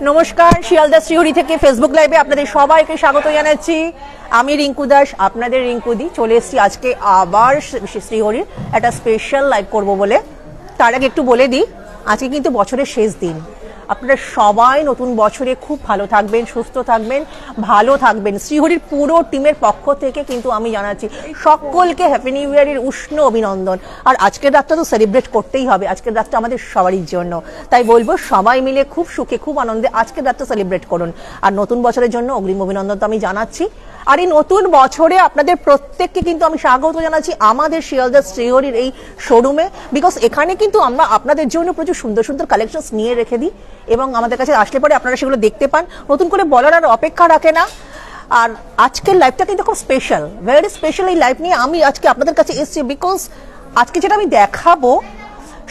নমস্কার, শিয়ালদা শ্রীহরি থেকে ফেসবুক লাইভে আপনাদের সবাইকে স্বাগত জানাচ্ছি। আমি রিঙ্কু দাস, আপনাদের রিঙ্কুদি। চলে এসেছি আজকে আবার শ্রীহরির একটা স্পেশাল লাইভ করব বলে। তার আগে একটু বলে দিই, আজকে কিন্তু বছরের শেষ দিন। আপনারা সবাই নতুন বছরে খুব ভালো থাকবেন, সুস্থ থাকবেন, ভালো থাকবেন। শ্রীহরির পুরো টিমের পক্ষ থেকে কিন্তু আমি জানাচ্ছি সকলকে হ্যাপি নিউ ইয়ারের উষ্ণ অভিনন্দন। আর আজকের রাতটা তো সেলিব্রেট করতেই হবে, আজকের রাতটা আমাদের সবারই জন্য। তাই বলবো সবাই মিলে খুব সুখে খুব আনন্দে আজকের রাতটা সেলিব্রেট করুন। আর নতুন বছরের জন্য অগ্রিম অভিনন্দন তো আমি জানাচ্ছি। আর এই নতুন বছরে আপনাদের প্রত্যেককে কিন্তু আমি স্বাগত জানাচ্ছি আমাদের শিয়ালদা শ্রীহরির এই শোরুমে। বিকজ এখানে কিন্তু আমরা আপনাদের জন্য প্রচুর সুন্দর সুন্দর কালেকশনস নিয়ে রেখে দিই এবং আমাদের কাছে আসলে পরে আপনারা সেগুলো দেখতে পান। নতুন করে বলার আর অপেক্ষা রাখে না। আর আজকের লাইভটা কিন্তু খুব স্পেশাল, ভেরি স্পেশাল। এই লাইভ নিয়ে আমি আজকে আপনাদের কাছে এসেছি বিকজ আজকে যেটা আমি দেখাবো,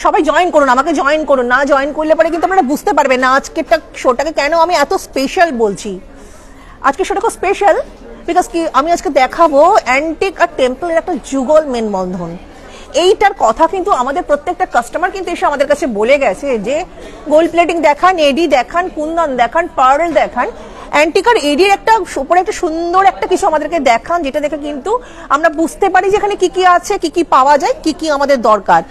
সবাই জয়েন করুন, আমাকে জয়েন করুন। না জয়েন করলে পরে কিন্তু আপনারা বুঝতে পারবেন না আজকেরটা শোটাকে কেন আমি এত স্পেশাল বলছি। আজকে শোটা খুব স্পেশাল বিকজ কি আমি আজকে দেখাবো অ্যান্টিক আর টেম্পলের একটা যুগল মেলবন্ধন। এইটার কথা কিন্তু আমাদের প্রত্যেকটা কাস্টমার কিন্তু এসে আমাদের কাছে বলে গেছে যে গোল্ড প্লেটিং দেখান, এডি দেখান, কুন্দন দেখান, পার্ল দেখান, অ্যান্টিক আর এডির একটা উপরে একটা সুন্দর একটা কিছু আমাদেরকে দেখান, যেটা দেখে কিন্তু আমরা বুঝতে পারি যে এখানে কি কি আছে, কি কি পাওয়া যায়, কি কি আমাদের দরকার।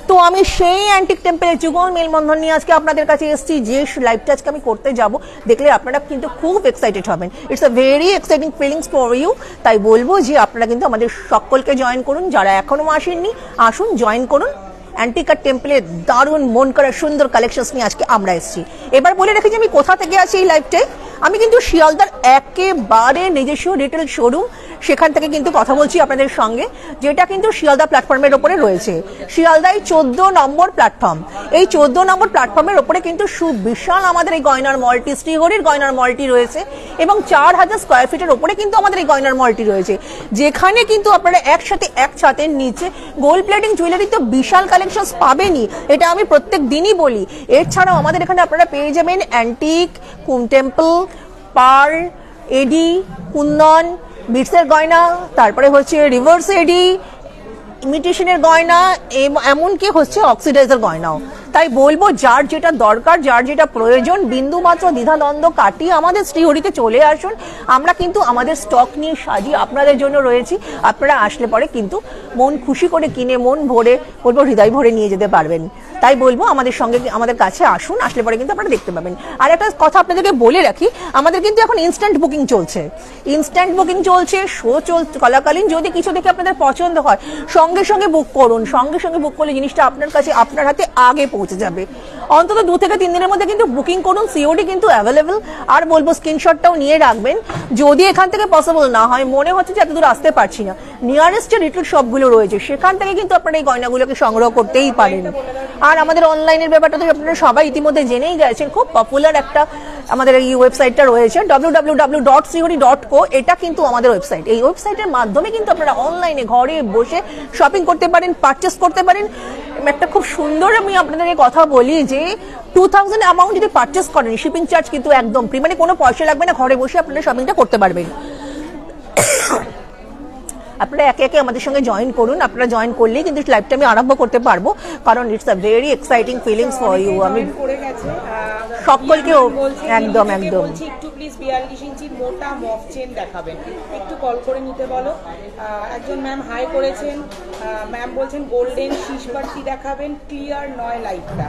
তো আমি সেই অ্যান্টিক টেম্পলের যুগল মেলবন্ধন নিয়ে আজকে আপনাদের কাছে এসেছি। যে লাইভটা আজকে আমি করতে যাব, দেখলে আপনারা কিন্তু খুব এক্সাইটেড হবেন। It's a very exciting feelings for you. তাই বলবো যে আপনারা কিন্তু আমাদের সকলকে জয়েন করুন, যারা এখনো আসেননি আসুন জয়েন করুন। অ্যান্টিক আর টেম্পলের দারুণ মন করা সুন্দর কালেকশনস নিয়ে আজকে আমরা এসেছি। এবার বলে রেখেছি আমি কোথা থেকে আছি এই লাইভটায়। আমি কিন্তু শিয়ালদার একেবারে নিজস্ব রিটেল শোরুম, সেখান থেকে কিন্তু কথা বলছি আপনাদের সঙ্গে, যেটা কিন্তু শিয়ালদা প্ল্যাটফর্মের ওপরে রয়েছে। শিয়ালদায় 14 নম্বর প্ল্যাটফর্ম। এই 14 নম্বর প্ল্যাটফর্মের ওপরে কিন্তু সুবিশাল আমাদের এই গয়নার মলটি, শ্রীহরির গয়নার মলটি রয়েছে এবং 4000 স্কোয়ার ফিটের ওপরে কিন্তু আমাদের এই গয়নার মলটি রয়েছে, যেখানে কিন্তু আপনারা একসাথে এক ছাদের নিচে গোল্ড প্লেটিং জুয়েলারি তো বিশাল কালেকশনস পাবেনই, এটা আমি প্রত্যেক দিনই বলি। এছাড়াও আমাদের এখানে আপনারা পেয়ে যাবেন অ্যান্টিক, টেম্পল, পার্ল, এডি, কুন্দন, বিটসের গয়না, তারপরে হচ্ছে রিভার্স এডি, ইমিটেশনের গয়না, এমনকি হচ্ছে অক্সিডাইজার গয়নাও। তাই বলবো যার যেটা দরকার, যার যেটা প্রয়োজন, বিন্দু মাত্র দ্বিধাদ্বন্দ্ব কাটিয়ে আমাদের শ্রীহরিতে চলে আসুন। আমরা কিন্তু আমাদের স্টক নিয়ে সাজিয়ে আপনাদের জন্য রয়েছি। আপনারা আসলে পরে কিন্তু মন খুশি করে কিনে মন ভরে, বলবো হৃদয় ভরে নিয়ে যেতে পারবেন। তাই বলবো আমাদের সঙ্গে আমাদের কাছে আসুন, আসলে পরে কিন্তু আপনারা দেখতে পাবেন। আর একটা কথা আপনাদেরকে বলে রাখি, আমাদের কিন্তু এখন ইনস্ট্যান্ট বুকিং চলছে। ইনস্ট্যান্ট বুকিং চলছে, শো চলাকালীন যদি কিছু দেখে আপনাদের পছন্দ হয় সঙ্গে সঙ্গে বুক করুন। সঙ্গে সঙ্গে বুক করলে জিনিসটা আপনার কাছে আপনার হাতে আগে পৌঁছে যাবে। অন্তত 2 থেকে 3 দিনের মধ্যে কিন্তু বুকিং করুন। সিওডি কিন্তু অ্যাভেলেবেল। আর বলবো স্ক্রিনশটটাও নিয়ে রাখবেন। যদি এখান থেকে পসিবল না হয়, মনে হচ্ছে যে এত দূর আসতে পারছি না, নিয়ারেস্ট যে রিটেল শপগুলো রয়েছে সেখান থেকে কিন্তু আপনারা এই গয়নাগুলোকে সংগ্রহ করতেই পারেন। আর আমাদের অনলাইনের ব্যাপারটা তো আপনারা সবাই ইতিমধ্যে জেনেই গেছেন। খুব পপুলার একটা আমাদের এই ওয়েবসাইটটা রয়েছে www.srihori.co। এটা কিন্তু আমাদের ওয়েবসাইট। এই ওয়েবসাইটের মাধ্যমে কিন্তু আপনারা অনলাইনে ঘরে বসে শপিং করতে পারেন, পারচেস করতে পারেন। একটা খুব সুন্দর আমি আপনাদেরকে কথা বলি যে 2000 অ্যামাউন্ট যদি পারচেস করেন, শিপিং চার্জ কিন্তু একদম ফ্রি, মানে কোনো পয়সা লাগবে না। ঘরে বসে আপনারা শপিংটা করতে পারবেন। আপনারা একে একে আমাদের সঙ্গে জয়েন করুন। আপনারা জয়েন করলেই কিন্তু লাইভটা আমি আরম্ভ করতে পারবো, কারণ it's a very exciting feelings for you. আমি সকলকে একদম একদম একটু প্লিজ 42 ইঞ্চির মোটা মফ চেন দেখাবেন, একটু কল করে নিতে বলো। একজন ম্যাম হাই করেছেন, ম্যাম বলছেন গোল্ডেন শিশবাটি দেখাবেন, ক্লিয়ার নয় লাইভটা।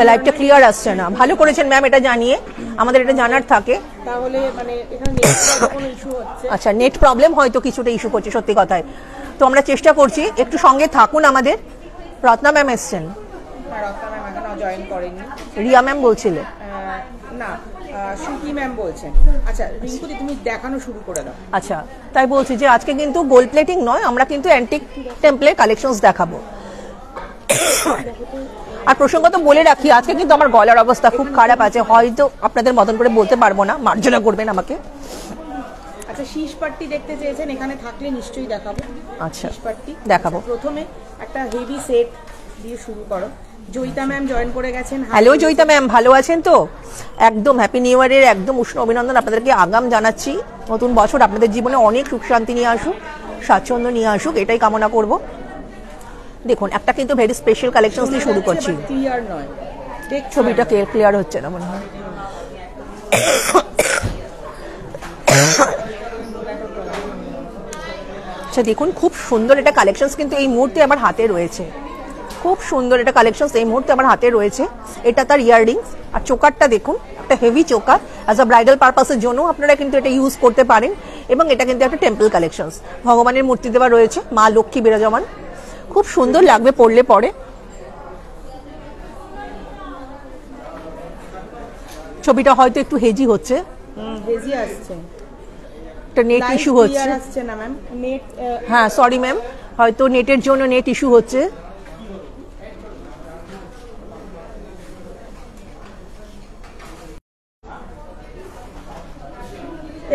লাইভটা ক্লিয়ার আসছে না। ভালো করেছেন ম্যাম এটা জানিয়ে, আমাদের এটা জানার থাকে। তাহলে মানে এখানে নেট কোনো ইস্যু হচ্ছে। আচ্ছা, নেট প্রবলেম হয়তো কিছুটা ইস্যু করছে, সত্যি কথাই। তো আমরা চেষ্টা করছি, একটু সঙ্গে থাকুন আমাদের। রত্না ম্যাম এসছেন। রত্না ম্যাম এখনো জয়েন করেননি। রিয়া ম্যাম বলছিলে না, সুকি ম্যাম বলছেন। আচ্ছা রিঙ্কুদি তুমি দেখানো শুরু করে দাও। আচ্ছা, তাই বলছি যে আজকে কিন্তু গোল্ড প্লেটিং নয়, আমরা কিন্তু অ্যান্টিক টেম্পলের কালেকশনস দেখাবো। আর প্রসঙ্গত বলে রাখি, আজকে কিন্তু আমার গলার অবস্থা খুব খারাপ আছে, হয়তো আপনাদের মতন করে বলতে পারবো না, মার্জনা করবেন আমাকে। আচ্ছা, শীষপাট্টি দেখতে চেয়েছেন, এখানে থাকলে নিশ্চয়ই দেখাবো। আচ্ছা, শীষপাট্টি দেখাবো। প্রথমে একটা হেভি সেট দিয়ে শুরু করো। জয়িতা ম্যাম জয়েন করে গেছেন। হ্যালো জয়িতা ম্যাম, ভালো আছেন তো? একদম হ্যাপি নিউ ইয়ারের একদম উষ্ণ অভিনন্দন আপনাদেরকে আগাম জানাচ্ছি। নতুন বছর আপনাদের জীবনে অনেক সুখ শান্তি নিয়ে আসুক, স্বাচ্ছন্দ্য নিয়ে আসুক, এটাই কামনা করব। দেখুন, একটা কিন্তু ভেরি স্পেশাল কালেকশন দিয়ে শুরু করছি। ক্লিয়ার নয়, ছবিটা ক্লিয়ার হচ্ছে না মনে হয়। আচ্ছা দেখুন, খুব সুন্দর এটা কালেকশনস কিন্তু এই মুহূর্তে আমার হাতে রয়েছে। খুব সুন্দর এটা কালেকশনস এই মুহূর্তে আমার হাতে রয়েছে। এটা তার ইয়াররিংস, আর চোকারটা দেখুন, একটা heavy choker. As a bridal পারপাসের জন্য আপনারা কিন্তু এটা ইউজ করতে পারেন। এবং এটা কিন্তু একটা টেম্পল কালেকশনস, ভগবানের মূর্তি দেওয়া রয়েছে, মা লক্ষ্মী বিরাজমান। খুব সুন্দর লাগবে পরলে পরে। ছবিটা হয়তো একটু হেজি হচ্ছে, হেজি আসছে, একটা নেট ইস্যু হচ্ছে। আসছে না ম্যাম, নেট। হ্যাঁ সরি ম্যাম, হয়তো নেটের জন্য নেট ইস্যু হচ্ছে।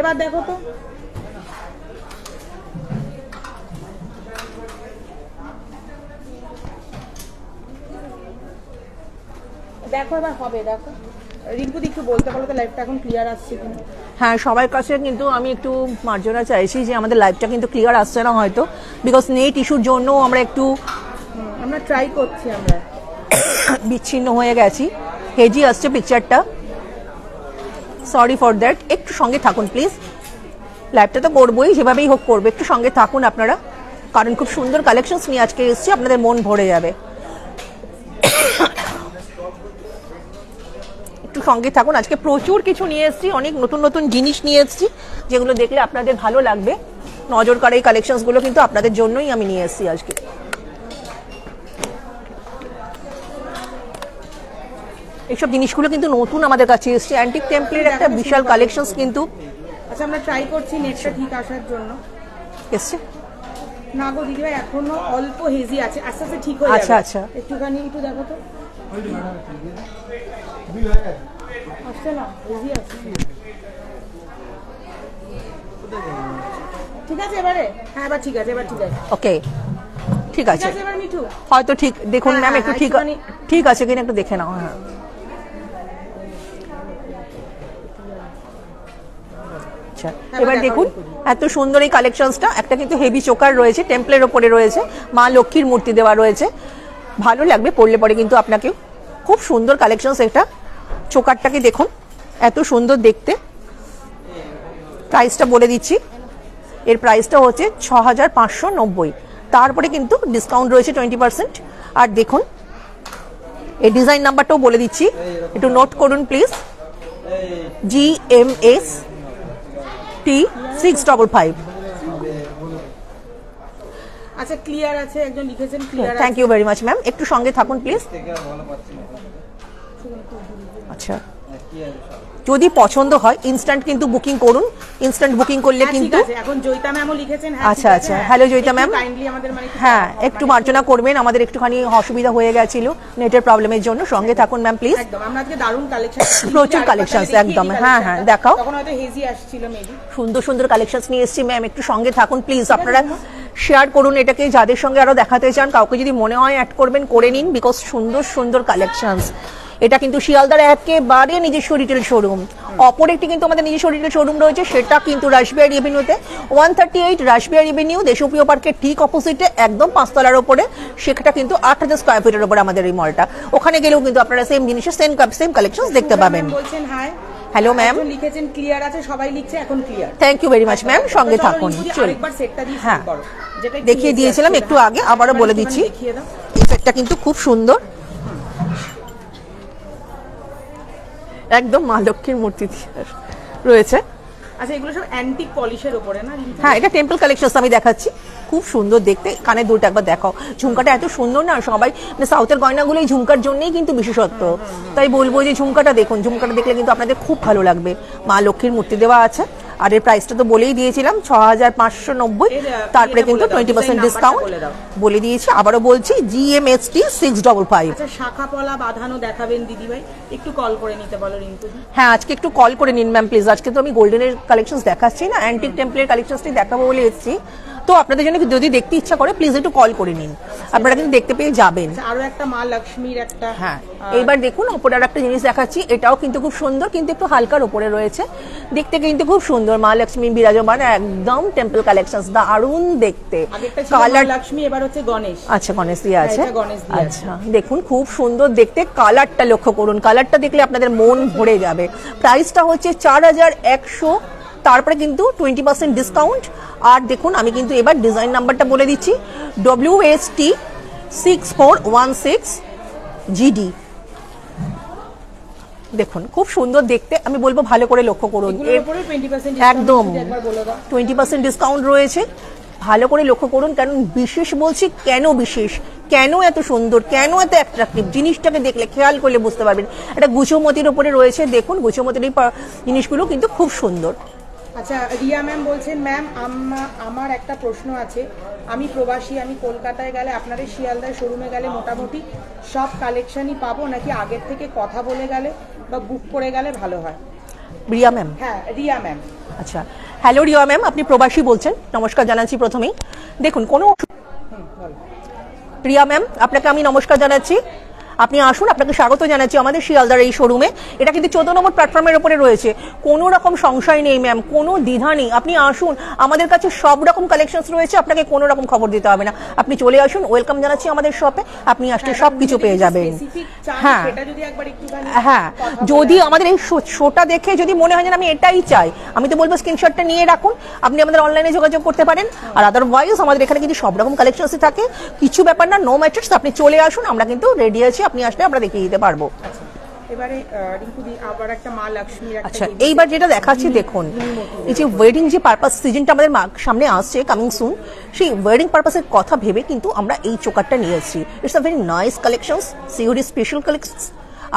এবার দেখো তো, দেখো এবার হবে। দেখো রিঙ্কুদি একটু বলতে পারো তো লাইভটা এখন ক্লিয়ার আসছে কিনা। হ্যাঁ সবার কাছে কিন্তু আমি একটু মার্জনা চাইছি যে আমাদের লাইভটা কিন্তু ক্লিয়ার আসছে না হয়তো, বিকজ নেট ইস্যুর জন্য আমরা একটু আমরা ট্রাই করছি, আমরা বিচ্ছিন্ন হয়ে গেছি। হেজি আসছে পিকচারটা, সরি ফর দ্যাট। একটু সঙ্গে থাকুন প্লিজ, লাইভটা তো করবোই, যেভাবেই হোক করবে। একটু সঙ্গে থাকুন আপনারা, কারণ খুব সুন্দর কালেকশনস নিয়ে আজকে এসেছি, আপনাদের মন ভরে যাবে। একটু সঙ্গে থাকুন, আজকে প্রচুর কিছু নিয়ে এসেছি, অনেক নতুন নতুন জিনিস নিয়ে এসেছি, যেগুলো দেখলে আপনাদের ভালো লাগবে। নজর কাড়া এই কালেকশনসগুলো কিন্তু আপনাদের জন্যই আমি নিয়ে এসেছি আজকে। এইসব জিনিসগুলো কিন্তু নতুন আমাদের কাছে এসেছে, অ্যান্টিক টেম্পলের একটা বিশাল কালেকশনস কিন্তু। আচ্ছা আমরা ট্রাই করছি নেটটা ঠিক আসার জন্য। এসছে না গো দিদিভাই, এখনো অল্প হেজি আছে, আস্তে আস্তে ঠিক হয়ে যাবে। আচ্ছা আচ্ছা, একটুখানি একটু দেখো তো, আসছে না, হেজি আছে। ঠিক আছে এবারে, হ্যাঁ এবার ঠিক আছে, এবার ঠিক আছে। ওকে ঠিক আছে, এবার মিঠু হয়তো ঠিক দেখুন ম্যাম, একটু ঠিক একটুখানি- ঠিক আছে কিনা একটু দেখে নাও। হ্যাঁ আচ্ছা, এবার দেখুন এত সুন্দর এই কালেকশনসটা। একটা কিন্তু হেভি চোকার রয়েছে, টেম্পলের ওপরে রয়েছে, মা লক্ষ্মীর মূর্তি দেওয়া রয়েছে। ভালো লাগবে পরলে পরে কিন্তু আপনাকেও। খুব সুন্দর কালেকশনস এটা। চোকারটাকে দেখুন, এত সুন্দর দেখতে। প্রাইসটা বলে দিচ্ছি, এর প্রাইসটা হচ্ছে 6590। তারপরে কিন্তু ডিসকাউন্ট রয়েছে 20%। আর দেখুন এই ডিজাইন নাম্বারটাও বলে দিচ্ছি, একটু নোট করুন প্লিজ, GMS T655। আচ্ছা ক্লিয়ার আছে, একজন লিখেছেন clear. Thank you very much ma'am, একটু সঙ্গে থাকুন প্লিজ। আচ্ছা, যদি পছন্দ হয় ইনস্ট্যান্ট কিন্তু বুকিং করুন। ইনস্ট্যান্ট বুকিং করলে কিন্তু এখন জয়িতা ম্যামও লিখেছেন। আচ্ছা আচ্ছা, হ্যালো জয়িতা ম্যাম, কাইন্ডলি আমাদের মানে হ্যাঁ একটু মার্জনা করবেন, আমাদের একটুখানি অসুবিধা হয়ে গেছিল নেটের প্রবলেমের জন্য। সঙ্গে থাকুন ম্যাম প্লিজ। একদম, আমরা আজকে দারুণ কালেকশন, প্রচুর কালেকশনস একদম। হ্যাঁ হ্যাঁ দেখাও, তখন হয়তো হেজি আসছিল মেবি। সুন্দর সুন্দর কালেকশনস নিয়ে এসেছি ম্যাম, একটু সঙ্গে থাকুন প্লিজ। আপনারা শেয়ার করুন এটাকে, যাদের সঙ্গে আরো দেখাতে চান, কাউকে যদি মনে হয় অ্যাড করবেন, করে নিন, বিকজ সুন্দর সুন্দর কালেকশনস। এটা কিন্তু শিয়ালদার একেবারে নিজস্ব রিটেল শোরুম। অপর একটি কিন্তু আমাদের নিজস্ব রিটেল শোরুম রয়েছে, সেটা কিন্তু রাসবিহারী এভিনিউতে, 138 রাসবিহারী এভিনিউ, দেশপ্রিয় পার্কের ঠিক অপোজিটে, একদম 5 তলার ওপরে। সেটা কিন্তু 8000 স্কয়ার ফিটের উপরে আমাদের এই মলটা। ওখানে গেলেও কিন্তু আপনারা সেম জিনিসের সেম কালেকশনস দেখতে পাবেন। বলছেন হাই, হ্যালো ম্যাম, লিখেছেন ক্লিয়ার আছে, সবাই লিখছে এখন clear. Thank you very much ma'am, সঙ্গে থাকুন। আরেকবার সেটটা দিয়ে শুরু করো, যেটা দেখিয়ে দিয়েছিলাম একটু আগে, আবারও বলে দিচ্ছি। দেখিয়ে দাও, এই সেটটা কিন্তু খুব সুন্দর, একদম মা লক্ষ্মীর মূর্তি রয়েছে। আচ্ছা এগুলো সব অ্যান্টিক পলিশের উপরে না? হ্যাঁ এটা টেম্পল কালেকশনস আমি দেখাচ্ছি, খুব সুন্দর দেখতে। কানে দুলটা একবার দেখাও, ঝুমকাটা এত সুন্দর না, সবাই মানে সাউথের গয়নাগুলো এই ঝুমকার জন্যই কিন্তু বিশেষত্ব। তাই বলবো যে ঝুমকাটা দেখুন, ঝুমকাটা দেখলে কিন্তু আপনাদের খুব ভালো লাগবে। মা লক্ষ্মীর মূর্তি দেওয়া আছে, আর এর প্রাইসটা তো বলেই দিয়েছিলাম 6590। তারপরে কিন্তু 20% ডিসকাউন্ট বলে দিয়েছি, আবারও বলছি GMST 655। আচ্ছা শাখা পলা বাঁধানো দেখাবেন দিদিভাই, একটু কল করে নিতে বলো রিঙ্কু। হ্যাঁ আজকে একটু কল করে নিন ম্যাম প্লিজ। আজকে তো আমি গোল্ডেনের কালেকশনস দেখাচ্ছি না, অ্যান্টিক টেম্পলের কালেকশনসটি দেখাবো বলে এসেছি। তো আপনাদের জন্য যদি দেখতে ইচ্ছা করে প্লিজ একটু কল করে নিন, আপনারা কিন্তু দেখতে পেয়ে যাবেন। আরো একটা মা লক্ষ্মীর একটা, হ্যাঁ এইবার দেখুন ওপরে আর একটা জিনিস দেখাচ্ছি, এটাও কিন্তু খুব সুন্দর, কিন্তু একটু হালকার উপরে রয়েছে, দেখতে কিন্তু খুব সুন্দর। মা লক্ষ্মী বিরাজমান, একদম টেম্পল কালেকশনস, দারুণ দেখতে। কালার লক্ষ্মী, এবার হচ্ছে গণেশ। আচ্ছা গণেশ দিয়ে আছে, আচ্ছা দেখুন খুব সুন্দর দেখতে। কালারটা লক্ষ্য করুন, কালারটা দেখলে আপনাদের মন ভরে যাবে। প্রাইসটা হচ্ছে 4100, তারপরে কিন্তু 20% ডিসকাউন্ট। আর দেখুন আমি কিন্তু এবার ডিজাইন নাম্বারটা বলে দিচ্ছি, WST 6416 GD। দেখুন খুব সুন্দর দেখতে, আমি বলবো ভালো করে লক্ষ্য করুন, একদম 20% ডিসকাউন্ট রয়েছে, ভালো করে লক্ষ্য করুন। কারণ বিশেষ বলছি, কেন বিশেষ, কেন এত সুন্দর, কেন এত অ্যাট্রাকটিভ, জিনিসটাকে দেখলে খেয়াল করলে বুঝতে পারবেন। এটা গুছোমতির উপরে রয়েছে, দেখুন গুছোমতির এই জিনিসগুলো কিন্তু খুব সুন্দর। আচ্ছা রিয়া ম্যাম বলছেন, ম্যাম আমার একটা প্রশ্ন আছে, আমি প্রবাসী, আমি কলকাতায় গেলে আপনাদের শিয়ালদায় শোরুমে গেলে মোটামুটি সব কালেকশনই পাবো, নাকি আগের থেকে কথা বলে গেলে বা বুক করে গেলে ভালো হয়? রিয়া ম্যাম? হ্যাঁ রিয়া ম্যাম। আচ্ছা হ্যালো রিয়া ম্যাম, আপনি প্রবাসী বলছেন, নমস্কার জানাচ্ছি প্রথমেই। দেখুন কোনো রিয়া ম্যাম আপনাকে আমি নমস্কার জানাচ্ছি, আপনি আসুন, আপনাকে স্বাগত জানাচ্ছি আমাদের শিয়ালদার এই শোরুমে। এটা কিন্তু 14 নম্বর প্ল্যাটফর্মের উপরে রয়েছে, কোনো রকম সংশয় নেই ম্যাম, কোনো দ্বিধা নেই। আপনি আসুন, আমাদের কাছে সব রকম কালেকশনস রয়েছে, আপনাকে কোনো রকম খবর দিতে হবে না। আপনি চলে আসুন, ওয়েলকাম জানাচ্ছি আমাদের শপে, আপনি আসলে সবকিছু পেয়ে যাবেন। হ্যাঁ হ্যাঁ, যদি আমাদের এই শোটা দেখে যদি মনে হয় যে আমি এটাই চাই, আমি তো বলবো স্ক্রিনশটটা নিয়ে রাখুন, আপনি আমাদের অনলাইনে যোগাযোগ করতে পারেন। আর আদারওয়াইজ আমাদের এখানে কিন্তু সব রকম কালেকশনসই থাকে, কিছু ব্যাপার না, নো ম্যাটার্স। আপনি চলে আসুন, আমরা কিন্তু রেডি আছি, আপনি আসলে আমরা দেখিয়ে দিতে পারবো। এবারে রিঙ্কুদি আবার একটা মা লক্ষ্মীর একটা, আচ্ছা এইবার যেটা দেখাচ্ছি দেখুন, এই যে ওয়েডিং যে পারপাস সিজনটা আমাদের সামনে আসছে, কামিং সুন, সেই ওয়েডিং পারপাসের কথা ভেবে কিন্তু আমরা এই চোকারটা নিয়েছি। It's a very nice collections, সিওরি স্পেশাল কালেকশনস।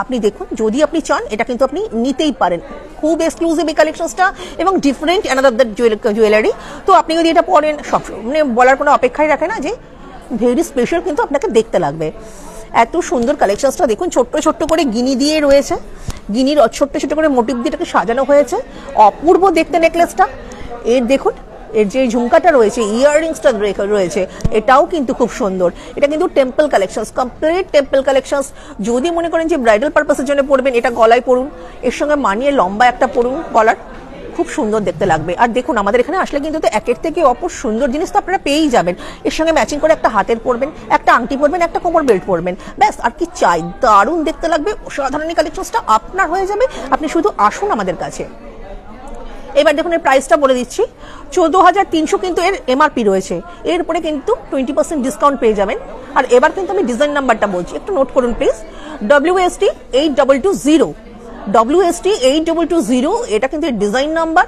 আপনি দেখুন, যদি আপনি চান এটা কিন্তু আপনি নিতেই পারেন, খুব এক্সক্লুসিভ এই কালেকশনসটা এবং ডিফারেন্ট অ্যানাদার দ্যাট জুয়েলারি। তো আপনি যদি এটা পরেন, সব মানে বলার কোনো অপেক্ষাই রাখে না যে ভেরি স্পেশাল কিন্তু আপনাকে দেখতে লাগবে। এত সুন্দর কালেকশনসটা দেখুন, ছোট্ট ছোট্ট করে গিনি দিয়ে রয়েছে, গিনির ছোট্ট ছোট্ট করে মোটিভ দিয়ে এটাকে সাজানো হয়েছে, অপূর্ব দেখতে নেকলেসটা। এর দেখুন, এর যে ঝুমকাটা রয়েছে, ইয়াররিংসটা রয়েছে, এটাও কিন্তু খুব সুন্দর। এটা কিন্তু temple collections, complete temple collections. যদি মনে করেন যে ব্রাইডাল পারপাসের জন্য পরবেন, এটা গলায় পরুন, এর সঙ্গে মানিয়ে লম্বা একটা পরুন গলার, খুব সুন্দর দেখতে লাগবে। আর দেখুন আমাদের এখানে আসলে কিন্তু একের থেকে অপর সুন্দর জিনিস তো আপনারা পেয়েই যাবেন। এর সঙ্গে ম্যাচিং করে একটা হাতের পরবেন, একটা আংটি পরবেন, একটা কোমর বেল্ট পরবেন, ব্যাস আর কি চাই। দারুণ দেখতে লাগবে, অসাধারণ কালেকশনসটা আপনার হয়ে যাবে, আপনি শুধু আসুন আমাদের কাছে। এবার দেখুন এর প্রাইসটা বলে দিচ্ছি, 14,300 কিন্তু এর MRP রয়েছে, এরপরে কিন্তু 20% ডিসকাউন্ট পেয়ে যাবেন। আর এবার কিন্তু আমি ডিজাইন নাম্বারটা বলছি, একটু নোট করুন প্লিজ, WST 8220, WST 8220, এটা কিন্তু ডিজাইন নাম্বার।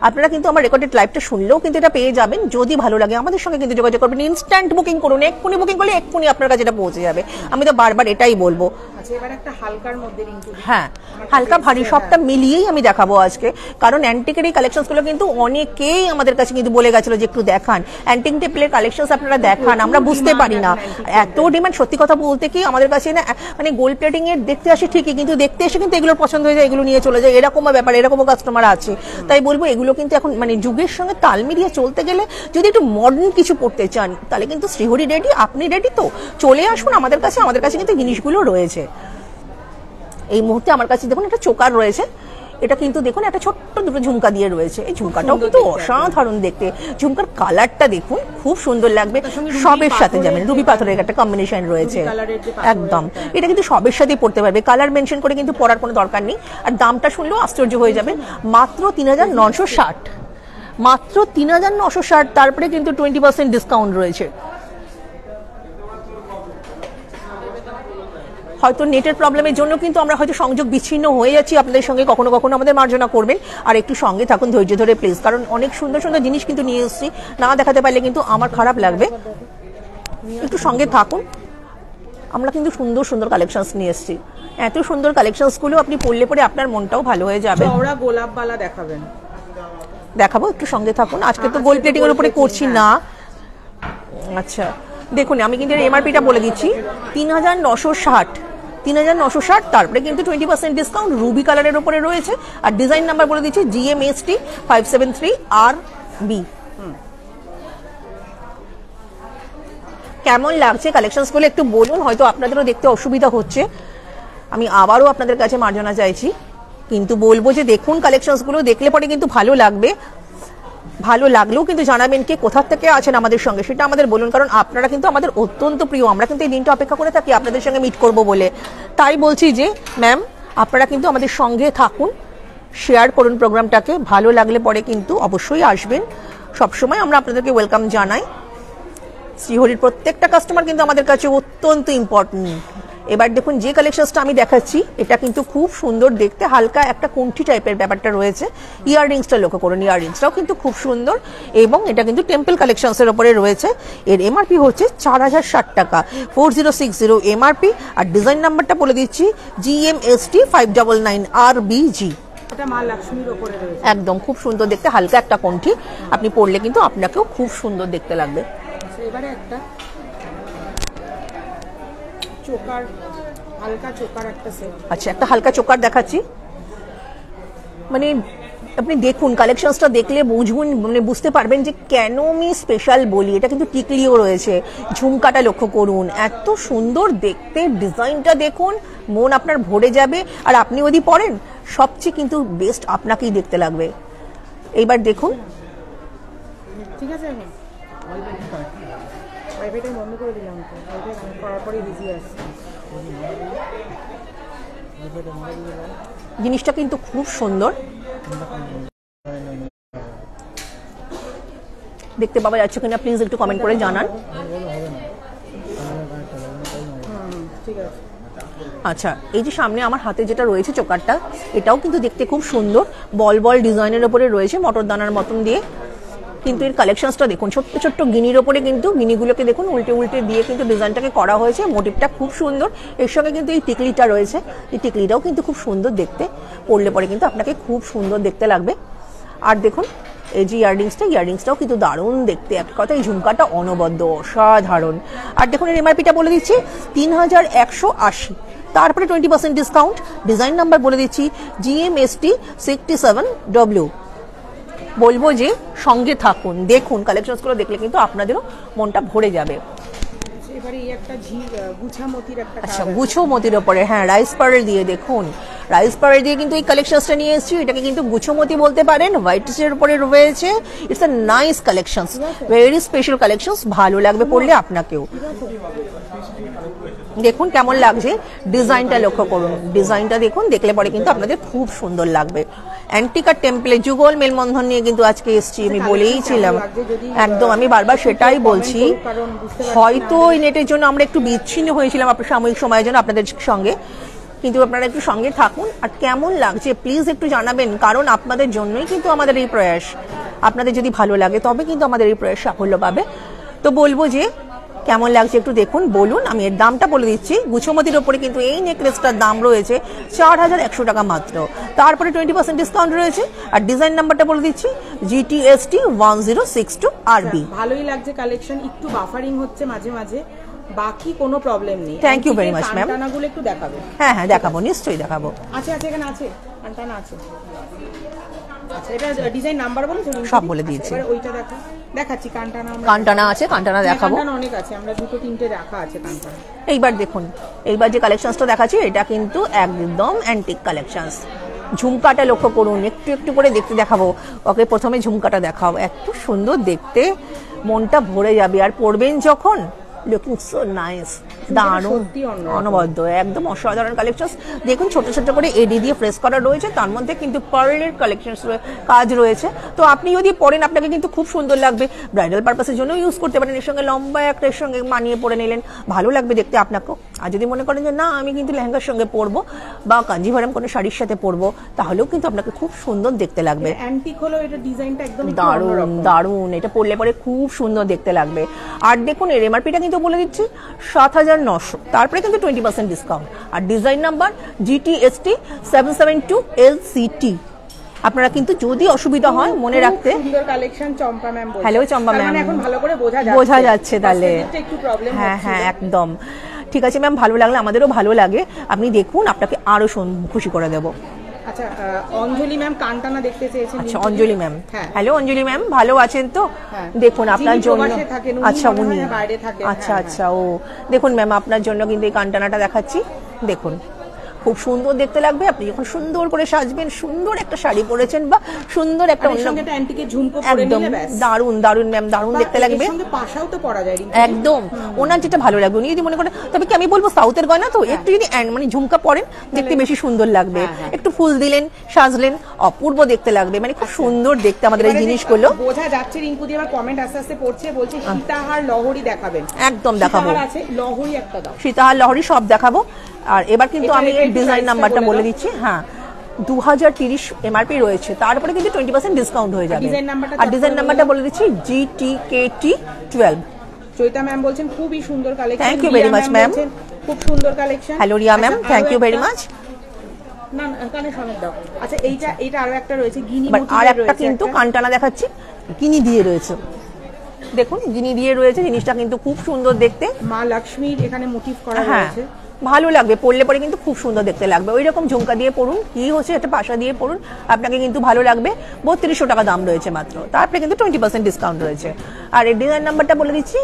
আপনারা কিন্তু আমার রেকর্ডেড লাইভটা শুনলেও কিন্তু এটা পেয়ে যাবেন। যদি ভালো লাগে আমাদের সঙ্গে কিন্তু যোগাযোগ করবেন, ইনস্ট্যান্ট বুকিং করুন, এক্ষুনি বুকিং করলে এক্ষুনি আপনার কাছে এটা পৌঁছে যাবে। আমি তো বারবার এটাই বলবো। হ্যাঁ হালকা ভারী সবটা মিলিয়েই আমি দেখাবো আজকে, কারণ অ্যান্টিকের এই কালেকশনসগুলো কিন্তু অনেকেই আমাদের কাছে কিন্তু বলে গেছিল যে একটু দেখান অ্যান্টিক টেপলের কালেকশনস, আপনারা দেখান, আমরা বুঝতে পারি না এত ডিমান্ড। সত্যি কথা বলতে কি আমাদের কাছে না মানে গোল্ড প্লেটিং এর দেখতে আসে ঠিকই, কিন্তু দেখতে এসে কিন্তু এগুলোর পছন্দ হয়ে যায়, এগুলো নিয়ে চলে যায়, এরকমও ব্যাপার, এরকমও কাস্টমার আছে। তাই বলবো এগুলো কিন্তু এখন মানে যুগের সঙ্গে তাল মিলিয়ে চলতে গেলে যদি একটু মডার্ন কিছু পড়তে চান, তাহলে কিন্তু শ্রীহরি রেডি। আপনি রেডি তো চলে আসুন আমাদের কাছে, আমাদের কাছে কিন্তু জিনিসগুলো রয়েছে। এই মুহূর্তে আমার কাছে দেখুন একটা চোকার রয়েছে, এটা কিন্তু দেখুন একটা ছোট্ট দুটো ঝুমকা দিয়ে রয়েছে, এই ঝুমকাটাও কিন্তু অসাধারণ দেখতে। ঝুমকার কালারটা দেখুন খুব সুন্দর লাগবে, সবের সাথে যাবেন, রুবি পাথরের একটা কম্বিনেশন রয়েছে একদম। এটা কিন্তু সবের সাথেই পড়তে পারবে, কালার মেনশন করে কিন্তু পড়ার কোনো দরকার নেই। আর দামটা শুনলেও আশ্চর্য হয়ে যাবে, মাত্র 3,960, মাত্র 3,960, তারপরে কিন্তু 20% ডিসকাউন্ট রয়েছে। হয়তো নেটের প্রবলেমের জন্য কিন্তু আমরা হয়তো সংযোগ বিচ্ছিন্ন হয়ে যাচ্ছি আপনাদের সঙ্গে, কখনো কখনো আমাদের মার্জনা করবেন। আর একটু সঙ্গে থাকুন ধৈর্য ধরে প্লিজ, কারণ অনেক সুন্দর সুন্দর জিনিস কিন্তু নিয়ে এসেছি, না দেখাতে পারলে কিন্তু আমার খারাপ লাগবে। একটু সঙ্গে থাকুন, আমরা কিন্তু সুন্দর সুন্দর কালেকশনস নিয়ে এসেছি। এত সুন্দর কালেকশনসগুলো আপনি পড়লে পরে আপনার মনটাও ভালো হয়ে যাবে। ওরা গোলাপবালা দেখাবেন, দেখাবো, একটু সঙ্গে থাকুন। আজকে তো গোল্ড প্লেটিং এর উপরে করছি না। আচ্ছা দেখুন আমি কিন্তু MRPটা বলে দিচ্ছি, 3,960, 3,960, তারপরে কিন্তু 20% ডিসকাউন্ট, রুবি কালারের উপরে রয়েছে। আর ডিজাইন নাম্বার বলে দিচ্ছি GMST 573RB। কেমন লাগছে কালেকশনস গুলো একটু বলুন, হয়তো আপনাদেরও দেখতে অসুবিধা হচ্ছে। আমি আবারও আপনাদের কাছে মার্জনা চাইছি, কিন্তু বলবো যে দেখুন কালেকশনস গুলো, দেখলে পরে কিন্তু ভালো লাগবে। ভালো লাগলেও কিন্তু জানাবেন কে কোথা থেকে আছেন আমাদের সঙ্গে, সেটা আমাদের বলুন, কারণ আপনারা কিন্তু আমাদের অত্যন্ত প্রিয়। আমরা কিন্তু এই দিনটা অপেক্ষা করে থাকি আপনাদের সঙ্গে মিট করব বলে। তাই বলছি যে ম্যাম, আপনারা কিন্তু আমাদের সঙ্গে থাকুন, শেয়ার করুন প্রোগ্রামটাকে। ভালো লাগলে পরে কিন্তু অবশ্যই আসবেন। সবসময় আমরা আপনাদেরকে ওয়েলকাম জানাই। শ্রীহরির প্রত্যেকটা কাস্টমার কিন্তু আমাদের কাছে অত্যন্ত ইম্পর্টেন্ট। এবার দেখুন যে কালেকশনসটা আমি দেখাচ্ছি, এটা কিন্তু খুব সুন্দর দেখতে, হালকা একটা কুণ্ঠি টাইপের ব্যাপারটা রয়েছে। ইয়াররিংসটা লক্ষ্য করুন, ইয়াররিংসটাও কিন্তু খুব সুন্দর, এবং এটা কিন্তু টেম্পল কালেকশনসের ওপরে রয়েছে। এর এমআরপি হচ্ছে 4060 টাকা, 4060 এমআরপি। আর ডিজাইন নাম্বারটা বলে দিচ্ছি, GMST 599 RBG। এটা মা লক্ষ্মীর উপরে রয়েছে, একদম খুব সুন্দর দেখতে, হালকা একটা কণ্ঠি, আপনি পরলে কিন্তু আপনাকেও খুব সুন্দর দেখতে লাগবে। এবারে একটা চোকার, হালকা চোকার একটা সেট। আচ্ছা, একটা হালকা চোকার দেখাচ্ছি। মানে আপনি দেখুন কালেকশনসটা, দেখলে বুঝুন, মানে বুঝতে পারবেন যে কেন আমি স্পেশাল বলি। এটা কিন্তু টিকলিও রয়েছে, ঝুমকাটা লক্ষ্য করুন, এত সুন্দর দেখতে, ডিজাইনটা দেখুন, মন আপনার ভরে যাবে। আর আপনি যদি পরেন, সবচেয়ে কিন্তু বেস্ট আপনাকেই দেখতে লাগবে। এইবার দেখুন, ঠিক আছে, এখন ওয়াইফাইটা বন্ধ করে দিলাম, তো ওয়াইফাই কানেক্ট করার পরে বিজি আসছে। জিনিসটা কিন্তু খুব সুন্দর দেখতে পাওয়া যাচ্ছে কিনা প্লিজ একটু কমেন্ট করে জানান। ঠিক আছে। আচ্ছা, এই যে সামনে আমার হাতে যেটা রয়েছে চোকারটা, এটাও কিন্তু দেখতে খুব সুন্দর, বল বল ডিজাইনের ওপরে রয়েছে, মটর দানার মতন দিয়ে। কিন্তু এর কালেকশনসটা দেখুন, ছোট্ট ছোট্ট গিনির ওপরে কিন্তু গিনিগুলোকে দেখুন উল্টে উল্টে দিয়ে কিন্তু ডিজাইনটাকে করা হয়েছে। মোটিভটা খুব সুন্দর। এর সঙ্গে কিন্তু এই টিকলিটা রয়েছে, এই টিকলিটাও কিন্তু খুব সুন্দর দেখতে, পরলে পরে কিন্তু আপনাকে খুব সুন্দর দেখতে লাগবে। আর দেখুন এই যে ইয়াররিংসটাও কিন্তু দারুণ দেখতে, এক কথা এই ঝুমকাটা অনবদ্য, অসাধারণ। আর দেখুন এর এমআরপিটা বলে দিচ্ছি 3180, তারপরে 20% ডিসকাউন্ট। ডিজাইন নাম্বার বলে দিচ্ছি GMST 67W। বলবো যে সঙ্গে থাকুন, দেখুন কালেকশনসগুলো, দেখলে কিন্তু আপনাদেরও মনটা ভরে যাবে। এবারে এই একটা গুছামতির একটা, আচ্ছা, গুছো মতির ওপরে, হ্যাঁ, রাইস পার্ল দিয়ে, দেখুন রাইস পার্ল দিয়ে কিন্তু এই কালেকশনসটা নিয়ে এসেছি। এটাকে কিন্তু গুছোমতি বলতে পারেন, হোয়াইটের উপরে রয়েছে। It's a nice collections, very special collections, ভালো লাগবে পড়লে আপনাকেও। দেখুন কেমন লাগছে, ডিজাইনটা লক্ষ্য করুন, ডিজাইনটা দেখুন, দেখলে পরে কিন্তু আপনাদের খুব সুন্দর লাগবে। অ্যান্টিক আর টেম্পলে যুগল মেলবন্ধন নিয়ে কিন্তু আজকে এসেছি, আমি বলেইছিলাম, একদম আমি বারবার সেটাই বলছি। হয়তো এই নেটের জন্য আমরা একটু বিচ্ছিন্ন হয়েছিলাম আপনার সাময়িক সময়ের জন্য আপনাদের সঙ্গে, কিন্তু আপনারা একটু সঙ্গে থাকুন। আর কেমন লাগছে প্লিজ একটু জানাবেন, কারণ আপনাদের জন্যই কিন্তু আমাদের এই প্রয়াস। আপনাদের যদি ভালো লাগে তবে কিন্তু আমাদের এই প্রয়াস সাফল্য পাবে। তো বলবো যে কেমন লাগছে একটু দেখুন, বলুন। আমি এর দামটা বলে দিচ্ছি, গুছোমতির ওপরে কিন্তু এই নেকলেসটার দাম রয়েছে 4100 টাকা মাত্র, তারপরে 20% ডিসকাউন্ট রয়েছে। আর ডিজাইন নাম্বারটা বলে দিচ্ছি GTST 1062 RB। ভালোই লাগছে কালেকশন, একটু বাফারিং হচ্ছে মাঝে মাঝে, বাকি কোনো প্রবলেম নেই। Thank you very much ma'am. কানটানাগুলো একটু দেখাবে? হ্যাঁ হ্যাঁ, দেখাবো, নিশ্চয়ই দেখাবো। আচ্ছা আচ্ছা, এখানে আছে কানটানা আছে। আচ্ছা, এটা ডিজাইন নাম্বার বলে সব বলে দিয়েছি। এবারে ওইটা দেখাচ্ছি, কানটানা কানটানা আছে, কানটানা দেখাবো। কানটানা অনেক আছে, আমরা দুটো তিনটে রাখা আছে কানটানা। এইবার দেখুন, এইবার যে কালেকশনসটা দেখাচ্ছি এটা কিন্তু একদম অ্যান্টিক কালেকশনস। ঝুমকাটা লক্ষ্য করুন, একটু একটু করে দেখতে দেখাবো। ওকে, প্রথমে ঝুমকাটা দেখাও, এত সুন্দর দেখতে, মনটা ভরে যাবে। আর পরবেন যখন, লুকিং সো নাইস, দারুণ, অনবদ্য, একদম অসাধারণ কালেকশন। দেখুন ছোট ছোট করে এডি দিয়ে ফ্রেশ করা রয়েছে, তার মধ্যে কিন্তু পার্লের কালেকশন কাজ রয়েছে। তো আপনি যদি পরেন আপনাকে কিন্তু খুব সুন্দর লাগবে, ব্রাইডাল পারপাসের জন্য ইউজ করতে পারেন। এর সঙ্গে লম্বা একটা এর সঙ্গে মানিয়ে পরে নিলেন, ভালো লাগবে দেখতে আপনাকেও। আর যদি মনে করেন যে না আমি কিন্তু লেহেঙ্গার সঙ্গে পরবো বা কাঞ্জিভারাম কোনো শাড়ির সাথে পরবো, তাহলেও কিন্তু আপনাকে খুব সুন্দর দেখতে লাগবে। অ্যান্টিক হলো, এটা ডিজাইনটা একদম দারুণ দারুণ, এটা পরলে পরে খুব সুন্দর দেখতে লাগবে। আর দেখুন এর এমআরপিটা কিন্তু বলে দিচ্ছি 7900, তারপরে কিন্তু 20% ডিসকাউন্ট। আর ডিজাইন নাম্বার GTST 772 LCT। আপনারা কিন্তু যদি অসুবিধা হয় মনে রাখতে। সুন্দর কালেকশন, চম্পা ম্যাম বলছেন। হ্যালো চম্পা ম্যাম, এখন ভালো করে বোঝা যাচ্ছে তাহলে। একটু প্রবলেম হচ্ছে। হ্যাঁ হ্যাঁ, একদম ঠিক আছে ম্যাম, ভালো লাগলে আমাদেরও ভালো লাগে। আপনি দেখুন, আপনাকে আরো খুশি করে দেবো। আচ্ছা অঞ্জলি ম্যাম কানটানা দেখতে চেয়েছেন। আচ্ছা অঞ্জলি ম্যাম, হ্যাঁ। হ্যালো অঞ্জলি ম্যাম, ভালো আছেন তো? হ্যাঁ। দেখুন আপনার যিনি জন্য, প্রবাসে থাকেন, উনি আচ্ছা মনে উনি, হয় বাইরে থাকেন। আচ্ছা হ্যাঁ, আচ্ছা ও দেখুন ম্যাম আপনার জন্য কিন্তু এই কানটানাটা দেখাচ্ছি। দেখুন খুব সুন্দর দেখতে লাগবে, আপনি যখন সুন্দর করে সাজবেন, সুন্দর একটা শাড়ি পরেছেন বা সুন্দর একটা আর এর সঙ্গে একটা অ্যান্টিকের ঝুমকো পরে একদম নিলে ব্যাস। দারুন দারুন ম্যাম, দারুন বা দেখতে লাগবে। এর সঙ্গে পাশাও তো পরা যায় রিঙ্কু। একদম ওনার যেটা ভালো লাগবে, উনি যদি মনে করেন, তবে কি আমি বলবো সাউথের গয়না তো একটু যদি মানে ঝুমকা পরেন দেখতে বেশি সুন্দর লাগবে। একটু ফুল দিলেন, সাজলেন, অপূর্ব দেখতে লাগবে, মানে খুব সুন্দর দেখতে আমাদের এই এবারে যে জিনিসগুলো। বোঝা যাচ্ছে রিঙ্কু দিয়ে আবার কমেন্ট আস্তে আস্তে পড়ছে, বলছে সীতাহার লহরি দেখাবেন। একদম দেখাবো, সীতাহার আছে, লহরি একটা দাও। সীতাহার লহরি সব দেখাবো। আর এবার কিন্তু আমি এর ডিজাইন নাম্বারটা বলে দিচ্ছি। হ্যাঁ 2030 এমআরপি রয়েছে, তারপরে কিন্তু 20% ডিসকাউন্ট হয়ে যাবে। আর ডিজাইন নাম্বারটা বলে দিচ্ছি GTKT12। চৈতা ম্যাম বলছেন খুবই সুন্দর collection. Thank you very much ma'am, খুব সুন্দর collection. Hello Riya ma'am, thank you very much. না কানে সমেত দাও। আচ্ছা এইটা আরো একটা রয়েছে গিনি বাট মোটিভের আর একটা রয়েছে কিন্তু একটা। কানটানা দেখাচ্ছি, গিনি দিয়ে রয়েছে। দেখুন গিনি দিয়ে রয়েছে, জিনিসটা কিন্তু খুব সুন্দর দেখতে। মা লক্ষ্মীর এখানে মোটিভ করা হ্যাঁ রয়েছে। ভালো লাগবে, পরলে পরে কিন্তু খুব সুন্দর দেখতে লাগবে। ওই রকম ঝুমকা দিয়ে পরুন, কি হচ্ছে একটা পাশা দিয়ে পরুন, আপনাকে কিন্তু ভালো লাগবে। 3200 টাকা দাম রয়েছে মাত্র, তারপরে কিন্তু 20% ডিসকাউন্ট রয়েছে। আর এই ডিজাইন নাম্বারটা বলে দিচ্ছি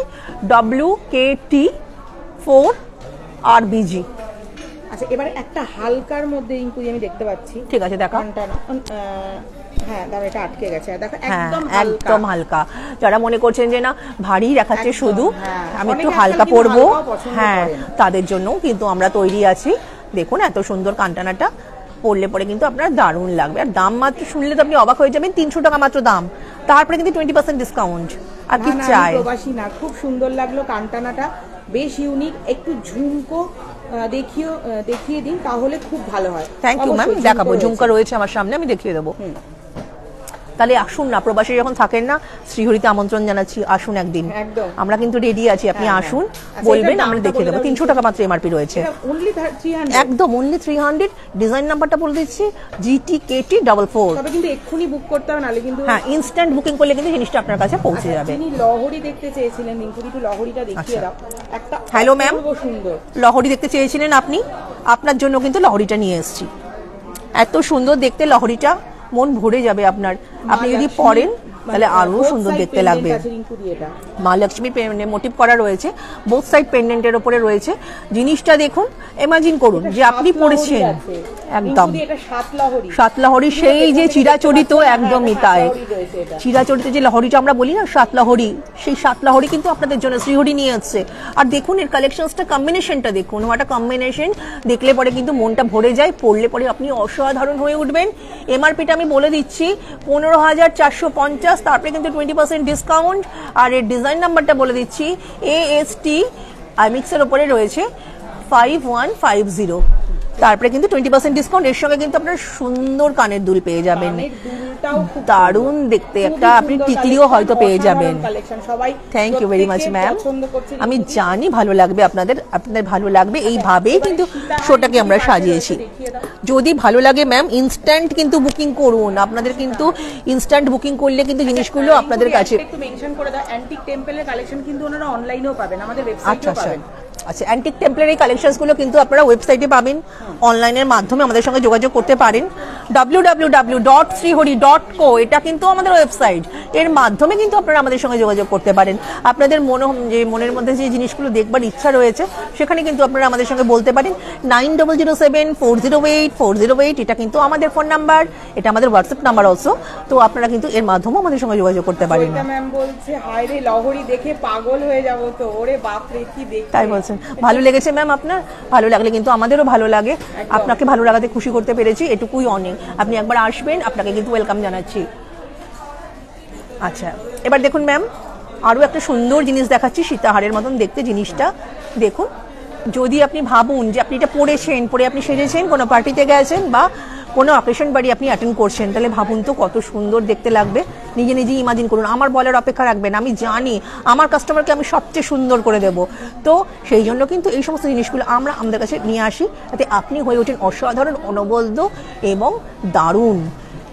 WKT4RBG। আচ্ছা এবারে একটা হালকার মধ্যে রিঙ্কু আমি দেখতে পাচ্ছি। ঠিক আছে দেখা। হ্যাঁ দাঁড়া, এটা আটকে গেছে, দেখো হ্যাঁ একদম হালকা। একদম হালকা। যারা মনে করছেন যে না ভারী দেখাচ্ছে একদম, শুধু, হ্যাঁ। আমি একটু অনেকে হালকা আজকাল কিন্তু পরবো, হালকাও পছন্দ হ্যাঁ করেন। তাদের জন্য কিন্তু আমরা তৈরি আছি। দেখুন এত সুন্দর কানটানাটা পরলে পরে কিন্তু আপনার দারুণ লাগবে। আর দাম মাত্র শুনলে তো আপনি অবাক হয়ে যাবেন, 300 টাকা মাত্র দাম, তারপরে কিন্তু 20% ডিসকাউন্ট। আর কি না, না, চাই? আমি প্রবাসী না, খুব সুন্দর লাগলো কানটানাটা, বেশ ইউনিক। একটু ঝুমকো দেখিয়ে দিন, তাহলে খুব ভালো হয়। থ্যাংক ইউ ম্যাম, অবশ্যই দেখাবো। রয়েছে। ঝুমকা রয়েছে আমার সামনে, আমি দেখিয়ে দেবো। তাহলে আসুন না, প্রবাসী যখন থাকেন না, শ্রীহরিতে আমন্ত্রণ জানাচ্ছি, আসুন একদিন। একদম। আমরা কিন্তু রেডি আছি, আপনি হ্যাঁ, আসুন, আচ্ছা, বলবেন, এটার আমরা দামটা দেখিয়ে বলে দেবো। দাও। 300 টাকা মাত্র এমআরপি রয়েছে, এটা only 300। একদম অনলি 300। ডিজাইন নাম্বারটা বলে দিচ্ছি GTKT44। তবে কিন্তু এক্ষুনি বুক করতে হবে, নালে কিন্তু। হ্যাঁ ইনস্ট্যান্ট বুকিং করলে কিন্তু জিনিসটা আপনার কাছে পৌঁছে যাবে। যিনি লহরি দেখতে চেয়েছিলেন রিঙ্কু, একটু লহরিটা দেখিয়ে দাও। একটা হ্যালো ম্যাম, অপূর্ব সুন্দর লহরি দেখতে চেয়েছিলেন আপনি, আপনার জন্য কিন্তু লহরিটা নিয়ে এসেছি। এত সুন্দর দেখতে লহরিটা, মন ভরে যাবে আপনার। আপনি যদি পরেন তাহলে আরো সুন্দর দেখতে লাগবে। মা লক্ষ্মীর মোটিভ করা রয়েছে, বোথ সাইড পেন্ডেন্টের উপরে রয়েছে। জিনিসটা দেখুন, ইমাজিন করুন যে আপনি পড়েছেন একদম সাতলাহরি, সেই যে চিরাচরিত, একদমই তাই। চিরাচরিত যে লহরিটা আমরা বলি না, সাতলাহরি, সেই সাতলাহরি কিন্তু আপনাদের জন্য শ্রীহরি নিয়ে আসছে। আর দেখুন এর কালেকশনসটা, কম্বিনেশনটা দেখুন, ওটা কম্বিনেশন দেখলে পরে কিন্তু মনটা ভরে যায়, পড়লে পরে আপনি অসাধারণ হয়ে উঠবেন। এমআরপিটা আমি বলে দিচ্ছি 15,450, তারপরে কিন্তু 20% ডিসকাউন্ট। আর এর ডিজাইন নাম্বারটা বলে দিচ্ছি AST আইমিক্সের উপরে রয়েছে 5150, তারপরে কিন্তু 20% ডিসকাউন্ট। এর সঙ্গে কিন্তু আপনার সুন্দর কানের দুল পেয়ে যাবেন, দারুণ দেখতে একটা, আপনি টিকলিও হয়তো পেয়ে যাবেন। Thank you very much ma'am, আমি জানি ভালো লাগবে আপনাদের ভালো লাগবে। এইভাবেই কিন্তু শোটাকে আমরা সাজিয়েছি। যদি ভালো লাগে ম্যাম, ইনস্ট্যান্ট কিন্তু বুকিং করুন। আপনাদের কিন্তু ইনস্ট্যান্ট বুকিং করলে কিন্তু জিনিসগুলো আপনাদের কাছে। একটু মেনশন করে দাও, অ্যান্টিক টেম্পলের কালেকশন কিন্তু ওনারা অনলাইনেও পাবেন, আমাদের ওয়েবসাইটেও পাবেন। আচ্ছা অ্যান্টিক টেম্পলের এই কালেকশনসগুলো কিন্তু আপনারা ওয়েবসাইটে পাবেন, অনলাইনের মাধ্যমে আমাদের সঙ্গে যোগাযোগ করতে পারেন। www.srihori.co, এটা কিন্তু আমাদের ওয়েবসাইট, এর মাধ্যমে কিন্তু আপনারা আমাদের সঙ্গে যোগাযোগ করতে পারেন। আপনাদের মনের মধ্যে যে জিনিসগুলো দেখবার ইচ্ছা রয়েছে, সেখানে কিন্তু আপনারা আমাদের সঙ্গে বলতে পারেন। 9007408408, এটা কিন্তু আমাদের ফোন নাম্বার, এটা আমাদের হোয়াটসঅ্যাপ নাম্বার অলসো। তো আপনারা কিন্তু এর মাধ্যমে আমাদের সঙ্গে যোগাযোগ করতে পারেন। ম্যাম বলছে হায় রে, লহরি দেখে পাগল হয়ে যাব তো, ওরে বাপ রে কি দেখতে। তাই বলছেন, ভালো লেগেছে ম্যাম আপনার? ভালো লাগলে কিন্তু আমাদেরও ভালো লাগে, আপনাকে ভালো লাগাতে খুশি করতে পেরেছি, এটুকুই অনেক। আপনি একবার আসবেন, আপনাকে কিন্তু ওয়েলকাম জানাচ্ছি। আচ্ছা এবার দেখুন ম্যাম, আরও একটা সুন্দর জিনিস দেখাচ্ছি, সীতাহারের মতন দেখতে জিনিসটা দেখুন। যদি আপনি ভাবুন যে আপনি এটা পরে আপনি সেজেছেন, কোনো পার্টিতে গেছেন বা কোনো অকেশন বাড়ি আপনি অ্যাটেন্ড করছেন, তাহলে ভাবুন তো কত সুন্দর দেখতে লাগবে। নিজেই ইমাজিন করুন। আমার বলার অপেক্ষা রাখবেন, আমি জানি আমার কাস্টমারকে আমি সবচেয়ে সুন্দর করে দেব। তো সেই জন্য কিন্তু এই সমস্ত জিনিসগুলো আমরা আমাদের কাছে নিয়ে আসি, যাতে আপনি হয়ে ওঠেন অসাধারণ, অনবদ্য এবং দারুণ।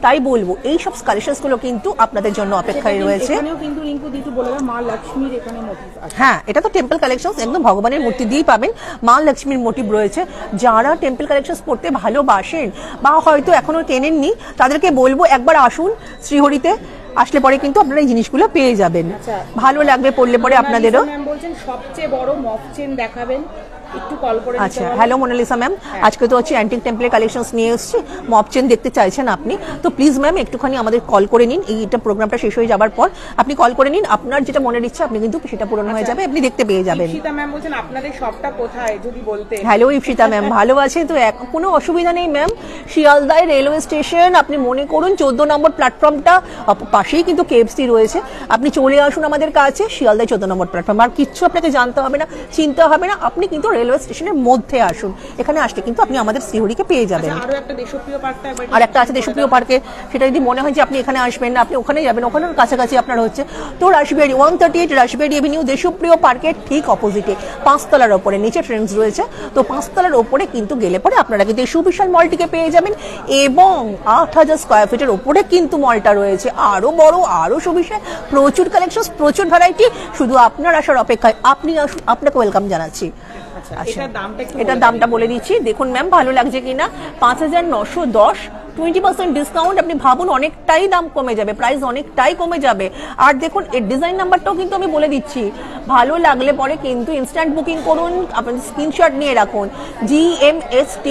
তাই বলবো এই সব কালেকশনসগুলো কিন্তু আপনাদের জন্য অপেক্ষায় রয়েছে। এখানেও কিন্তু রিঙ্কু দিটু বলে মা লক্ষ্মীর এখানে মোটিভ আছে। হ্যাঁ, এটা তো টেম্পল কালেকশনস, একদম ভগবানের মূর্তি দিয়েই পাবেন। মা লক্ষ্মীর মোটিভ রয়েছে। যারা টেম্পল কালেকশনস পড়তে ভালোবাসেন বা হয়তো এখনো কেনেননি, তাদেরকে বলবো একবার আসুন শ্রীহরিতে। আসলে পরে কিন্তু আপনারা এই জিনিসগুলো পেয়ে যাবেন, ভালো লাগবে পড়লে পরে আপনাদেরও। ম্যাম বলছেন সবচেয়ে বড় মফ চেন দেখাবেন, একটু কল করে। আচ্ছা, হ্যালো মোনালিসা ম্যাম, আজকে তো হচ্ছে অ্যান্টিক টেম্পলের কালেকশনস নিয়ে এসেছি, মপ চেন দেখতে চাইছেন আপনি, তো প্লিজ ম্যাম একটুখানি আমাদের কল করে নিন। এইটা প্রোগ্রামটা শেষ হয়ে যাবার পর আপনি কল করে নিন, আপনার যেটা মনের ইচ্ছা আপনি কিন্তু সেটা পূরণ হয়ে যাবে, আপনি দেখতে পেয়ে যাবেন। ইপসিতা ম্যাম বলছেন আপনাদের শপটা কোথায় যদি বলতে। হ্যালো ইপসিতা ম্যাম, ভালো আছেন তো? কোনো অসুবিধা নেই ম্যাম, শিয়ালদায় রেলওয়ে স্টেশন, আপনি মনে করুন 14 নম্বর প্ল্যাটফর্মটা পাশেই কিন্তু কেএফসি রয়েছে, আপনি চলে আসুন আমাদের কাছে, শিয়ালদায় 14 নম্বর প্ল্যাটফর্ম। আর কিচ্ছু আপনাকে জানতে হবে না, চিন্তা হবে না, আপনি কিন্তু রেলওয়ে স্টেশনের মধ্যে আসুন, এখানে আসলে কিন্তু আপনি আমাদের শ্রীহরিকে পেয়ে যাবেন। আরো একটা দেশপ্রিয় পার্কটা, আর একটা আছে দেশপ্রিয় পার্কে, সেটা যদি মনে হয় যে আপনি এখানে আসবেন না, আপনি ওখানে যাবেন, ওখানে কাছাকাছি আপনার হচ্ছে তো রাশবিহারী 138 রাশবিহারী এভিনিউ দেশপ্রিয় পার্কের ঠিক অপোজিটে 5 তলার ওপরে, নিচে ট্রেন্স রয়েছে, তো 5 তলার ওপরে কিন্তু গেলে পরে আপনারা কিন্তু এই সুবিশাল মলটিকে পেয়ে যাবেন। এবং 8000 স্কোয়ার ফিটের ওপরে কিন্তু মলটা রয়েছে, আরো বড়, আরো সুবিশাল, প্রচুর কালেকশন, প্রচুর ভ্যারাইটি, শুধু আপনার আসার অপেক্ষায়। আপনি আসুন, আপনাকে ওয়েলকাম জানাচ্ছি। এটার দামটা বলে দিচ্ছি, দেখুন ম্যাম ভালো লাগছে কিনা। 5910, 20% ডিসকাউন্ট। আপনি ভাবুন অনেকটাই দাম কমে যাবে, প্রাইস অনেকটাই কমে যাবে। আর দেখুন এর ডিজাইন নাম্বারটাও কিন্তু আমি বলে দিচ্ছি, ভালো লাগলে পরে কিন্তু ইনস্ট্যান্ট বুকিং করুন, আপনার স্ক্রিনশট নিয়ে রাখুন, GMST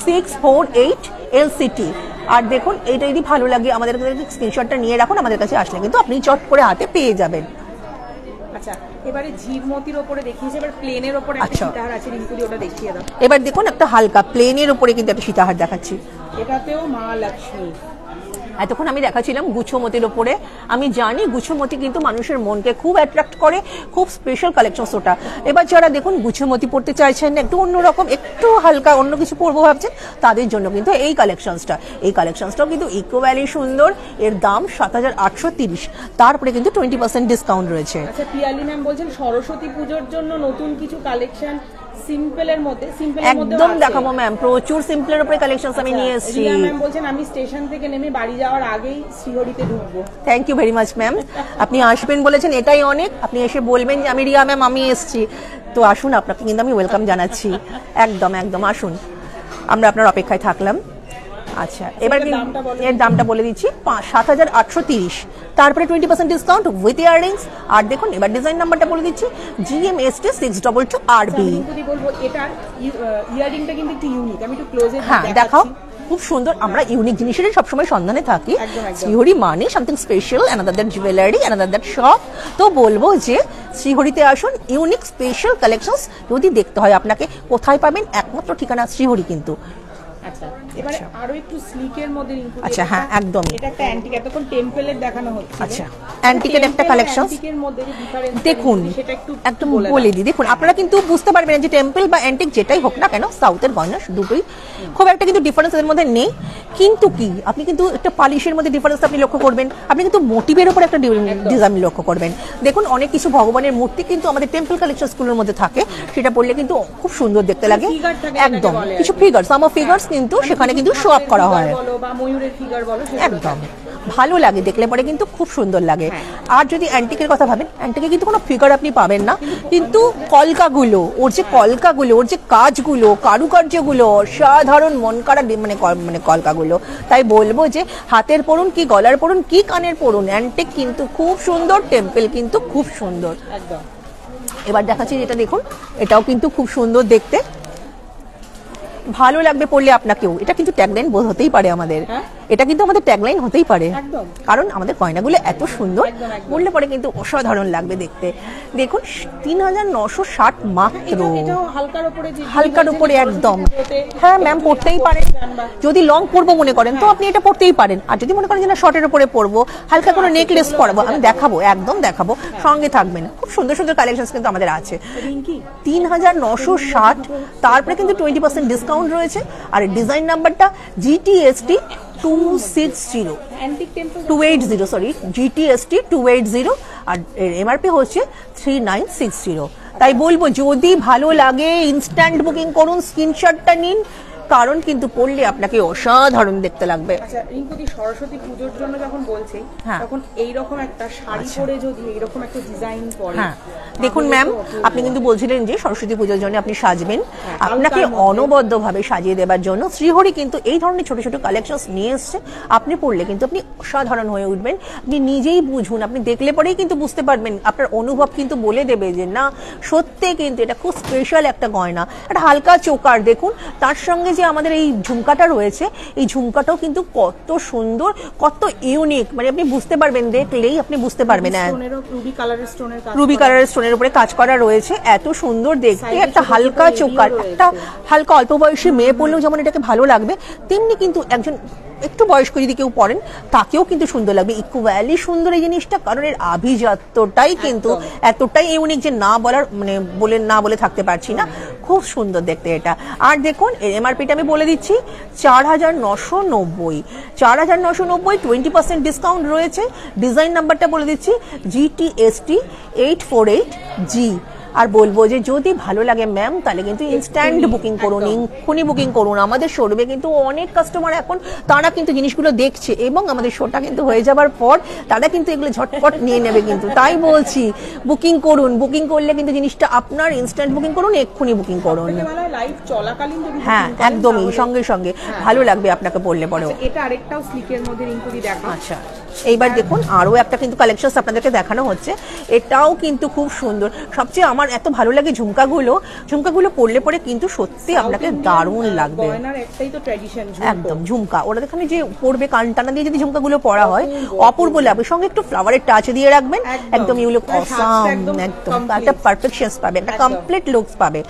648 LCT। আর দেখুন এটা যদি ভালো লাগে আমাদের কাছে স্ক্রিনশটটা নিয়ে রাখুন, আমাদের কাছে আসলে কিন্তু আপনি চট করে হাতে পেয়ে যাবেন। আচ্ছা, এবারে ঝিরমতির উপরে দেখিয়েছে, এবার প্লেনের উপরে একটা সীতাহার আছে, রিঙ্কুদি ওটা দেখিয়ে দাও। এবার দেখুন একটা হালকা প্লেনের উপরে কিন্তু একটা সীতাহার দেখাচ্ছি, এটাতেও মা লক্ষ্মী। এতক্ষণ আমি দেখাচ্ছিলাম গুচ্ছমতির ওপরে। আমি জানি গুচ্ছমতি কিন্তু মানুষের মনকে খুব অ্যাট্রাক্ট করে, খুব স্পেশাল কালেকশনস ওটা। এবার যারা দেখুন গুচ্ছমতি পড়তে চাইছেন, একটু অন্যরকম, একটু হালকা অন্য কিছু পরবো ভাবছেন, তাদের জন্য কিন্তু এই কালেকশনসটাও কিন্তু ইকোভ্যালি সুন্দর। এর দাম 7830, তারপরে কিন্তু 20% ডিসকাউন্ট রয়েছে। আচ্ছা, পিয়ালি ম্যাম বলছেন সরস্বতী পুজোর জন্য নতুন কিছু কালেকশন সিম্পলের মধ্যে একদম দেখাবো ম্যাম, প্রচুর সিম্পলের উপরে কালেকশনস আমি নিয়ে এসেছি। রিয়া ম্যাম বলছেন আমি স্টেশন থেকে নেমে বাড়ি যাওয়ার আগেই শ্রীহরিতে ঢুকবো। Thank you very much ma'am, আপনি আসবেন বলেছেন এটাই অনেক। আপনি এসে বলবেন যে আমি রিয়া ম্যাম আমি এসেছি, তো আসুন, আপনাকে কিন্তু আমি ওয়েলকাম জানাচ্ছি। একদম একদম আসুন, আমরা আপনার অপেক্ষায় থাকলাম। আচ্ছা, এবার এর দামটা বলে দিচ্ছি, 7830, তারপরে 20% ডিসকাউন্ট উইথ ইয়াররিংস। আর দেখুন এবার ডিজাইন নাম্বারটা বলে দিচ্ছি, GMST 622 RB। বলবো এটার ইয়াররিংটা কিন্তু একটু ইউনিক, আমি একটু ক্লোজে দেখাও, খুব সুন্দর। আমরা ইউনিক জিনিসেরই সবসময় সন্ধানে থাকি, শ্রীহরি মানে something special, another that jewellery, another that shop. তো বলবো যে শ্রীহরিতে আসুন, ইউনিক স্পেশাল কালেকশনস যদি দেখতে হয় আপনাকে, কোথায় পাবেন? একমাত্র ঠিকানা শ্রীহরি কিন্তু। আচ্ছা, এবারে আরো একটু স্লিকের মধ্যে ইনক্লুড। আচ্ছা, হ্যাঁ একদম, এটা একটা অ্যান্টিক, এতক্ষণ টেম্পলের দেখানো হচ্ছে। আচ্ছা, অ্যান্টিকের একটা কালেকশন দেখুন, একদম বলে দিই। দেখুন আপনারা কিন্তু বুঝতে পারবেন যে টেম্পল বা অ্যান্টিক যেটাই হোক না কেন, সাউথের গয়না দুটোই খুব একটা কিন্তু ডিফারেন্স এর মধ্যে নেই। কিন্তু কি আপনি কিন্তু একটা পালিশের মধ্যে ডিফারেন্স আপনি লক্ষ্য করবেন, আপনি কিন্তু মোটিভের উপর একটা ডিজাইন লক্ষ্য করবেন। দেখুন অনেক কিছু ভগবানের মূর্তি কিন্তু আমাদের টেম্পল কালেকশনসগুলোর মধ্যে থাকে, সেটা পড়লে কিন্তু খুব সুন্দর দেখতে লাগে। একদম কিছু ফিগার, সাম ফিগার্স কিন্তু সেখানে কিন্তু শো আপ করা হয়, একদম ভালো লাগে দেখলে পরে কিন্তু খুব সুন্দর লাগে। আর যদি অ্যান্টিকের কথা ভাবেন, অ্যান্টিকে কিন্তু কোনো ফিগার আপনি পাবেন না, কিন্তু কলকাগুলো, ওর যে কলকাগুলো, ওর যে কাজগুলো, কারুকার্যগুলো অসাধারণ, মন কাড়া মানে কলকাগুলো। তাই বলবো যে হাতের পরুন কি গলার পরুন কি কানের পরুন, অ্যান্টিক কিন্তু খুব সুন্দর, টেম্পল কিন্তু খুব সুন্দর। এবার দেখাচ্ছি যেটা দেখুন, এটাও কিন্তু খুব সুন্দর দেখতে, ভালো লাগবে পড়লে আপনাকেও। এটা কিন্তু ট্যাগলাইন বোধ হতেই পারে আমাদের, এটা কিন্তু আমাদের ট্যাগলাইন হতেই পারে, কারণ আমাদের গয়নাগুলো এত সুন্দর, বললে পরে কিন্তু অসাধারণ লাগবে দেখতে। দেখুন 3960 মাত্র, হালকার উপরে একদম। হ্যাঁ ম্যাম, পড়তেই পারেন, যদি লং পরবো মনে করেন তো আপনি এটা পড়তেই পারেন, আর যদি মনে করেন যে না শর্টের উপরে পরবো, হালকা কোনো নেকলেস পরবো, আমি দেখাবো, একদম দেখাবো, সঙ্গে থাকবেন। খুব সুন্দর সুন্দর কালেকশন কিন্তু আমাদের আছে। 3960, তারপরে কিন্তু 20% ডিসকাউন্ট রয়েছে। আর ডিজাইন নাম্বারটা GTST 280, সরি GTST 280, আর MRP হচ্ছে 3960। তাই বলবো যদি ভালো লাগে ইনস্ট্যান্ট বুকিং করুন, স্ক্রিনশটটা নিন, কারণ কিন্তু পরলে আপনাকে অসাধারণ দেখতে লাগবে। আচ্ছা রিঙ্কুদি, সরস্বতী পুজোর জন্য যখন বলছেই হ্যাঁ। তখন এইরকম একটা শাড়ি পরে যদি এইরকম একটা ডিজাইন পরে, হ্যাঁ দেখুন ম্যাম, আপনি কিন্তু বলছিলেন যে সরস্বতী পুজোর জন্য আপনি সাজবেন, আপনাকে অনবদ্যভাবে সাজিয়ে দেবার জন্য শ্রীহরি কিন্তু এই ধরনের ছোট ছোট কালেকশনস নিয়ে এসছে। আপনি পড়লে কিন্তু আপনি অসাধারণ হয়ে উঠবেন। আপনি নিজেই বুঝুন, আপনি দেখলে পরেই কিন্তু বুঝতে পারবেন, আপনার অনুভব কিন্তু বলে দেবে যে না সত্যি কিন্তু এটা খুব স্পেশাল একটা গয়না। একটা হালকা চোকার দেখুন, তার সঙ্গে যে আমাদের এই ঝুমকাটা রয়েছে, এই ঝুমকাটাও কিন্তু কত সুন্দর, কত ইউনিক, মানে আপনি বুঝতে পারবেন, দেখলেই আপনি বুঝতে পারবেন। রুবি কালারের স্টোনের উপরে কাজ করা রয়েছে, এত সুন্দর দেখতে। একটা হালকা চোকার, একটা হালকা অল্প বয়সী মেয়ে পড়লেও যেমন এটাকে ভালো লাগবে, তেমনি কিন্তু একজন একটু বয়স্ক যদি কেউ পড়েন তাকেও কিন্তু সুন্দর লাগবে। ইকুয়ালি সুন্দর এই জিনিসটা, কারণ এর আভিজাত্যটাই কিন্তু এতটাই ইউনিক যে না বলার, মানে না বলে থাকতে পারছি না। খুব সুন্দর দেখতে এটা। আর দেখুন এর এমআরপিটা আমি বলে দিচ্ছি 4,990, 4,990, 20% ডিসকাউন্ট রয়েছে। ডিজাইন নাম্বারটা বলে দিচ্ছি GTST 848G। আর বলবো যে যদি ভালো লাগে ম্যাম তাহলে কিন্তু ইনস্ট্যান্ট বুকিং করুন, এক্ষুনি বুকিং করুন। আমাদের শোরুমে কিন্তু অনেক কাস্টমার এখন তারা কিন্তু জিনিসগুলো দেখছে, এবং আমাদের শোটা কিন্তু হয়ে যাবার পর তারা কিন্তু এগুলো ঝটপট নিয়ে নেবে কিন্তু। তাই বলছি বুকিং করুন, বুকিং করলে কিন্তু জিনিসটা আপনার ইনস্ট্যান্ট বুকিং করুন, এক্ষুনি বুকিং করুন। হ্যাঁ একদমই, সঙ্গে সঙ্গে ভালো লাগবে আপনাকে পড়লে পরেও। এটা আরেকটাও স্লিকের মধ্যে রিঙ্কুদি দেখো। আচ্ছা এইবার দেখুন আরো একটা কিন্তু কালেকশন আপনাদেরকে দেখানো হচ্ছে, এটাও কিন্তু খুব সুন্দর। সবচেয়ে আমার এত ভালো লাগে ঝুমকাগুলো পরলে পরে কিন্তু সত্যি আপনাকে দারুণ লাগবে। একদম ঝুমকা, ওরা এখানে যে পরবে কান টানা দিয়ে যদি ঝুমকাগুলো পরা হয় অপূর্ব লাগবে। সঙ্গে একটু ফ্লাওয়ারের টাচ দিয়ে রাখবেন, একদম ইউ লুক অসাম, একদম একটা পারফেকশনস পাবে, একটা কমপ্লিট লুকস পাবে।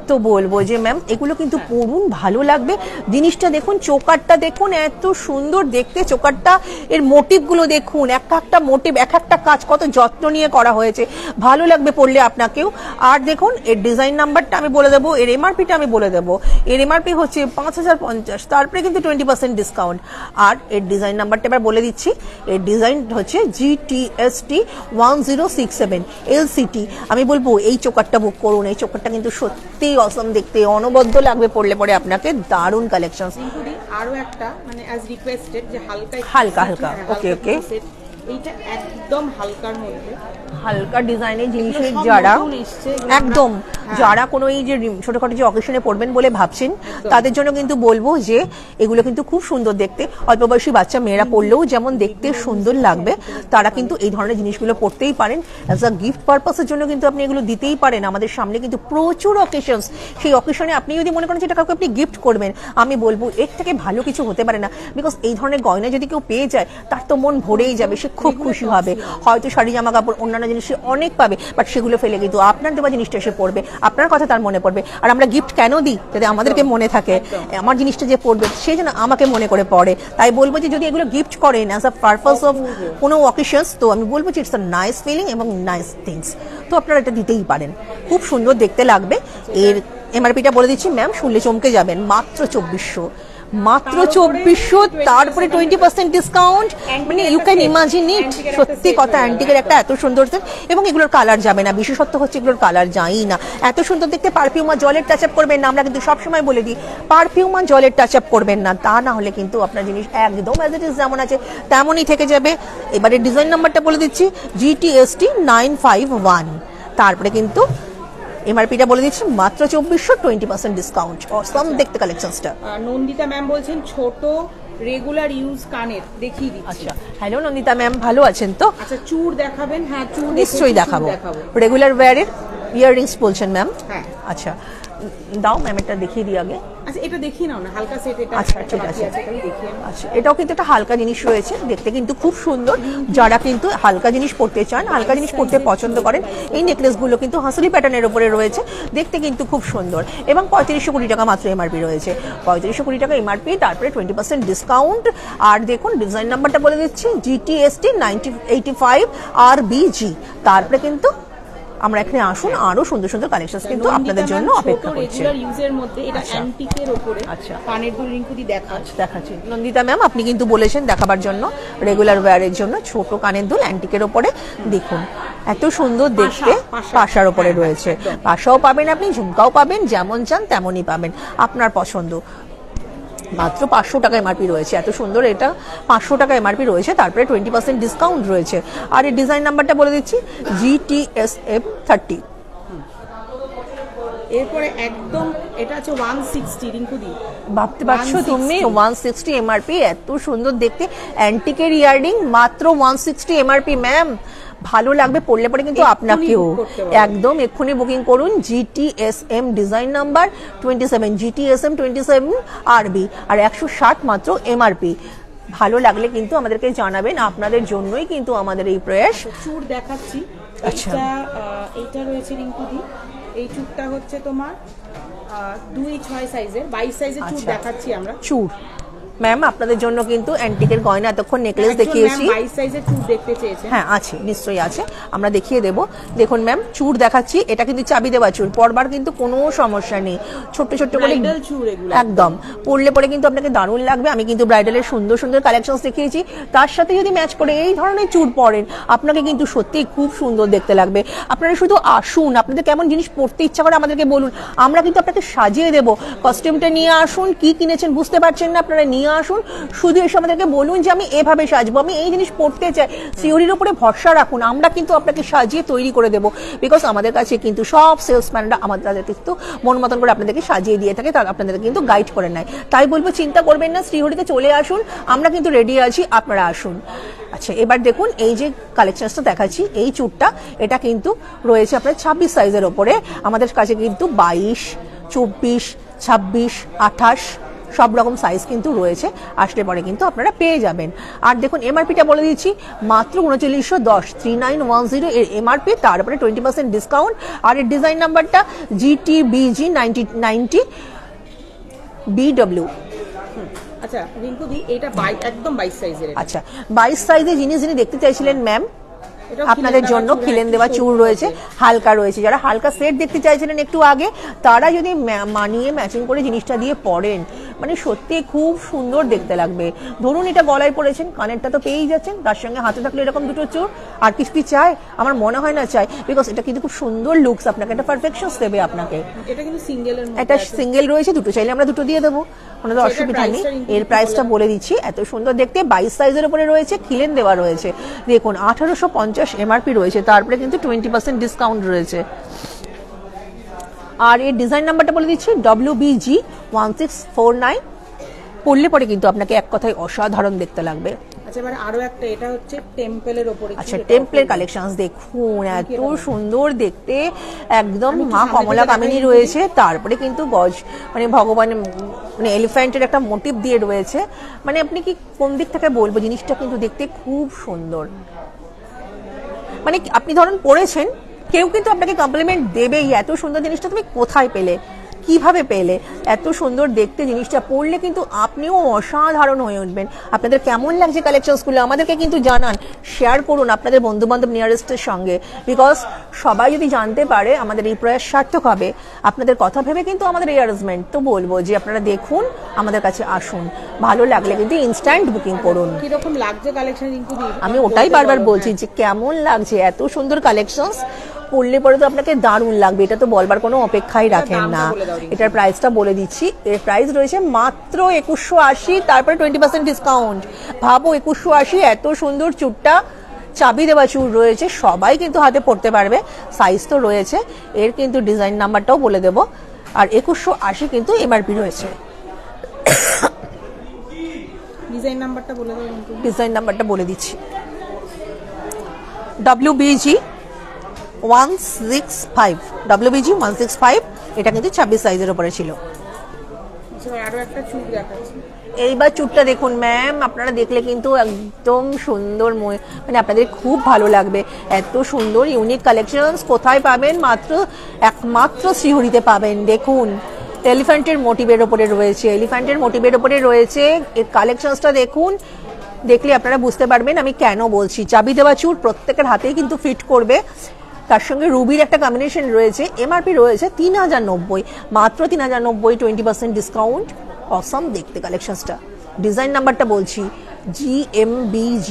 তো বলবো যে ম্যাম এগুলো কিন্তু পরুন, ভালো লাগবে। জিনিসটা দেখুন, চোকারটা দেখুন এত সুন্দর দেখতে, চোকারটা এর মোটিভগুলো দেখুন, একটা মোটিভ, একটা কাজ কত যত্ন নিয়ে করা হয়েছে, ভালো লাগবে পড়লে আপনাকেও। আর দেখুন এর ডিজাইন নাম্বারটা আমি বলে দেবো, এর এমআরপিটা আমি বলে দেবো। এর এমআরপি হচ্ছে 5,050, তারপরে কিন্তু 20% ডিসকাউন্ট। আর এর ডিজাইন নাম্বারটা এবার বলে দিচ্ছি, এর ডিজাইন হচ্ছে GTST 1067 LCT। আমি বলবো এই চোকারটা বুক করুন, এই চোকারটা কিন্তু সত্যি অসম দেখতে, অনবদ্য লাগবে পড়লে পরে আপনাকে, দারুণ কালেকশন। আরো একটা মানে অ্যাজ রিকোয়েস্টেড যে হালকা ওকে এইটা একদম হালকার মধ্যে, হালকা ডিজাইনের জিনিসের যারা একদম যারা কোনো এই যে ছোটখাটো যে অকেশনে পড়বেন বলে ভাবছেন তাদের জন্য কিন্তু বলবো যে এগুলো কিন্তু খুব সুন্দর দেখতে। অল্প বয়সী বাচ্চা মেয়েরা পড়লেও যেমন দেখতে সুন্দর লাগবে, তারা কিন্তু এই ধরনের জিনিসগুলো পড়তেই পারেন। অ্যাজ আ গিফট পারপাসের জন্য কিন্তু আপনি এগুলো দিতেই পারেন। আমাদের সামনে কিন্তু প্রচুর অকেশনস, সেই অকেশনে আপনি যদি মনে করেন যেটা কাউকে আপনি গিফট করবেন, আমি বলবো এর থেকে ভালো কিছু হতে পারে না। বিকজ এই ধরনের গয়না যদি কেউ পেয়ে যায় তার তো মন ভরেই যাবে, সে খুব খুশি হবে। হয়তো শাড়ি জামা কাপড় অন্যান্য জিনিস অনেক পাবে, বাট সেগুলো ফেলে কিন্তু আপনার দেওয়া জিনিসটা এসে পড়বে, আপনার কথা তার মনে পড়বে। আর আমরা গিফট কেন দিই? যাতে আমাদেরকে মনে থাকে আমার জিনিসটা যে পড়বে সে যেন আমাকে মনে করে পড়ে। তাই বলবো যে যদি এগুলো গিফট করেন অ্যাজ আ পারপাস অফ কোনো অকেশনস, তো আমি বলবো যে ইটস আ নাইস ফিলিং এবং নাইস থিংস, তো আপনারা এটা দিতেই পারেন, খুব সুন্দর দেখতে লাগবে। এর এমআরপিটা বলে দিচ্ছি ম্যাম, শুনলে চমকে যাবেন, মাত্র 2400, মাত্র 2400, তারপরে 20% ডিসকাউন্ট। মানে ইউ ক্যান ইমাজিন ইট, সত্যি কথা অ্যান্টিকের একটা এত সুন্দর সেট, এবং এগুলোর কালার যাবে না। বিশেষত্ব হচ্ছে এগুলোর কালার যাই না, এত সুন্দর দেখতে। পারফিউম আর জলের টাচ আপ করবেন না, আমরা কিন্তু সবসময় বলে দিই পারফিউম আর জলের টাচ আপ করবেন না, তা না হলে কিন্তু আপনার জিনিস একদম অ্যাজ ইট ইজ যেমন আছে তেমনই থেকে যাবে। এবারে ডিজাইন নাম্বারটা বলে দিচ্ছি GTST 951, তারপরে কিন্তু এমআরপিটা বলে দিচ্ছি মাত্র 2400, 20% ডিসকাউন্ট। অসম দেখতে কালেকশনসটা। নন্দিতা ম্যাম বলছেন ছোট রেগুলার ইউজ কানের দেখিয়ে দিচ্ছি। আচ্ছা হ্যালো নন্দিতা ম্যাম, ভালো আছেন তো? আচ্ছা চূড় দেখাবেন? হ্যাঁ চূড় নিশ্চয়ই দেখাবো। রেগুলার ওয়্যারের ইয়াররিংস বলছেন ম্যাম? হ্যাঁ। আচ্ছা দাও ম্যাম, এটা দেখিয়ে দিই আগে। আচ্ছা এটা দেখিয়ে নাও না, হালকা সেট এটা। আচ্ছা ঠিক আছে, আচ্ছা এটাও কিন্তু একটা হালকা জিনিস রয়েছে, দেখতে কিন্তু খুব সুন্দর। যারা কিন্তু হালকা জিনিস পড়তে চান, হালকা জিনিস পড়তে পছন্দ করেন, এই নেকলেসগুলো কিন্তু হাসলি প্যাটার্নের উপরে রয়েছে, দেখতে কিন্তু খুব সুন্দর। এবং 3500 কোটি টাকা মাত্র এমআরপি রয়েছে, 3500 কোটি টাকা এমআরপি, তারপরে 20% ডিসকাউন্ট। আর দেখুন ডিজাইন নাম্বারটা বলে দিচ্ছি GTST 985 RBG। তারপরে কিন্তু আমরা এখানে আসুন, আরো সুন্দর সুন্দর কালেকশন কিন্তু আপনাদের জন্য অপেক্ষা করছে। রেগুলার ইউজের মধ্যে এটা অ্যান্টিকের উপরে। আচ্ছা কানের দুল রিঙ্কুদি দেখাচ্ছি নন্দিতা ম্যাম, আপনি কিন্তু বলেছেন দেখাবার জন্য রেগুলার ওয়্যারের জন্য ছোট কানের দুল অ্যান্টিকের উপরে। দেখুন এত সুন্দর দেখতে, পাশার উপরে রয়েছে, পাশাও পাবেন আপনি, ঝুমকাও পাবেন, যেমন চান তেমনই পাবেন, আপনার পছন্দ। মাত্র 500 টাকা এমআরপি রয়েছে। এত সুন্দর, এটা 500 টাকা এমআরপি রয়েছে, তারপরে 20% ডিসকাউন্ট রয়েছে। আর এই ডিজাইন নাম্বারটা বলে দিচ্ছি GTSF 30। এরপরে একদম এটা হচ্ছে 160 রিঙ্কুদি, ভাবতে পারছো তুমি 160 এমআরপি, এত সুন্দর দেখতে অ্যান্টিকের ইয়াররিং, মাত্র 160 এমআরপি ম্যাম। ভালো লাগবে পড়লে পরে কিন্তু আপনাকেও একদম এক্ষুনি বুকিং করুন। GTSM design number 27, GTSM 27 RB, আর 160 মাত্র এমআরপি। ভালো লাগলে কিন্তু আমাদেরকে জানাবেন, আপনাদের জন্যই কিন্তু আমাদের এই প্রয়াস। চুড় দেখাচ্ছি, আচ্ছা এইটা রয়েছে রিঙ্কুদি, এই চুড়টা হচ্ছে তোমার 2-6 সাইজের, 22 সাইজের চুড় দেখাচ্ছি আমরা। চুড় ম্যাম আপনাদের জন্য কিন্তু অ্যান্টিকের গয়না, এতক্ষণ নেকলেস দেখিয়েছি। 22 সাইজের চুড় দেখতে চেয়েছেন? হ্যাঁ আছে, নিশ্চয়ই আছে, আমরা দেখিয়ে দেব। দেখুন ম্যাম চুড় দেখাচ্ছি, এটা কিন্তু চাবি দেওয়া চুড়, পরবার কিন্তু কোনো সমস্যা নেই। ছোট্ট ছোট্ট করে চুড় এগুলো একদম পরলে পরে কিন্তু আপনাকে দারুণ লাগবে। আমি কিন্তু ব্রাইডালের সুন্দর সুন্দর কালেকশন দেখিয়েছি, তার সাথে যদি ম্যাচ করে এই ধরনের চুড় পরেন আপনাকে কিন্তু সত্যিই খুব সুন্দর দেখতে লাগবে। আপনারা শুধু আসুন, আপনাদের কেমন জিনিস পরতে ইচ্ছা করে আমাদেরকে বলুন, আমরা কিন্তু আপনাকে সাজিয়ে দেবো। কস্টিউমটা নিয়ে আসুন, কি কিনেছেন বুঝতে পারছেন না আপনারা নিয়ে আসুন, শুধু এসে আমাদেরকে বলুন যে আমি এভাবে সাজবো, আমি এই জিনিস পড়তে চাই। সিওরির উপরে ভরসা রাখুন, আমরা কিন্তু আপনাকে সাজিয়ে তৈরি করে দেবো। বিকজ আমাদের কাছে কিন্তু সব সেলসম্যানরা আমাদের কিন্তু মন মতন করে আপনাদেরকে সাজিয়ে দিয়ে থাকে, তারা আপনাদের কিন্তু গাইড করে নেয়। তাই বলবো চিন্তা করবেন না, শ্রীহরিতে চলে আসুন, আমরা কিন্তু রেডি আছি, আপনারা আসুন। আচ্ছা এবার দেখুন এই যে কালেকশনটা দেখাচ্ছি, এই চুড়টা এটা কিন্তু রয়েছে আপনার 26 সাইজের ওপরে। আমাদের কাছে কিন্তু 22, 24, 26, 28 সব রকম সাইজ কিন্তু রয়েছে, আসলে পরে কিন্তু আপনারা পেয়ে যাবেন। আর দেখুন এমআরপিটা বলে দিচ্ছি, মাত্র 3910, 3910 এর এমআরপি, তারপরে 20% ডিসকাউন্ট। আর এর ডিজাইন নাম্বারটা GTBG 90 BW। আচ্ছা রিঙ্কুদি, এটা একদম 22 সাইজের। আচ্ছা 22 সাইজের জিনিস যিনি দেখতে চাইছিলেন ম্যাম, আপনাদের জন্য খিলেন দেওয়া চুড় রয়েছে, হালকা রয়েছে। যারা হালকা সেট দেখতে চাইছিলেন একটু আগে, তারা যদি মানিয়ে ম্যাচিং করে জিনিসটা দিয়ে পরেন, মানে সত্যি খুব সুন্দর দেখতে লাগবে। ধরুন এটা গলায় পরেছেন, কানেরটা তো পেয়েই যাচ্ছেন, তার সঙ্গে হাতে থাকলে এরকম দুটো চুড়, আর কিছু কি চাই? আমার মনে হয় না চাই, বিকজ এটা কিন্তু খুব সুন্দর লুকস আপনাকে, একটা পারফেকশনস দেবে আপনাকে। এটা কিন্তু সিঙ্গেলের মধ্যে, এটা সিঙ্গেল রয়েছে, দুটো চাইলে আমরা দুটো দিয়ে দেবো, কোনো অসুবিধা নেই। এর প্রাইসটা বলে দিচ্ছি, এত সুন্দর দেখতে, 22 সাইজের উপরে রয়েছে, খিলেন দেওয়া রয়েছে। দেখুন 1850 এমআরপি রয়েছে, তারপরে কিন্তু 20% ডিসকাউন্ট রয়েছে। আর এর ডিজাইন নাম্বারটা বলে দিচ্ছি WBG 1649। পড়লে পরে কিন্তু আপনাকে এক কথায় অসাধারণ দেখতে লাগবে। আচ্ছা এবার আরো একটা, এটা হচ্ছে টেম্পলের উপরে। আচ্ছা টেম্পলের কালেকশনস দেখুন, এত সুন্দর দেখতে, একদম মা কমলা কামিনী রয়েছে, তারপরে কিন্তু গজ মানে ভগবান মানে এলিফ্যান্টের একটা মোটিভ দিয়ে রয়েছে। মানে আপনি কি কোন দিক থেকে বলবো, জিনিসটা কিন্তু দেখতে খুব সুন্দর। মানে আপনি ধরুন পড়েছেন, কেউ কিন্তু আপনাকে কমপ্লিমেন্ট দেবেই, এত সুন্দর জিনিসটা তুমি কোথায় পেলে, কিভাবে পেলে, এত সুন্দর দেখতে জিনিসটা পড়লে কিন্তু আপনিও অসাধারণ হয়ে উঠবেন। আপনাদের কেমন লাগছে কালেকশনসগুলো আমাদেরকে কিন্তু জানান, শেয়ার করুন আপনাদের বন্ধু বান্ধব নিয়ারেস্টের সঙ্গে, বিকজ সবাই যদি জানতে পারে আমাদের এই প্রয়াস সার্থক হবে। আপনাদের কথা ভেবে কিন্তু আমাদের এই অ্যারেঞ্জমেন্ট, তো বলবো যে আপনারা দেখুন, আমাদের কাছে আসুন, ভালো লাগলে কিন্তু ইনস্ট্যান্ট বুকিং করুন। কিরকম লাগছে কালেকশন রিঙ্কুদি? আমি ওটাই বারবার বলছি যে কেমন লাগছে, এত সুন্দর কালেকশনস পড়লে পরে তো আপনাকে দারুণ লাগবে, এটা তো বলবার কোনো অপেক্ষাই রাখেন না। এটার প্রাইসটা বলে দিচ্ছি, এর প্রাইস রয়েছে মাত্র 2180, তারপরে 20% ডিসকাউন্ট। ভাবো 2180, এত সুন্দর চুড়টা, চাবি দেওয়া চুড় রয়েছে, সবাই কিন্তু হাতে পড়তে পারবে, সাইজ তো রয়েছে। এর কিন্তু ডিজাইন নাম্বারটাও বলে দেবো, আর 2180 কিন্তু এমআরপি রয়েছে। ডিজাইন নাম্বারটা বলে দাও। ডিজাইন নাম্বারটা বলে দিচ্ছি WBG 165, WBG 165, এটা কিন্তু 26 সাইজের উপরে ছিল। আরো একটা চুড় দেখাচ্ছি, এইবার চুড়টা দেখুন ম্যাম, আপনারা দেখলে কিন্তু একদম সুন্দর, মানে আপনাদের খুব ভালো লাগবে। এত সুন্দর ইউনিক কালেকশনস কোথায় পাবেন? একমাত্র শ্রীহরিতে পাবেন। দেখুন এলিফ্যান্টের মোটিভের ওপরে রয়েছে, এলিফ্যান্টের মোটিভের ওপরে রয়েছে। এর কালেকশনসটা দেখুন, দেখলে আপনারা বুঝতে পারবেন আমি কেন বলছি। চাবি দেওয়া চুড় প্রত্যেকের হাতেই কিন্তু ফিট করবে, তার সঙ্গে রুবির একটা কম্বিনেশন রয়েছে। এমআরপি রয়েছে 3090, মাত্র 3090, 20% ডিসকাউন্ট। অসম দেখতে কালেকশনসটা। ডিজাইন নাম্বারটা বলছি GMBG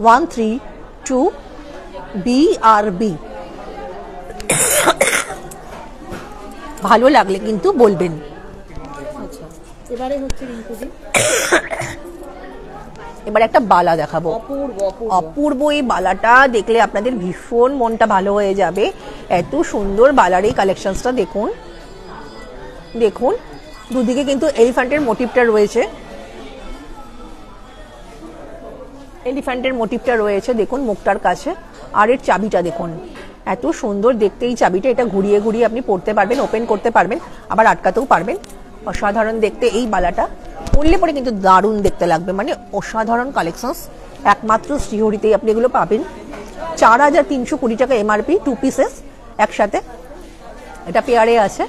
132 BRB। ভালো লাগলে কিন্তু বলবেন। এবারে হচ্ছে রিঙ্কুদি এবার একটা বালা দেখাবো, অপূর্ব অপূর্ব অপূর্ব। এই বালাটা দেখলে আপনাদের ভীষণ মনটা ভালো হয়ে যাবে। এত সুন্দর বালার এই কালেকশনসটা দেখুন, দেখুন দুদিকে কিন্তু এলিফ্যান্টের মোটিভটা রয়েছে, এলিফ্যান্টের মোটিভটা রয়েছে দেখুন মুখটার কাছে। আর এর চাবিটা দেখুন, এত সুন্দর দেখতে এই চাবিটা। এটা ঘুরিয়ে ঘুরিয়ে আপনি পড়তে পারবেন, ওপেন করতে পারবেন, আবার আটকাতেও পারবেন। অসাধারণ দেখতে এই বালাটা, পরলে পরে কিন্তু দারুণ দেখতে লাগবে, মানে অসাধারণ কালেকশনস। একমাত্র শ্রীহরিতেই আপনি এগুলো পাবেন। 4320 টাকা এমআরপি, 2 পিসেস একসাথে, এটা পেয়ারে আছে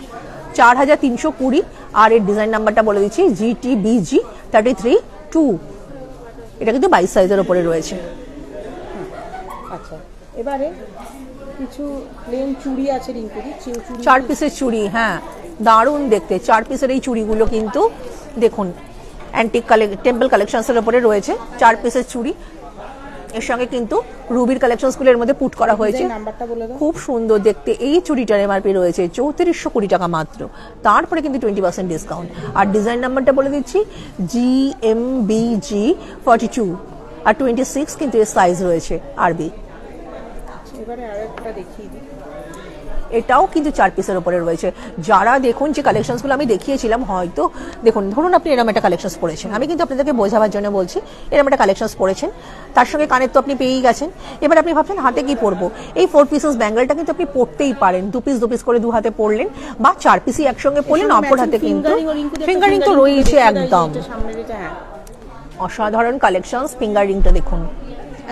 4320। আর এর ডিজাইন নাম্বারটা বলে দিচ্ছি GTBG 332। এটা কিন্তু 22 সাইজের উপরে রয়েছে। আচ্ছা, এবারে কিছু প্লেন চুড়ি আছে রিঙ্কুদি, 4 পিসের চুড়ি, হ্যাঁ দারুণ দেখতে। 4 পিসের এই চুড়িগুলো কিন্তু দেখুন অ্যান্টিক টেম্পল কালেকশনসের উপরে রয়েছে। 4 পিসের চুড়ি, এর সঙ্গে কিন্তু রুবির কালেকশনসগুলো এর মধ্যে পুট করা হয়েছে। নাম্বারটা বলে দাও। খুব সুন্দর দেখতে এই চুড়িটার এমআরপি রয়েছে 3420 টাকা মাত্র, তারপরে কিন্তু 20% ডিসকাউন্ট। আর ডিজাইন নাম্বারটা বলে দিচ্ছি GMBG 42 আর 26 কিন্তু এর সাইজ রয়েছে আরবি। এবারে আরেকটা দেখিয়ে দিই, এটাও কিন্তু 4 পিসের উপরে রয়েছে। যারা দেখুন যে কালেকশনসগুলো আমি দেখিয়েছিলাম, হয়তো দেখুন ধরুন আপনি এরকম একটা কালেকশনস পড়েছেন, আমি কিন্তু আপনাদেরকে বোঝাবার জন্য বলছি, এরকম একটা কালেকশনস পড়েছেন, তার সঙ্গে কানের তো আপনি পেয়েই গেছেন। এবার আপনি ভাবছেন হাতে কি পরবো, এই 4 পিসেস ব্যাঙ্গেলটা কিন্তু আপনি পরতেই পারেন। 2 পিস করে 2 হাতে পরলেন, বা 4 পিসই একসঙ্গে পরলেন, অপর হাতে কিন্তু ফিঙ্গারিং তো রয়েছে একদম। অসাধারণ কালেকশনস, ফিঙ্গার রিংটা দেখুন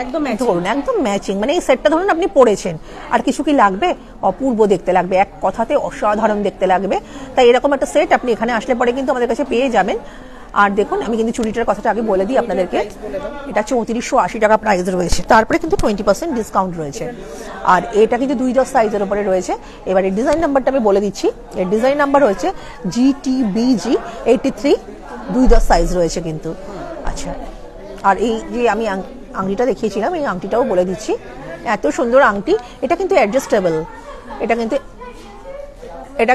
একদম ধরুন একদম ম্যাচিং, মানে এই সেটটা ধরুন আপনি পরেছেন, আর কিছু কি লাগবে, অপূর্ব দেখতে লাগবে, এক কথাতে অসাধারণ দেখতে লাগবে। তাই এরকম একটা সেট আপনি এখানে আসলে পরে কিন্তু আমাদের কাছে পেয়ে যাবেন। আর দেখুন আমি কিন্তু চুড়িটার কথাটা আগে বলে দিই আপনাদেরকে, এটা 3480 টাকা প্রাইস রয়েছে, তারপরে কিন্তু 20% ডিসকাউন্ট রয়েছে। আর এটা কিন্তু 2 সাইজের উপরে রয়েছে। এবার এর ডিজাইন নাম্বারটা আমি বলে দিচ্ছি, এর ডিজাইন নাম্বার হচ্ছে GTBG 83, 2 সাইজ রয়েছে কিন্তু। আচ্ছা, আর এই যে আমি আংটিটা দেখিয়েছিলাম, এই আংটিটাও বলে দিচ্ছি, এত সুন্দর আংটি। এটা কিন্তু অ্যাডজাস্টেবল, এটা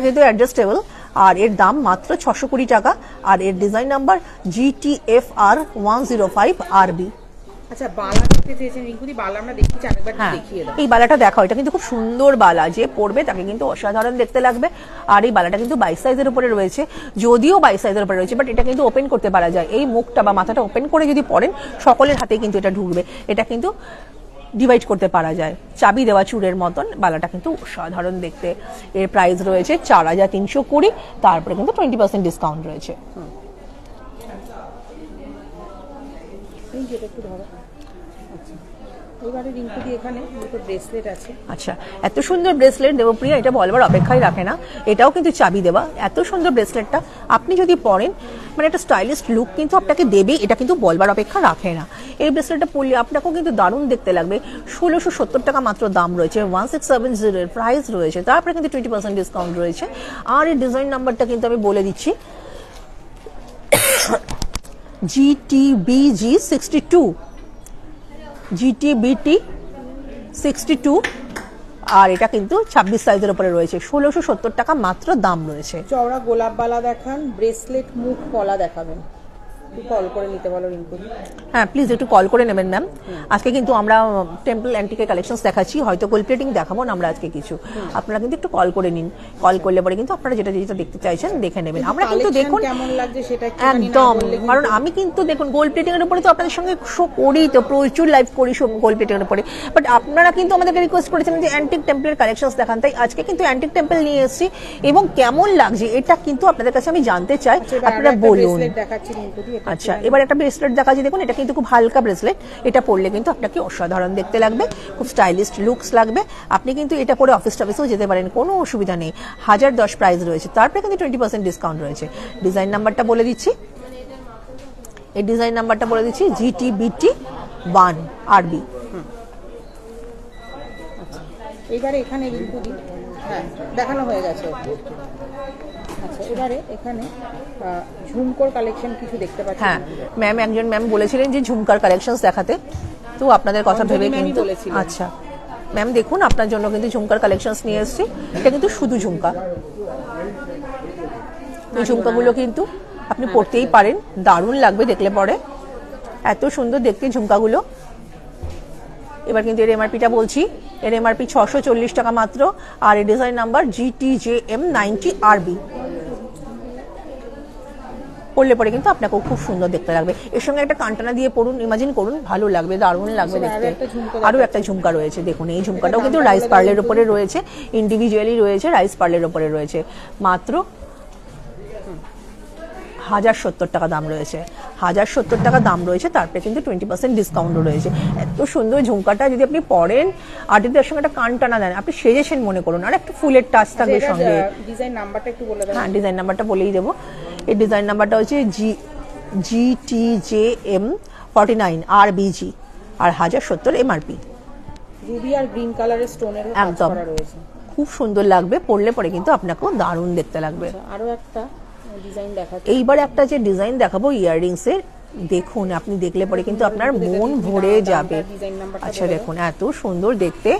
কিন্তু অ্যাডজাস্টেবল। আর এর দাম মাত্র 620 টাকা। আর এর ডিজাইন নাম্বার GTFR 105 RB। আচ্ছা, বালা দেখতে চেয়েছেন রিঙ্কুদি, বালা আমরা দেখিয়েছি, আরেকবার দেখিয়ে দাও। এই বালাটা দেখাও, এটা কিন্তু খুব সুন্দর বালা, যে পরবে তাকে কিন্তু অসাধারণ দেখতে লাগবে। আর এই বালাটা কিন্তু 22 সাইজের উপরে রয়েছে, যদিও 22 সাইজের উপরে রয়েছে, বাট এটা কিন্তু ওপেন করতে পারা যায়। এই মুখটা বা মাথাটা ওপেন করে যদি পরেন, সকলের হাতে কিন্তু এটা ঢুকবে। এটা কিন্তু ডিভাইড করতে পারা যায়, চাবি দেওয়া চুড়ের মতন। বালাটা কিন্তু অসাধারণ দেখতে। এর প্রাইস রয়েছে 4320, তারপরে কিন্তু 20% ডিসকাউন্ট রয়েছে। এবারে রিঙ্কুদি এখানে দুটো ব্রেসলেট আছে। আচ্ছা, এত সুন্দর ব্রেসলেট দেবপ্রিয়া, এটা বলবার অপেক্ষাই রাখে না। এটাও কিন্তু চাবি দেওয়া। এত সুন্দর ব্রেসলেটটা আপনি যদি পরেন, মানে একটা স্টাইলিশ লুক কিন্তু আপনাকে দেবে, এটা কিন্তু বলবার অপেক্ষা রাখে না। এই ব্রেসলেটটা পরলে আপনাকেও কিন্তু দারুণ দেখতে লাগবে। 1670 টাকা মাত্র দাম রয়েছে, 1670 এর প্রাইস রয়েছে, তারপরে কিন্তু 20% ডিসকাউন্ট রয়েছে। আর এই ডিজাইন নাম্বারটা কিন্তু আমি বলে দিচ্ছি GTBG 62, GTBT 62। আর এটা কিন্তু 26 সাইজের উপরে রয়েছে, 1670 টাকা মাত্র দাম রয়েছে। চওড়া গোলাপ বালা দেখান, ব্রেসলেট মুখ পলা দেখাবেন, কল করে নিতে বলো রিঙ্কুদি। হ্যাঁ প্লিজ একটু কল করে নেবেন ম্যাম। আজকে কিন্তু আমরা টেম্পল অ্যান্টিকের কালেকশনস দেখাচ্ছি, হয়তো গোল্ড প্লেটিং দেখাবো না আমরা আজকে কিছু। আপনারা কিন্তু একটু কল করে নিন, কল করলে পরে কিন্তু আপনারা যেটা যেটা দেখতে চাইছেন দেখে নেবেন। আমরা কিন্তু দেখুন কেমন লাগছে সেটা একদম, কারণ আমি কিন্তু দেখুন গোল্ড প্লেটিং এর উপরে তো আপনাদের সঙ্গে শো করি, তো প্রচুর লাইভ করি গোল্ড প্লেটিং এর উপরে। বাট আপনারা কিন্তু আমাদেরকে রিকোয়েস্ট করেছিলেন যে অ্যান্টিক টেম্পলের কালেকশনস দেখান, তাই আজকে কিন্তু অ্যান্টিক টেম্পল নিয়ে এসেছি। এবং কেমন লাগছে এটা কিন্তু আপনাদের কাছে আমি জানতে চাই, আপনারা বলুন। আচ্ছা, এবার একটা ব্রেসলেট দেখাচ্ছি, দেখুন এটা কিন্তু খুব হালকা ব্রেসলেট, এটা পরলে কিন্তু আপনাকে অসাধারণ দেখতে লাগবে, খুব স্টাইলিশ লুকস লাগবে। আপনি কিন্তু এটা পরে অফিস টফিসেও যেতে পারেন, কোনো অসুবিধা নেই। 1010 প্রাইস রয়েছে, তারপরে কিন্তু 20% ডিসকাউন্ট রয়েছে। ডিজাইন নাম্বারটা বলে দিচ্ছি, এই ডিজাইন নাম্বারটা বলে দিচ্ছি GTBT 1 RB। এবারে এখানে রিঙ্কুদি, হ্যাঁ দেখানো হয়ে গেছে। আচ্ছা, এবারে এখানে ঝুমকোর কালেকশন কিছু দেখতে পাচ্ছি। হ্যাঁ ম্যাম, একজন ম্যাম বলেছিলেন যে ঝুমকার কালেকশনস দেখাতে, তো আপনাদের কথা ভেবে কিন্তু। আচ্ছা ম্যাম দেখুন, আপনার জন্য কিন্তু ঝুমকার কালেকশনস নিয়ে এসেছি। এটা কিন্তু শুধু ঝুমকা, এই ঝুমকাগুলো কিন্তু আপনি পরতেই পারেন, দারুণ লাগবে দেখলে পরে, এত সুন্দর দেখতে ঝুমকাগুলো। এবার কিন্তু এর এমআরপিটা বলছি, এর এমআরপি 640 টাকা মাত্র, আর এর ডিজাইন নাম্বার GTJM90RB। পরলে পরে কিন্তু আপনাকেও খুব সুন্দর দেখতে লাগবে। এর সঙ্গে একটা কান্টানা দিয়ে পরুন, ইমাজিন করুন, ভালো লাগবে, দারুণ লাগবে দেখতে। আরও একটা ঝুমকা রয়েছে, দেখুন এই ঝুমকাটাও কিন্তু রাইস পার্লের উপরে রয়েছে, ইন্ডিভিজুয়ালি রয়েছে, রাইস পার্লের উপরে রয়েছে, মাত্র 1070 টাকা দাম রয়েছে, 1070 টাকা দাম রয়েছে। তারপরে কিন্তু 20% ডিসকাউন্টও রয়েছে। এত সুন্দর ঝুমকাটা যদি আপনি পরেন আর যদি তার সঙ্গে একটা কানটানা দেন, আপনি সেজেছেন মনে করুন, আর একটু ফুলের টাচ থাকবে সঙ্গে। ডিজাইন নাম্বারটা একটু বলে দেন। হ্যাঁ, ডিজাইন নাম্বারটা বলেই দেবো। এই ডিজাইন নাম্বারটা হচ্ছে GTJM49RBG, আর 1070 এমআরপি। রুবি আর গ্রিন কালারের স্টোনের কাজ করা রয়েছে, খুব সুন্দর লাগবে, পরলে পরে কিন্তু আপনাকেও দারুণ দেখতে লাগবে। আরো একটা ডিজাইন দেখাচ্ছি। এইবার একটা যে ডিজাইন দেখাবো ইয়াররিংস এর, দেখুন আপনি দেখলে পরে কিন্তু আপনার মন ভরে যাবে। আচ্ছা দেখুন, এত সুন্দর দেখতে,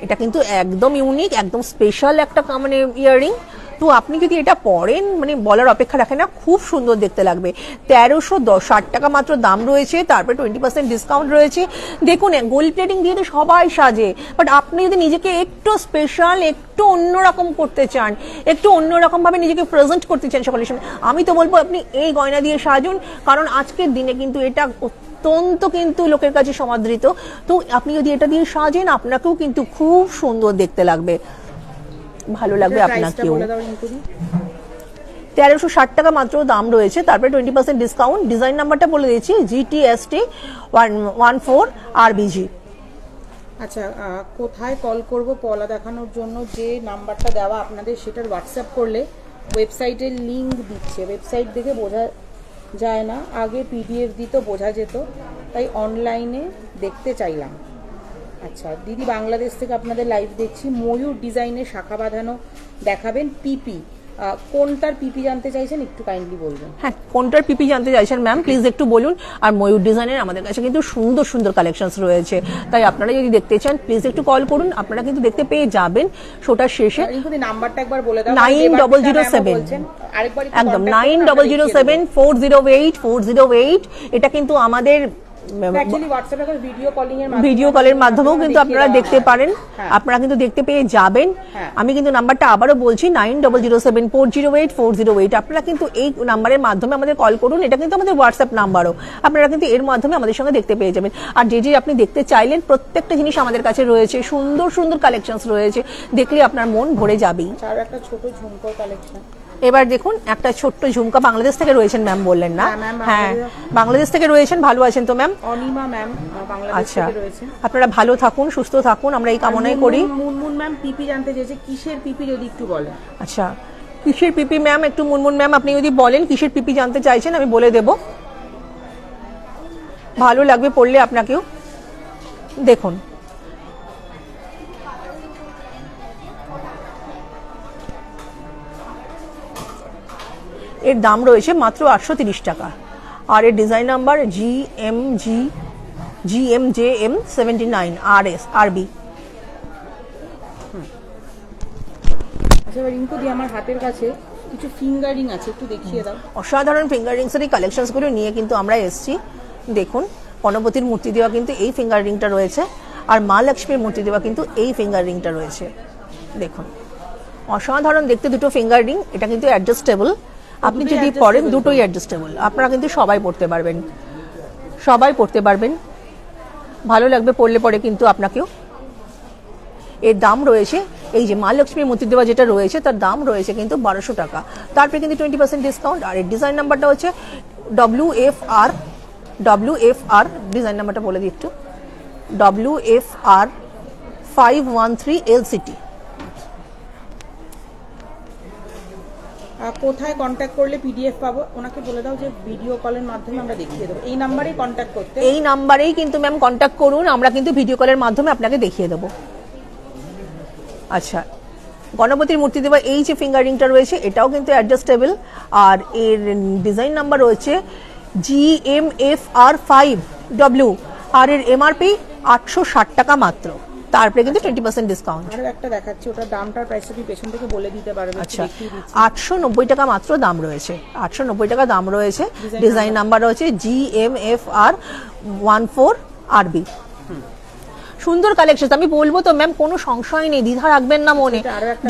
এটা কিন্তু একদম ইউনিক, একদম স্পেশাল একটা মানে ইয়াররিং। তো আপনি যদি এটা পরেন, মানে বলার অপেক্ষা রাখেন না, খুব সুন্দর দেখতে লাগবে। 1360 টাকা মাত্র দাম রয়েছে, তারপরে 20% ডিসকাউন্ট রয়েছে। দেখুন গোল্ড প্লেটিং দিয়ে তো সবাই সাজে, বাট আপনি যদি নিজেকে একটু স্পেশাল, একটু অন্যরকম করতে চান, একটু অন্যরকম ভাবে নিজেকে প্রেজেন্ট করতে চান সকলের সামনে, আমি তো বলবো আপনি এই গয়না দিয়ে সাজুন, কারণ আজকের দিনে কিন্তু এটা অত্যন্ত কিন্তু লোকের কাছে সমাদৃত। তো আপনি যদি এটা দিয়ে সাজেন, আপনাকেও কিন্তু খুব সুন্দর দেখতে লাগবে, ভালো লাগবে আপনাকেও। 1360 টাকা মাত্র দাম রয়েছে, তারপরে 20% ডিসকাউন্ট। ডিজাইন নাম্বারটা বলে দিচ্ছি, GTST14RBG। আচ্ছা, কোথায় কল করব পলা দেখানোর জন্য? যে নাম্বারটা দেওয়া আপনাদের সেটার হোয়াটসঅ্যাপ করলে ওয়েবসাইটের লিংক দিচ্ছে, ওয়েবসাইট দেখে বোঝা যায় না, আগে PDF দিত বোঝা যেত, তাই অনলাইনে দেখতে চাইলাম। আচ্ছা দিদি, বাংলাদেশ থেকে আপনাদের লাইভ দেখছি, ময়ূর ডিজাইনের শাখা বাঁধানো দেখাবেন, পিপি কোনটার পিপি জানতে চাইছেন একটু কাইন্ডলি বলবেন। হ্যাঁ, কোনটার পিপি জানতে চাইছেন ম্যাম প্লিজ একটু বলুন। আর ময়ূর ডিজাইনের আমাদের কাছে কিন্তু সুন্দর সুন্দর কালেকশনস রয়েছে, তাই আপনারা যদি দেখতে চান প্লিজ একটু কল করুন, আপনারা কিন্তু দেখতে পেয়ে যাবেন শোটার শেষে। নাম্বারটা একবার বলে দাও। 9007, একদম 9007408408। এটা কিন্তু আমাদের ভিডিও কলের মাধ্যমেও কিন্তু আপনারা দেখতে পারেন, আপনারা কিন্তু দেখতে পেয়ে যাবেন। আমি কিন্তু নাম্বারটা আবারও বলছি, 9007408408। আপনারা কিন্তু এই নাম্বারের মাধ্যমে আমাদের কল করুন, এটা কিন্তু আমাদের হোয়াটসঅ্যাপ নাম্বারও, আপনারা কিন্তু এর মাধ্যমে আমাদের সঙ্গে দেখতে পেয়ে যাবেন। আর যে আপনি দেখতে চাইলেন প্রত্যেকটা জিনিস আমাদের কাছে রয়েছে, সুন্দর সুন্দর কালেকশনস রয়েছে, দেখলে আপনার মন ভরে যাবেই। আর একটা ছোট ঝুমকো কালেকশন। এবার দেখুন একটা ছোট্ট ঝুমকা, বাংলাদেশ থেকে রয়েছেন ম্যাম বললেন না? হ্যাঁ, বাংলাদেশ থেকে রয়েছেন, ভালো আছেন তো ম্যাম? অনিমা ম্যাম বাংলাদেশ থেকে রয়েছেন। আপনারা ভালো থাকুন, সুস্থ থাকুন, আমরা এই কামনাই করি। মুনমুন ম্যাম পিপি জানতে চেয়েছে, কিসের পিপি যদি একটু বলেন। আচ্ছা, কিসের পিপি ম্যাম, একটু মুনমুন ম্যাম আপনি যদি বলেন কিসের পিপি জানতে চাইছেন, আমি বলে দেব, ভালো লাগবে পড়লে আপনাকেও। দেখুন এর দাম রয়েছে মাত্র 830 টাকা, আর এর ডিজাইন নাম্বার GMJM79RB। আচ্ছা রিঙ্কু দি, আমার হাতের কাছে কিছু ফিঙ্গারিং আছে, একটু দেখিয়ে দাও। অসাধারণ ফিঙ্গারিংসের এই কালেকশনসগুলো নিয়ে কিন্তু আমরা এসেছি। দেখুন গণপতির মূর্তি দেওয়া কিন্তু এই ফিঙ্গার রিংটা রয়েছে, আর মা লক্ষ্মীর মূর্তি দেওয়া কিন্তু এই ফিঙ্গার রিংটা রয়েছে। দেখুন অসাধারণ দেখতে দুটো ফিঙ্গার রিং, এটা কিন্তু অ্যাডজাস্টেবল, আপনি যদি পরেন দুটোই অ্যাডজাস্টেবল, আপনারা কিন্তু সবাই পড়তে পারবেন, সবাই পড়তে পারবেন, ভালো লাগবে পড়লে পরে কিন্তু আপনাকেও। এর দাম রয়েছে, এই যে মা লক্ষ্মীর মূর্তি দেওয়া যেটা রয়েছে তার দাম রয়েছে কিন্তু 1200 টাকা, তারপরে কিন্তু 20% ডিসকাউন্ট। আর এর ডিজাইন নাম্বারটা হচ্ছে WFR, ডিজাইন নাম্বারটা বলে দিই একটু, WFR 513LCT। কোথায় কন্ট্যাক্ট করলে PDF পাবো? ওনাকে বলে দাও যে ভিডিও কলের মাধ্যমে আমরা দেখিয়ে দেবো, এই নাম্বারেই কন্ট্যাক্ট করতে। এই নাম্বারেই কিন্তু ম্যাম কন্ট্যাক্ট করুন, আমরা কিন্তু ভিডিও কলের মাধ্যমে আপনাকে দেখিয়ে দেবো। আচ্ছা, গণপতির মূর্তি দেওয়া এই যে ফিঙ্গারিংটা রয়েছে এটাও কিন্তু অ্যাডজাস্টেবল, আর এর ডিজাইন নাম্বার রয়েছে GMFR5W, আর এর MRP 860 টাকা মাত্র। তারপরে কিন্তু 20% ডিসকাউন্ট। আরো একটা দেখাচ্ছি, ওটার দামটার প্রাইসটা কি পেছন থেকে বলে দিতে পারবে? আচ্ছা, 890 টাকা মাত্র দাম রয়েছে, 890 টাকা দাম রয়েছে। ডিজাইন নাম্বার রয়েছে GMFR 14RB। সুন্দর কালেকশন, আমি বলবো তো ম্যাম কোনো সংশয় নেই, দ্বিধা রাখবেন না মনে।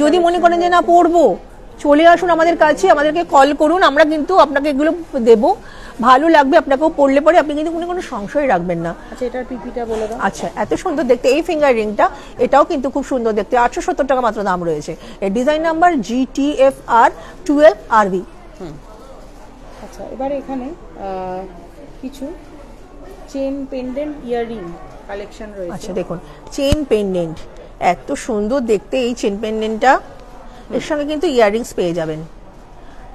যদি মনে করেন যে না পরবো, চলে আসুন আমাদের কাছে, আমাদেরকে কল করুন, আমরা কিন্তু আপনাকে এগুলো দেবো, ভালো লাগবে আপনাকেও পড়লে পরে, আপনি কিন্তু কোনো সংশয় রাখবেন না। আচ্ছা, এটার পিপিটা বলে দাও। আচ্ছা, এত সুন্দর দেখতে এই ফিঙ্গার রিংটা, এটাও কিন্তু খুব সুন্দর দেখতে, 870 টাকা মাত্র দাম রয়েছে। এর ডিজাইন নাম্বার GTFR 12RB। আচ্ছা, এবারে এখানে কিছু চেন পেন্ডেন্ট ইয়াররিং কালেকশন রয়েছে। আচ্ছা দেখুন, চেন পেন্ডেন্ট এত সুন্দর দেখতে, এই চেন পেন্ডেন্টটা এর সঙ্গে কিন্তু ইয়াররিংস পেয়ে যাবেন,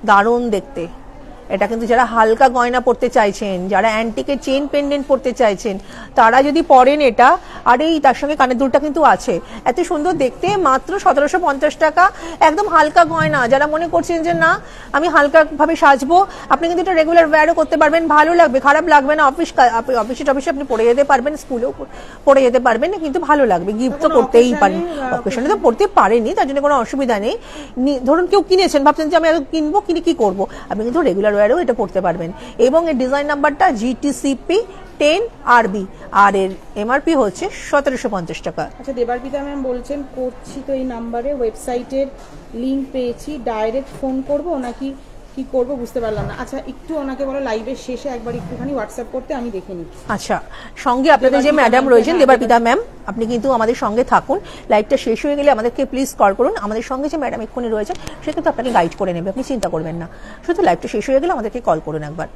দারুণ দেখতে। এটা কিন্তু যারা হালকা গয়না পরতে চাইছেন, যারা অ্যান্টিকের চেন পেন্ডেন্ট পরতে চাইছেন, তারা যদি পরেন এটা, আর এই তার সঙ্গে কানের দুলটা কিন্তু আছে, এত সুন্দর দেখতে, মাত্র 1750 টাকা। একদম হালকা গয়না, যারা মনে করছেন যে না আমি হালকা ভাবে সাজবো, আপনি কিন্তু এটা রেগুলার ওয়্যারও করতে পারবেন, ভালো লাগবে, খারাপ লাগবে না। অফিসে আপনি পরে যেতে পারবেন, স্কুলেও পরে যেতে পারবেন, কিন্তু ভালো লাগবে, গিফট তো করতেই পারেন। অকেশনে তো পড়তে পারেনি, তার জন্য কোনো অসুবিধা নেই। ধরুন কেউ কিনেছেন, ভাবছেন যে আমি কিনবো, কিনে কি করবো, আপনি কিন্তু রেগুলার ওয়্যারও এটা পড়তে পারবেন। এবং এর ডিজাইন নাম্বারটা GTCP 10RB, আর এর MRP হচ্ছে 1750 টাকা। আচ্ছা, দেবার্পিতা ম্যাম বলছেন করছি তো এই নাম্বারে, ওয়েবসাইটের লিংক পেয়েছি, ডাইরেক্ট ফোন করবো নাকি কি করবো বুঝতে পারলাম না। আচ্ছা, একটু ওনাকে বলো লাইভের শেষে একবার একটুখানি হোয়াটসঅ্যাপ করতে, আমি দেখে নিই। আচ্ছা, সঙ্গে আপনাদের যে ম্যাডাম রয়েছেন দেবার্পিতা ম্যাম, আপনি কিন্তু আমাদের সঙ্গে থাকুন, লাইভটা শেষ হয়ে গেলে আমাদেরকে প্লিজ কল করুন। আমাদের সঙ্গে যে ম্যাডাম এক্ষুনি রয়েছেন সে কিন্তু আপনাকে গাইড করে নেবে, আপনি চিন্তা করবেন না, শুধু লাইভটা শেষ হয়ে গেলে আমাদেরকে কল করুন একবার।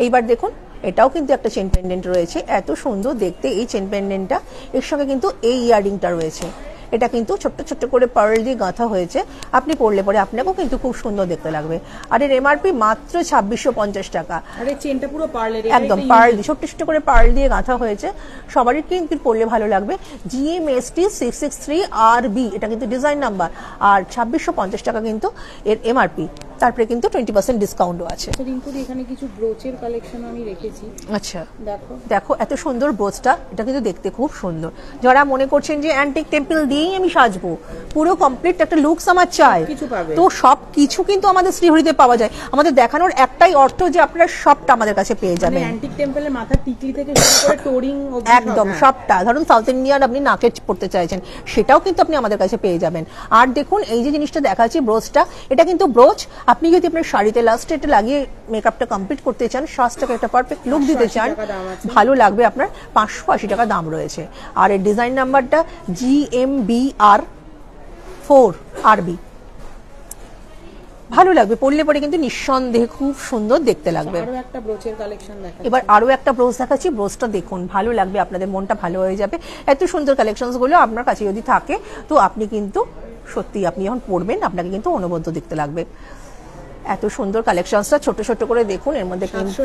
এইবার দেখুন, এটাও কিন্তু একটা চেন পেন্ডেন্ট রয়েছে, এত সুন্দর দেখতে এই চেন পেন্ডেন্টটা, এর সঙ্গে কিন্তু এই ইয়াররিংটা রয়েছে। এটা কিন্তু ছোট্ট ছোট্ট করে পার্ল দিয়ে গাঁথা হয়েছে, আপনি পরলে পরে আপনাকেও কিন্তু খুব সুন্দর দেখতে লাগবে। আর এর MRP মাত্র 2650 টাকা। আরে চেনটা পুরো পার্লের, একদম পার্ল, ছোট্ট ছোট্ট করে পার্ল দিয়ে গাঁথা হয়েছে, সবারই কিন্তু পরলে ভালো লাগবে। GMST 663RB, এটা কিন্তু ডিজাইন নাম্বার, আর 2650 টাকা কিন্তু এর MRP। তারপরে কিন্তু 20% ডিসকাউন্টও আছে। রিঙ্কুদি, এখানে কিছু ব্রোচের কালেকশন আমি রেখেছি। আচ্ছা দেখো দেখো, এত সুন্দর ব্রোচটা, এটা কিন্তু দেখতে খুব সুন্দর। যারা মনে করছেন যে অ্যান্টিক টেম্পল দিয়েই আমি সাজবো, পুরো কমপ্লিট একটা লুকস আমার চাই, তো সব কিছু কিন্তু আমাদের শ্রীহরিতে পাওয়া যায়। আমাদের দেখানোর একটাই অর্থ যে আপনারা সবটা আমাদের কাছে পেয়ে যাবেন। অ্যান্টিক টেম্পলের মাথা টিকলি থেকে শুরু করে টোরিং অবধি একদম সবটা, ধরুন সাউথ ইন্ডিয়ান আপনি নাকে পড়তে চাইছেন, সেটাও কিন্তু আপনি আমাদের কাছে পেয়ে যাবেন। আর দেখুন এই যে জিনিসটা দেখাচ্ছি ব্রোচটা, এটা কিন্তু ব্রোচ, আপনি যদি আপনার শাড়িতে লাস্টে এটা লাগিয়ে মেকআপটা কমপ্লিট করতে চান, সাজটাকে একটা পারফেক্ট লুক দিতে চান, ভালো লাগবে, আপনার 580 টাকা দাম রয়েছে। আর এর ডিজাইন নাম্বারটা GMBR 4RB। ভালো লাগবে, পরলে পরে কিন্তু নিঃসন্দেহে খুব সুন্দর দেখতে লাগবে। আরো একটা ব্রোচের কালেকশন দেখাচ্ছি। এবার আরো একটা ব্রোচ দেখাচ্ছি, ব্রোচটা দেখুন, ভালো লাগবে, আপনাদের মনটা ভালো হয়ে যাবে। এত সুন্দর কালেকশনস গুলো আপনার কাছে যদি থাকে, তো আপনি কিন্তু সত্যি আপনি যখন পরবেন আপনাকে কিন্তু অনবদ্য দেখতে লাগবে। এত সুন্দর কালেকশনসটা ছোট ছোট করে দেখুন, এর মধ্যে কিন্তু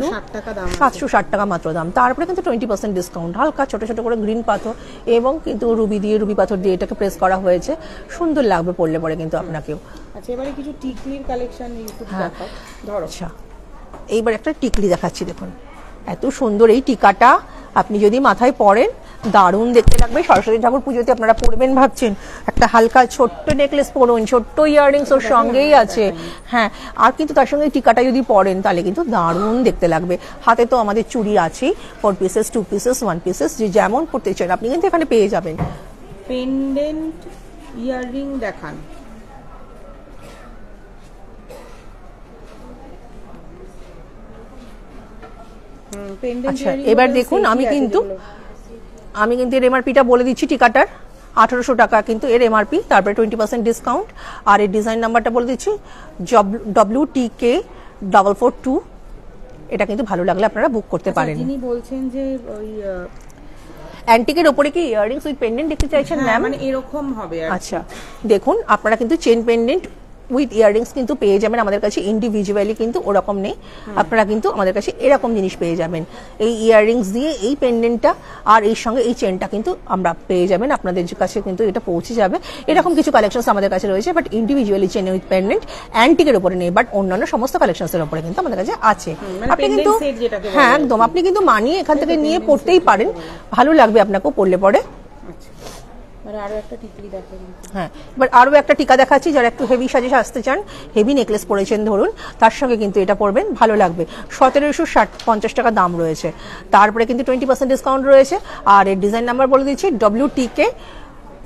760 টাকা মাত্র দাম। তারপরে কিন্তু 20% ডিসকাউন্ট, হালকা ছোট ছোট করে গ্রিন পাথর এবং কিন্তু রুবি পাথর দিয়ে এটাকে প্রেস করা হয়েছে, সুন্দর লাগবে পরলে পরে কিন্তু আপনাকেও। আচ্ছা, এবারে কিছু টিকলির কালেকশন দেখাও, ধরো। আচ্ছা, এইবার একটা টিকলি দেখাচ্ছি, দেখুন এত সুন্দর এই টিকাটা, আপনি যদি মাথায় পরেন দারুণ দেখতে লাগবে। সরস্বতী ঠাকুর পুজোতে আপনারা পরবেন ভাবছেন, একটা হালকা ছোট্ট নেকলেস পরুন, ছোট্ট ইয়াররিংস ওর সঙ্গেই আছে, হ্যাঁ, আর কিন্তু তার সঙ্গে টিকাটা যদি পরেন তাহলে কিন্তু দারুণ দেখতে লাগবে। হাতে তো আমাদের চুড়ি আছেই, 4 পিসেস 2 পিসেস 1 পিসেস, যে যেমন পড়তে চান আপনি কিন্তু এখানে পেয়ে যাবেন। পেন্ডেন্ট ইয়াররিং দেখান। আচ্ছা, এবার দেখুন আমি কিন্তু এর MRPটা বলে দিচ্ছি, টিকাটার 1800 টাকা কিন্তু এর MRP, তারপরে 20% ডিসকাউন্ট। আর এর ডিজাইন নাম্বারটা বলে দিচ্ছি WTK 442। এটা কিন্তু ভালো লাগলে আপনারা বুক করতে পারেন। যিনি বলছেন যে ওই অ্যান্টিকের উপরে কি ইয়াররিংস উইথ পেন্ডেন্ট দেখতে চাইছেন ম্যাম? মানে এরকম হবে। আচ্ছা দেখুন, আপনারা কিন্তু চেন পেন্ডেন্ট উইথ ইয়াররিংস কিন্তু পেয়ে যাবেন আমাদের কাছে, ইন্ডিভিজুয়ালি কিন্তু ওরকম নেই, আপনারা কিন্তু আমাদের কাছে এরকম জিনিস পেয়ে যাবেন। এই ইয়াররিংস দিয়ে এই পেন্ডেন্টটা আর এর সঙ্গে এই চেনটা কিন্তু আমরা পেয়ে যাবেন, আপনাদের কাছে কিন্তু এটা পৌঁছে যাবে। এরকম কিছু কালেকশনস আমাদের কাছে রয়েছে, but individually chain with pendant অ্যান্টিকের উপরে নেই, বাট অন্যান্য সমস্ত কালেকশনসের উপরে কিন্তু আমাদের কাছে আছে। আপনি কিন্তু হ্যাঁ একদম, আপনি কিন্তু মানিয়ে এখান থেকে নিয়ে পড়তেই পারেন, ভালো লাগবে আপনাকেও পড়লে পরে। আচ্ছা, মানে আরো একটা টিকলি দেখাই। হ্যাঁ, এবার আরও একটা টিকা দেখাচ্ছি, যারা একটু হেভি সাজে সাজতে চান, হেভি নেকলেস পরেছেন ধরুন, তার সঙ্গে কিন্তু এটা পরবেন, ভালো লাগবে। 1750 টাকা দাম রয়েছে, তারপরে কিন্তু 20% ডিসকাউন্ট রয়েছে। আর এর ডিজাইন নাম্বার বলে দিচ্ছি WTK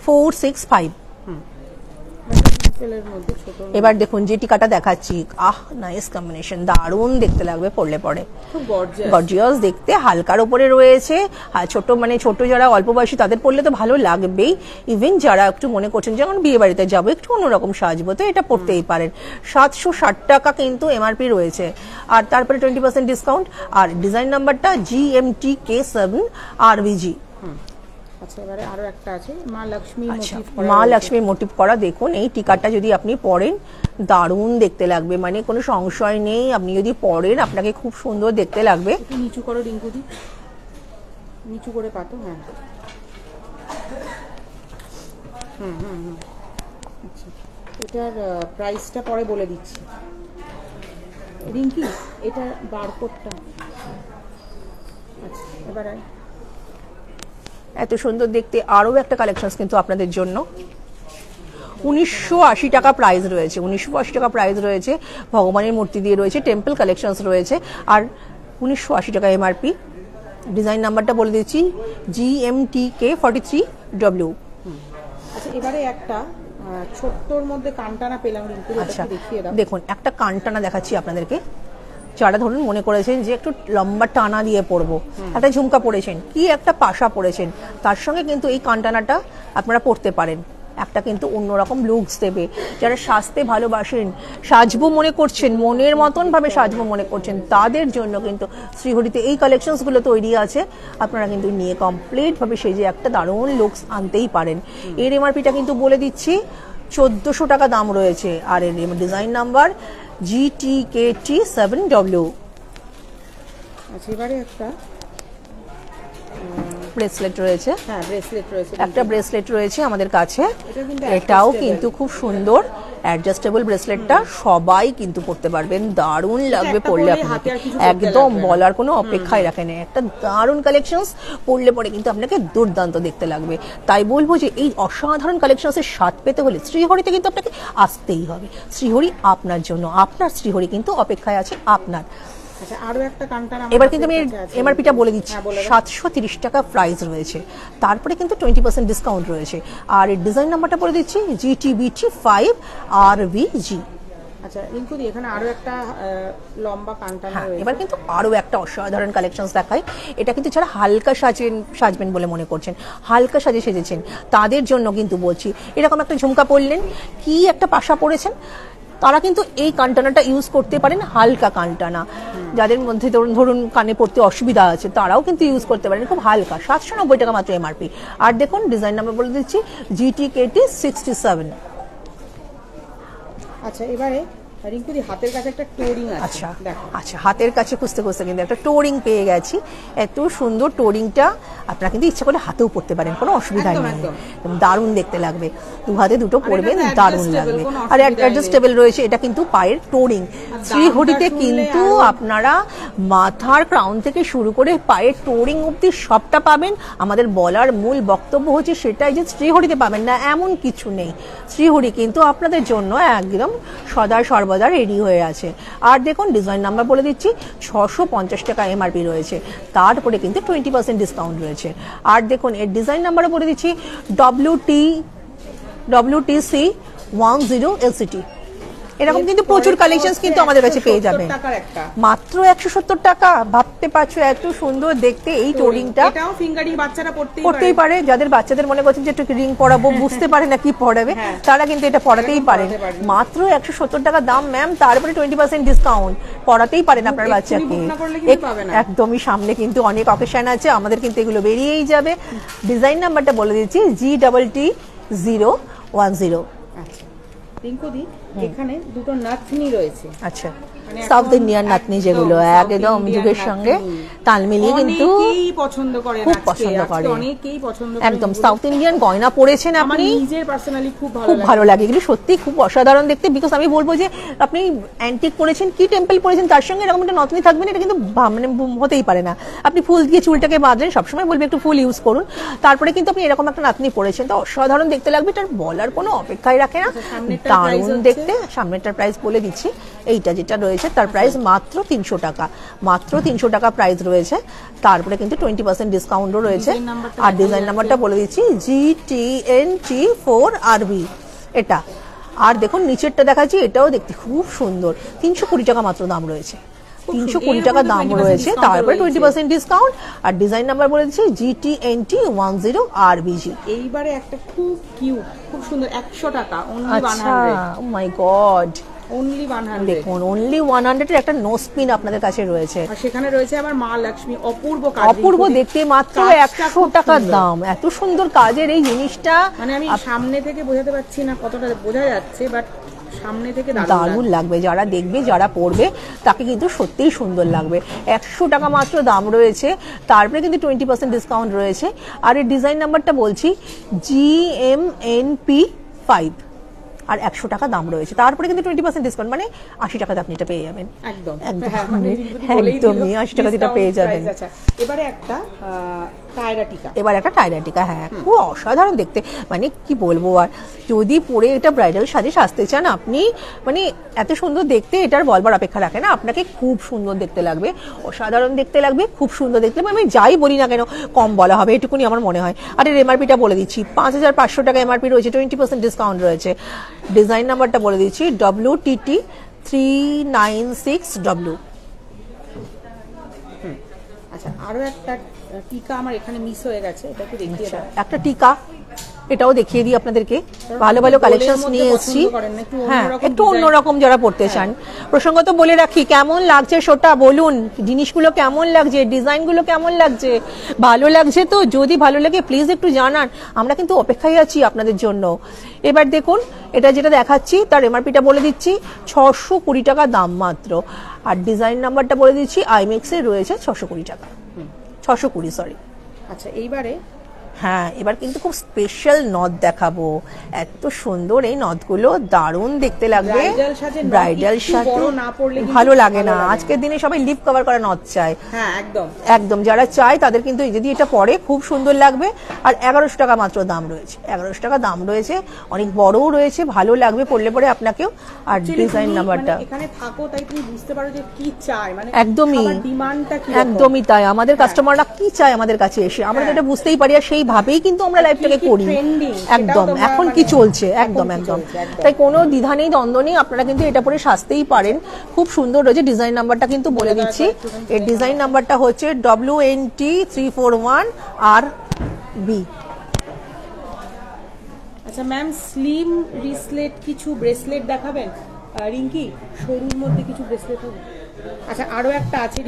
465। এবার দেখুন যে টিকাটা দেখাচ্ছি, নাইস কম্বিনেশন, দারুণ দেখতে লাগবে পরলে পরে, গর্জিয়াস দেখতে, হালকার উপরে রয়েছে। ছোট মানে ছোট যারা অল্প বয়সী তাদের পরলে তো ভালো লাগবেই, ইভেন যারা একটু মনে করছেন যেমন বিয়ে বাড়িতে যাবো, একটু অন্যরকম সাজবো, তো এটা পরতেই পারেন। 760 টাকা কিন্তু MRP রয়েছে, আর তারপরে 20% ডিসকাউন্ট। আর ডিজাইন নাম্বারটা GMTK7 RVG। আচ্ছা, এবারে আরো একটা আছে মা লক্ষ্মী মোটিভ করা, মা লক্ষ্মীর মোটিভ করা। দেখুন এই টিকাটা যদি আপনি পরেন, দারুণ দেখতে লাগবে, মানে কোনো সংশয় নেই, আপনি যদি পরেন আপনাকে খুব সুন্দর দেখতে লাগবে। একটু নিচু করো রিঙ্কুদি, নিচু করে পাতো। হ্যাঁ, আচ্ছা, এটার প্রাইসটা পরে বলে দিচ্ছি রিঙ্কি, এটা বারকোডটা। আচ্ছা, এবারে এত সুন্দর দেখতে আরও একটা কালেকশন কিন্তু আপনাদের জন্য। 1980 টাকা প্রাইস রয়েছে, 1980 টাকা প্রাইস রয়েছে, ভগবানের মূর্তি দিয়ে রয়েছে, টেম্পল কালেকশনস রয়েছে, আর 1980 টাকা MRP। ডিজাইন নাম্বারটা বলে দিচ্ছি GMTK 43W। আচ্ছা, এবারে একটা ছোট্টর মধ্যে কানটানা পেলাম রিঙ্কু, আচ্ছা দেখিয়ে দাও। দেখুন একটা কানটানা দেখাচ্ছি আপনাদেরকে, যারা ধরুন মনে করেছেন যে একটু লম্বা টানা দিয়ে পরবো, একটা ঝুমকা পরেছেন কি একটা পাশা পরেছেন, তার সঙ্গে কিন্তু এই কানটানাটা আপনারা পরতে পারেন, একটা কিন্তু অন্যরকম লুকস দেবে। যারা সাজতে ভালোবাসেন, সাজবো মনে করছেন, মনের মতন ভাবে সাজবো মনে করছেন, তাদের জন্য কিন্তু শ্রীহরিতে এই কালেকশনস গুলো তৈরি আছে, আপনারা কিন্তু নিয়ে কমপ্লিট ভাবে সেজে একটা দারুণ লুকস আনতেই পারেন। এর MRPটা কিন্তু বলে দিচ্ছি 1400 টাকা দাম রয়েছে, আর এর ডিজাইন নাম্বার GTKT7W। আচ্ছা, এবারে একটা ব্রেসলেট রয়েছে, হ্যাঁ ব্রেসলেট রয়েছে, একটা ব্রেসলেট রয়েছে আমাদের কাছে, এটাও কিন্তু খুব সুন্দর অ্যাডজাস্টেবল ব্রেসলেটটা, সবাই কিন্তু পরতে পারবেন, দারুণ লাগবে পরলে, আপনাকে একদম বলার কোনো অপেক্ষাই রাখে না, একটা দারুণ কালেকশনস, পরলে পরে কিন্তু আপনাকে দুর্দান্ত দেখতে লাগবে। তাই বলবো যে এই অসাধারণ কালেকশনসের স্বাদ পেতে হলে শ্রীহরিতে কিন্তু আপনাকে আসতেই হবে। শ্রীহরি আপনার জন্য, আপনার শ্রীহরি কিন্তু অপেক্ষায় আছে আপনার। আচ্ছা, আরো একটা কানটানা এবার কিন্তু আমি MRPটা বলে দিচ্ছি, 730 টাকা প্রাইস রয়েছে, তারপরে কিন্তু 20% ডিসকাউন্ট রয়েছে, আর এর ডিজাইন নাম্বারটা বলে দিচ্ছি GTBT5RVG। আচ্ছা রিঙ্কুদি, এখানে আরো একটা লম্বা কানটানা রয়েছে। এবার কিন্তু আরো একটা অসাধারণ কালেকশনস দেখাই, এটা কিন্তু যারা হালকা সাজবেন বলে মনে করছেন, হালকা সাজে সেজেছেন, তাদের জন্য কিন্তু বলছি। এরকম একটা ঝুমকা পরলেন, কি একটা পাশা পরেছেন, তারা কিন্তু এই কানটানাটা ইউজ করতে পারেন, হালকা কানটানা। যাদের মধ্যে ধরুন কানে পড়তে অসুবিধা আছে, তারাও কিন্তু ইউজ করতে পারেন, খুব হালকা, 790 টাকা মাত্র MRP। আর দেখুন ডিজাইন নাম্বার বলে দিচ্ছি GTKT67। আচ্ছা, এবারে রিঙ্কুদি হাতের কাছে একটা টোরিং আছে। আচ্ছা আচ্ছা, হাতের কাছে খুঁজতে খুঁজতে কিন্তু একটা টোরিং পেয়ে গেছি, এত সুন্দর টোরিংটা আপনারা কিন্তু ইচ্ছা করলে হাতেও পরতে পারেন, কোনো অসুবিধা নেই, দারুণ দেখতে লাগবে, দু হাতে দুটো পরবেন, দারুণ লাগবে। আর অ্যাডজাস্টেবল রয়েছে, এটা কিন্তু পায়ের টোরিং। শ্রীহরিতে কিন্তু আপনারা মাথার ক্রাউন থেকে শুরু করে পায়ের টোরিং অব্দি সবটা পাবেন। আমাদের বলার মূল বক্তব্য হচ্ছে সেটাই যে শ্রীহরিতে পাবেন না এমন কিছু নেই, শ্রীহরি কিন্তু আপনাদের জন্য একদম সদা সর্বদা রেডি হয়ে আছে। আর দেখুন ডিজাইন নাম্বার বলে দিচ্ছি 650 টাকা MRP রয়েছে, তারপরে কিন্তু 20% ডিসকাউন্ট রয়েছে। আর দেখুন এর ডিজাইন নাম্বারও বলে দিচ্ছি WTC 10LCT। এরকম কিন্তু প্রচুর কালেকশনস কিন্তু আমাদের কাছে পেয়ে যাবেন, মাত্র 170 টাকা। ভাবতে পারছো এত সুন্দর দেখতে এই টোরিংটা, এটাও ফিঙ্গারিং বাচ্চারা পড়তেই পারে, যাদের বাচ্চাদের মনে করছেন যে একটু রিং পরাবো, বুঝতে পারে না কি পড়াবে, তারা কিন্তু এটা পড়াতেই পারেন, মাত্র 170 টাকা দাম ম্যাম, তারপরে 20% ডিসকাউন্ট, পড়াতেই পারেন আপনার বাচ্চাকে একদমই। সামনে কিন্তু অনেক অকেশন আছে, আমাদের কিন্তু এগুলো বেরিয়েই যাবে। ডিজাইন নাম্বারটা বলে দিচ্ছি GTT010। রিঙ্কুদি, এখানে দুটো নাথনি রয়েছে। আচ্ছা, সাউথ ইন্ডিয়ান নাতনি যেগুলো একদম যুগের সঙ্গে তাল মিলিয়ে কিন্তু পছন্দ করে, খুব পছন্দ করে, অনেকেই পছন্দ করে। একদম সাউথ ইন্ডিয়ান গয়না পরেছেন আপনি, নিজের পার্সোনালি খুব ভালো লাগে এগুলো, সত্যি খুব অসাধারণ দেখতে। বিকজ আমি বলবো যে আপনি অ্যান্টিক পরেছেন কি টেম্পল পরেছেন তার সঙ্গে এরকম একটা নথনি থাকবে না, এটা কিন্তু মানে হতেই পারে না। আপনি ফুল দিয়ে চুলটাকে বাঁধলেন, সবসময় বলবে একটু ফুল ইউজ করুন, তারপরে কিন্তু আপনি এরকম একটা নাতনি পরেছেন, তো অসাধারণ দেখতে লাগবে, এটার বলার কোনো অপেক্ষাই রাখে না, দারুণ দেখতে। সামনেরটার প্রাইস বলে দিচ্ছি, এইটা যেটা রয়েছে তার প্রাইস মাত্র 300 টাকা, মাত্র 300 টাকা প্রাইস রয়েছে। তারপরে কিন্তু 20% ডিসকাউন্টও রয়েছে। আর ডিজাইন নাম্বারটা বলে দিচ্ছি GTNT4RB এটা। আর দেখুন নিচেরটা দেখাচ্ছি, এটাও দেখতে খুব সুন্দর, 320 টাকা মাত্র দাম রয়েছে, 320 টাকা দাম রয়েছে। তারপরে 20% ডিসকাউন্ট। আর ডিজাইন নাম্বার বলে দিচ্ছি GTNT10RBG। এইবারে একটা খুব কিউট, খুব সুন্দর, 100 টাকা অনলি 100। আচ্ছা, ও মাই গড, অনলি 100। দেখুন অনলি 100 এর একটা নো স্পিন আপনাদের কাছে রয়েছে। আর সেখানে রয়েছে আবার মা লক্ষ্মী, অপূর্ব কাজ, অপূর্ব দেখতে, মাত্র 100 টাকার দাম। এত সুন্দর কাজের এই জিনিসটা, মানে আমি সামনে থেকে বোঝাতে পারছি না কতটা বোঝা যাচ্ছে, বাট সামনে থেকে দারুণ লাগবে, যারা দেখবে যারা পরবে তাকে কিন্তু সত্যিই সুন্দর লাগবে। 100 টাকা মাত্র দাম রয়েছে, তারপরে কিন্তু 20% ডিসকাউন্ট রয়েছে। আর এই ডিজাইন নাম্বারটা বলছি GMNP5, আর 100 টাকা দাম রয়েছে। তারপরে কিন্তু 20% ডিসকাউন্ট, মানে 80 টাকাতে আপনি এটা পেয়ে যাবেন। একদম একদমই 80 টাকা এটা পেয়ে যাবেন। এবারে একটা টায়রা টিকা, এবার একটা টায়রা টিকা, হ্যাঁ খুব অসাধারণ দেখতে, মানে কি বলবো। আর যদি পরে এটা ব্রাইডাল সাজে সাজতে চান আপনি, মানে এত সুন্দর দেখতে, এটার বলবার অপেক্ষা রাখে না, আপনাকে খুব সুন্দর দেখতে লাগবে, অসাধারণ দেখতে লাগবে, খুব সুন্দর দেখতে লাগবে। আমি যাই বলি না কেন কম বলা হবে, এটুকুনি আমার মনে হয়। আর এর এমআরপিটা বলে দিচ্ছি, 5500 টাকা এমআরপি রয়েছে, 20% ডিসকাউন্ট রয়েছে। ডিজাইন নাম্বারটা বলে দিচ্ছি WTT396W। আচ্ছা, আরো একটা টিকা আমার এখানে মিস হয়ে গেছে, এটা একটু দেখিয়ে দাও। একটা টিকা, এটাও দেখিয়ে দিই আপনাদেরকে, ভালো ভালো কালেকশনস নিয়ে এসেছি। হ্যাঁ, একটু অন্যরকম যারা পড়তে চান। প্রসঙ্গত বলে রাখি, কেমন লাগছে সেটা বলুন, জিনিসগুলো কেমন লাগছে, ডিজাইনগুলো কেমন লাগছে, ভালো লাগছে তো? যদি ভালো লাগে প্লিজ একটু জানান, আমরা কিন্তু অপেক্ষায় আছি আপনাদের জন্য। এবার দেখুন, এটা যেটা দেখাচ্ছি তার এমআরপিটা বলে দিচ্ছি 620 টাকা দাম মাত্র। আর ডিজাইন নাম্বারটা বলে দিচ্ছি আইমেক্সে রয়েছে 620 টাকা, 620 সরি। আচ্ছা, এইবারে হ্যাঁ, এবার কিন্তু খুব স্পেশাল নথ দেখাবো। এত সুন্দর এই নথগুলো, দারুণ দেখতে লাগবে। ব্রাইডাল সাজে ভালো লাগে না, আজকের দিনে সবাই লিপ কভার করা নথ চায়। হ্যাঁ, একদম একদম, যারা চায় তাদের কিন্তু যদি এটা পরে খুব সুন্দর লাগবে। আর 1100 টাকা মাত্র দাম রয়েছে, 1100 টাকা দাম রয়েছে, অনেক বড়ও রয়েছে, ভালো লাগবে পরলে পরে আপনাকেও। আর ডিজাইন নাম্বারটা এখানে থাকো, তাই তুমি বুঝতে পারো যে কি চায়, মানে একদমই ডিমান্ডটা কি, একদমই তাই। আমাদের কাস্টমাররা কি চায় আমাদের কাছে এসে, আমরা এটা বুঝতেই পারি, আর সেই ভাবেই কিন্তু আমরা লাইফটাকে করি। একদম, এখন কি চলছে, একদম একদম। তাই কোনো দ্বিধা নেই, দ্বন্দ্ব নেই, আপনারা কিন্তু এটা পরে সাজতেই পারেন, খুব সুন্দর রয়েছে। ডিজাইন নাম্বারটা কিন্তু বলে দিচ্ছি, এর ডিজাইন নাম্বারটা হচ্ছে WNT341RB। আচ্ছা ম্যাম, স্লিম ব্রেসলেট, কিছু ব্রেসলেট দেখাবেন রিঙ্কি, সরুর মধ্যে কিছু ব্রেসলেট হবে? আচ্ছা, আরো একটা আছে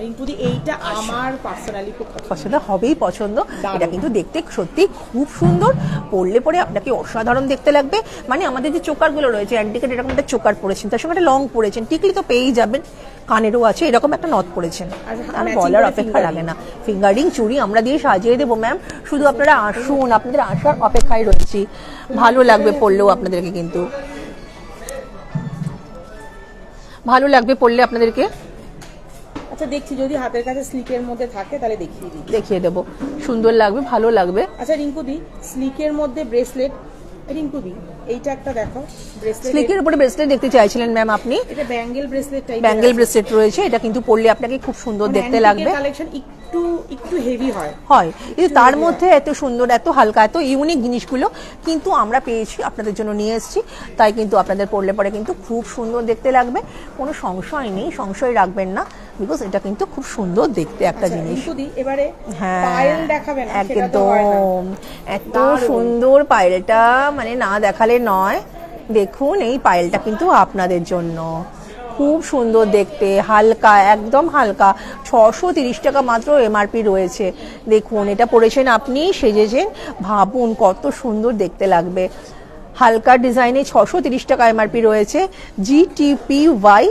রিঙ্কুদি, এইটা আমার পার্সোনালি খুব পছন্দ, হবেই পছন্দ। এটা কিন্তু দেখতে সত্যি খুব সুন্দর, পরলে পরে আপনাকে অসাধারণ দেখতে লাগবে। মানে আমাদের যে চোকারগুলো রয়েছে, অ্যান্টিকেট এরকম একটা চোকার পরেছেন, তার সঙ্গে একটা লং পরেছেন, টিকলি তো পেয়েই যাবেন, কানেরও আছে, এরকম একটা নথ পরেছেন, আর বলার অপেক্ষা লাগে না। ফিঙ্গারিং চুড়ি আমরা দিয়ে সাজিয়ে দেবো ম্যাম, শুধু আপনারা আসুন, আপনাদের আসার অপেক্ষায় রয়েছি, ভালো লাগবে পরলেও আপনাদেরকে, কিন্তু ভালো লাগবে পরলে আপনাদেরকে। আচ্ছা, দেখছি যদি হাতের কাছে স্লিকের মধ্যে থাকে তাহলে দেখিয়ে দেবো, সুন্দর লাগবে, ভালো লাগবে। আচ্ছা রিঙ্কুদি, স্লিকের মধ্যে ব্রেসলেট, রিঙ্কুদি এইটা একটা দেখো, ব্রেসলেট, স্লিকের উপরে ব্রেসলেট দেখতে চাইছিলেন ম্যাম আপনি? এটা bangle bracelet type, bangle bracelet রয়েছে, এটা কিন্তু পরলে আপনাকে খুব সুন্দর দেখতে লাগবে। কালেকশন একটু হেভি হয়, কিন্তু তার মধ্যে এত সুন্দর, এত হালকা, এত ইউনিক জিনিসগুলো কিন্তু আমরা পেয়েছি, আপনাদের জন্য নিয়ে এসেছি। তাই কিন্তু আপনাদের পরলে পরে কিন্তু খুব সুন্দর দেখতে লাগবে, কোনো সংশয় নেই, সংশয় রাখবেন না, বিকজ এটা কিন্তু খুব সুন্দর দেখতে একটা জিনিস। এবারে পায়েল দেখাবেন? একদম, এত সুন্দর পায়েলটা, মানে না দেখালে নয়। দেখুন, এই পায়েলটা কিন্তু আপনাদের জন্য খুব সুন্দর দেখতে, হালকা, একদম হালকা, 630 টাকা মাত্র এমআরপি রয়েছে। দেখুন, এটা পরেছেন আপনি, সেজেছেন, ভাবুন কত সুন্দর দেখতে লাগবে। হালকা ডিজাইনে 630 টাকা এমআরপি রয়েছে। GTPY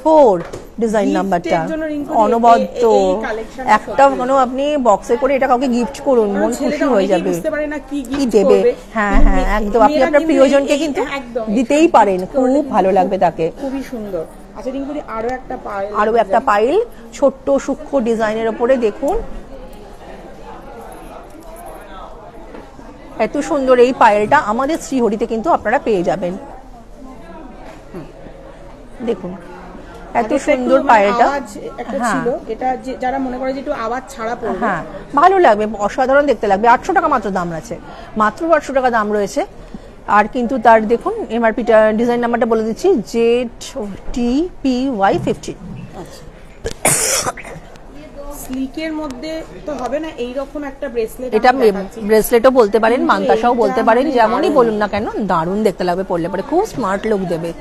4 ডিজাইন নাম্বারটা Gift এর জন্য রিঙ্কু অনবদ্য এই collection একটা কোনো আপনি বক্সে করে এটা কাউকে গিফট করুন, মন খুশি হয়ে যাবে। বুঝতে পারে না কি কি গিফট দেবে, করবে। হ্যাঁ হ্যাঁ একদম, আপনি আপনার প্রিয়জনকে কিন্তু দিতেই পারেন, খুব ভালো লাগবে তাকে। খুবই সুন্দর। আচ্ছা রিঙ্কুদি আরো একটা পাইল, আরো একটা পাইল ছোট্ট সূক্ষ্ম ডিজাইনের উপরে দেখুন, এত সুন্দর এই পায়েলটা আমাদের শ্রীহরিতে কিন্তু আপনারা পেয়ে যাবেন। দেখুন এত সুন্দর পায়েলটা, একটা ছিল এটা যারা মনে করে যে একটু আওয়াজ ছাড়া পড়বে, হ্যাঁ ভালো লাগবে, অসাধারণ দেখতে লাগবে। 800 টাকা মাত্র দাম আছে, মাত্র 800 টাকা দাম রয়েছে। আর কিন্তু তার দেখুন এমআরপিটা, ডিজাইন নাম্বারটা বলে দিচ্ছি, ZTPY15। স্লিকের মধ্যে তো হবে না এইরকম একটা ব্রেসলেট, এটা ব্রেসলেটও বলতে পারেন, মান্তাসাও বলতে পারেন, যেমনই বলুন না কেন দারুণ দেখতে লাগবে পরলে পরে, খুব স্মার্ট লুক দেবে,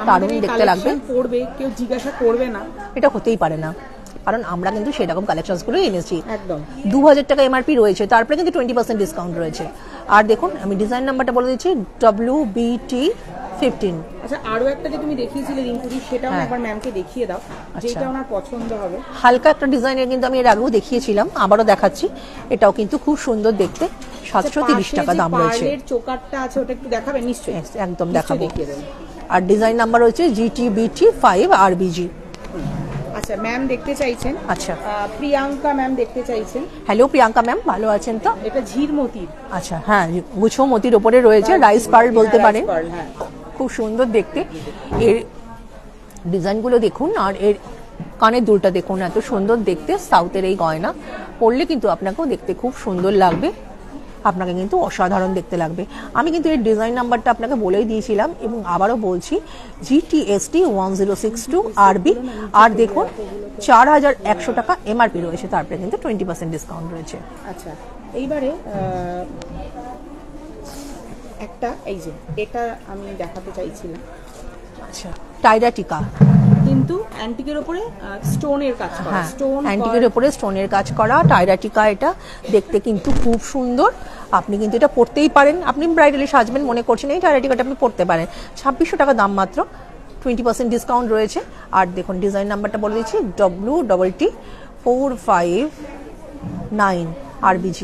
দারুণ দেখতে লাগবে। পড়বে কেউ জিজ্ঞাসা করবে না, এটা হতেই পারে না, কারণ আমরা কিন্তু সেরকম কালেকশনস গুলো এনেছি। একদম 2000 টাকা এমআরপি রয়েছে, তারপরে কিন্তু 20% ডিসকাউন্ট রয়েছে। আর দেখুন আমি ডিজাইন নাম্বারটা বলে দিচ্ছি, WBT15। আচ্ছা আরো একটা যে তুমি দেখিয়েছিলে রিঙ্কুদি, সেটাও একবার ম্যামকে দেখিয়ে দাও, যেটা ওনার পছন্দ হবে। হালকা একটা ডিজাইনের কিন্তু আমি এর আগেও দেখিয়েছিলাম, আবারও দেখাচ্ছি। এটাও কিন্তু খুব সুন্দর দেখতে, 730 টাকা দাম রয়েছে। পার্লের চোকারটা আছে ওটা একটু দেখাবেন? নিশ্চয়ই, একদম দেখাবো। আর ডিজাইন নাম্বার হচ্ছে GTBT5RBG। আচ্ছা ম্যাম দেখতে চাইছেন, আচ্ছা প্রিয়াঙ্কা ম্যাম দেখতে চাইছেন। হ্যালো প্রিয়াঙ্কা ম্যাম, ভালো আছেন তো? এটা ঝিরমতির, আচ্ছা হ্যাঁ গুছো মতির উপরে রয়েছে, রাইস পার্ল বলতে পারেন, হ্যাঁ খুব সুন্দর দেখতে। এর ডিজাইনগুলো দেখুন, আর এর কানের দুলটা দেখুন, এত সুন্দর দেখতে। সাউথের এই গয়না পরলে কিন্তু আপনাকেও দেখতে খুব সুন্দর লাগবে, আপনাকে কিন্তু অসাধারণ দেখতে লাগবে। আমি কিন্তু এর ডিজাইন নাম্বারটা আপনাকে বলেই দিয়েছিলাম এবং আবারও বলছি, GTST1062RB। আর দেখুন 4100 টাকা এমআরপি রয়েছে, তারপরে কিন্তু 20% ডিসকাউন্ট রয়েছে। আচ্ছা এইবারে একটা এই যে এটা আমি দেখাতে চাইছিলাম, আচ্ছা টাইরা টিকা, কিন্তু অ্যান্টিকের উপরে স্টোনের কাজ করা, হ্যাঁ স্টোন অ্যান্টিকের উপরে স্টোনের কাজ করা টাইরা টিকা। এটা দেখতে কিন্তু খুব সুন্দর, আপনি কিন্তু এটা পরতেই পারেন, আপনি ব্রাইডালি সাজবেন মনে করছেন, এই টাইরা টিকাটা আপনি পরতে পারেন। 2600 টাকা দাম মাত্র, 20% ডিসকাউন্ট রয়েছে। আর দেখুন ডিজাইন নাম্বারটা বলে দিচ্ছি, WTT459RBG।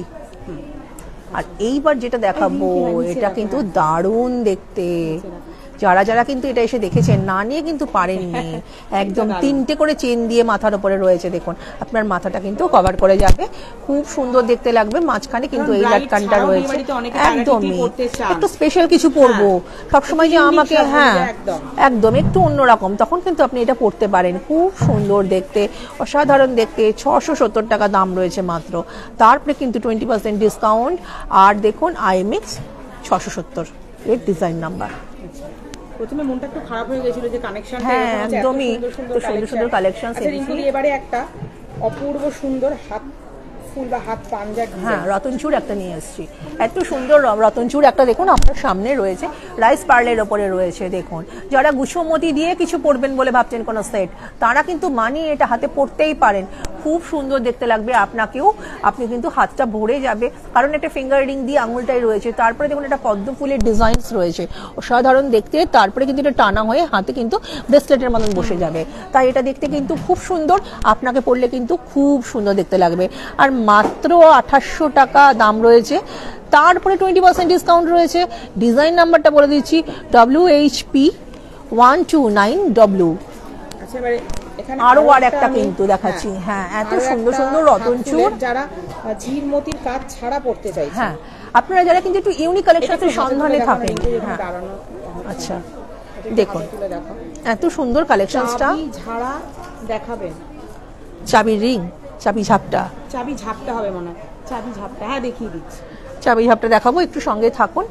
আর এইবার যেটা দেখাবো এটা কিন্তু দারুণ দেখতে, যারা যারা কিন্তু এটা এসে দেখেছেন না নিয়ে কিন্তু পারেননি, একদম 3টে করে চেন দিয়ে মাথার উপরে রয়েছে, দেখুন আপনার মাথাটা কিন্তু কভার করে যাবে, খুব সুন্দর দেখতে লাগবে। মাঝখানে কিন্তু এই লাটকানটা রয়েছে, একদমই একটু স্পেশাল কিছু পরবো সবসময় যে আমাকে, হ্যাঁ একদম একটু অন্যরকম, তখন কিন্তু আপনি এটা পরতে পারেন, খুব সুন্দর দেখতে, অসাধারণ দেখতে। 670 টাকা দাম রয়েছে মাত্র, তারপরে কিন্তু 20% ডিসকাউন্ট। আর দেখুন IMX 670 এর ডিজাইন নাম্বার। প্রথমে মনটা একটু খারাপ হয়ে গেছিল যে কানেকশনটা, হ্যাঁ একদমই সুন্দর সুন্দর কালেকশন। এবারে একটা অপূর্ব সুন্দর হাত ফুল বা হাত পাঞ্জা, হ্যাঁ রতনচূড় একটা নিয়ে এসেছি, এত সুন্দর রতনচূড় একটা দেখুন আপনার সামনে রয়েছে, রাইস পার্লের ওপরে রয়েছে। দেখুন যারা গুছোমতি দিয়ে কিছু পরবেন বলে ভাবছেন কোনো সেট, তারা কিন্তু মানিয়ে এটা হাতে পরতেই পারেন, খুব সুন্দর দেখতে লাগবে আপনাকেও, আপনি কিন্তু হাতটা ভরে যাবে, কারণ একটা ফিঙ্গার রিং দিয়ে আঙুলটাই রয়েছে, তারপরে দেখুন একটা পদ্ম ফুলের ডিজাইনস রয়েছে, অসাধারণ দেখতে। তারপরে কিন্তু এটা টানা হয়ে হাতে কিন্তু ব্রেসলেটের মতন বসে যাবে, তাই এটা দেখতে কিন্তু খুব সুন্দর, আপনাকে পরলে কিন্তু খুব সুন্দর দেখতে লাগবে। আর মাত্র 2800 টাকা দাম রয়েছে, তারপরে 20% ডিসকাউন্ট রয়েছে। ডিজাইন নাম্বারটা বলে দিচ্ছি, WHP129W। আচ্ছা এবারে এখানে আরো একটা কিন্তু দেখাচ্ছি, হ্যাঁ এত সুন্দর সুন্দর রতনচূড়, যারা ঝিরমতির কাজ ছাড়া পড়তে চাইছে, হ্যাঁ আপনারা যারা কিন্তু একটু ইউনিক কালেকশনের সন্ধানে থাকেন, আচ্ছা দেখুন এত সুন্দর কালেকশনসটা। ঝাড়া দেখাবেন, চাবি রিং, চাবি ঝাপটা, চাবি ঝাপটা হবে মনে হয়, চাবি ঝাপটা, হ্যাঁ দেখিয়ে দিচ্ছি, চাবি ঝাপটা দেখাবো, একটু সঙ্গে থাকুন।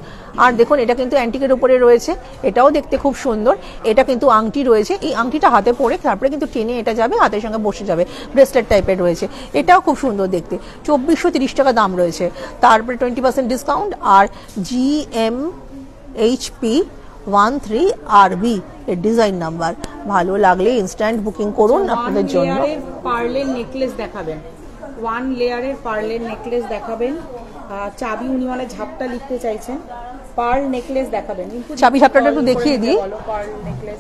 আর দেখুন এটা কিন্তু অ্যান্টিকের উপরে রয়েছে, এটাও দেখতে খুব সুন্দর। এটা কিন্তু আংটি রয়েছে, এই আংটিটা হাতে পরে তারপরে কিন্তু টেনে এটা যাবে, হাতের সঙ্গে বসে যাবে, ব্রেসলেট টাইপের রয়েছে, এটাও খুব সুন্দর দেখতে। 2430 টাকা দাম রয়েছে, তারপরে 20% ডিসকাউন্ট। আর GMHP13RB এর ডিজাইন নাম্বার, ভালো লাগলে ইনস্ট্যান্ট বুকিং করুন আপনাদের জন্য। পার্লের নেকলেস দেখাবেন, 1 লেয়ারের পার্লের নেকলেস দেখাবেন, চাবি উনি মানে ঝাপটা লিখতে চাইছেন, পার্ল নেকলেস দেখাবেন? চাবি ঝাপটাটা একটু দেখিয়ে দিই।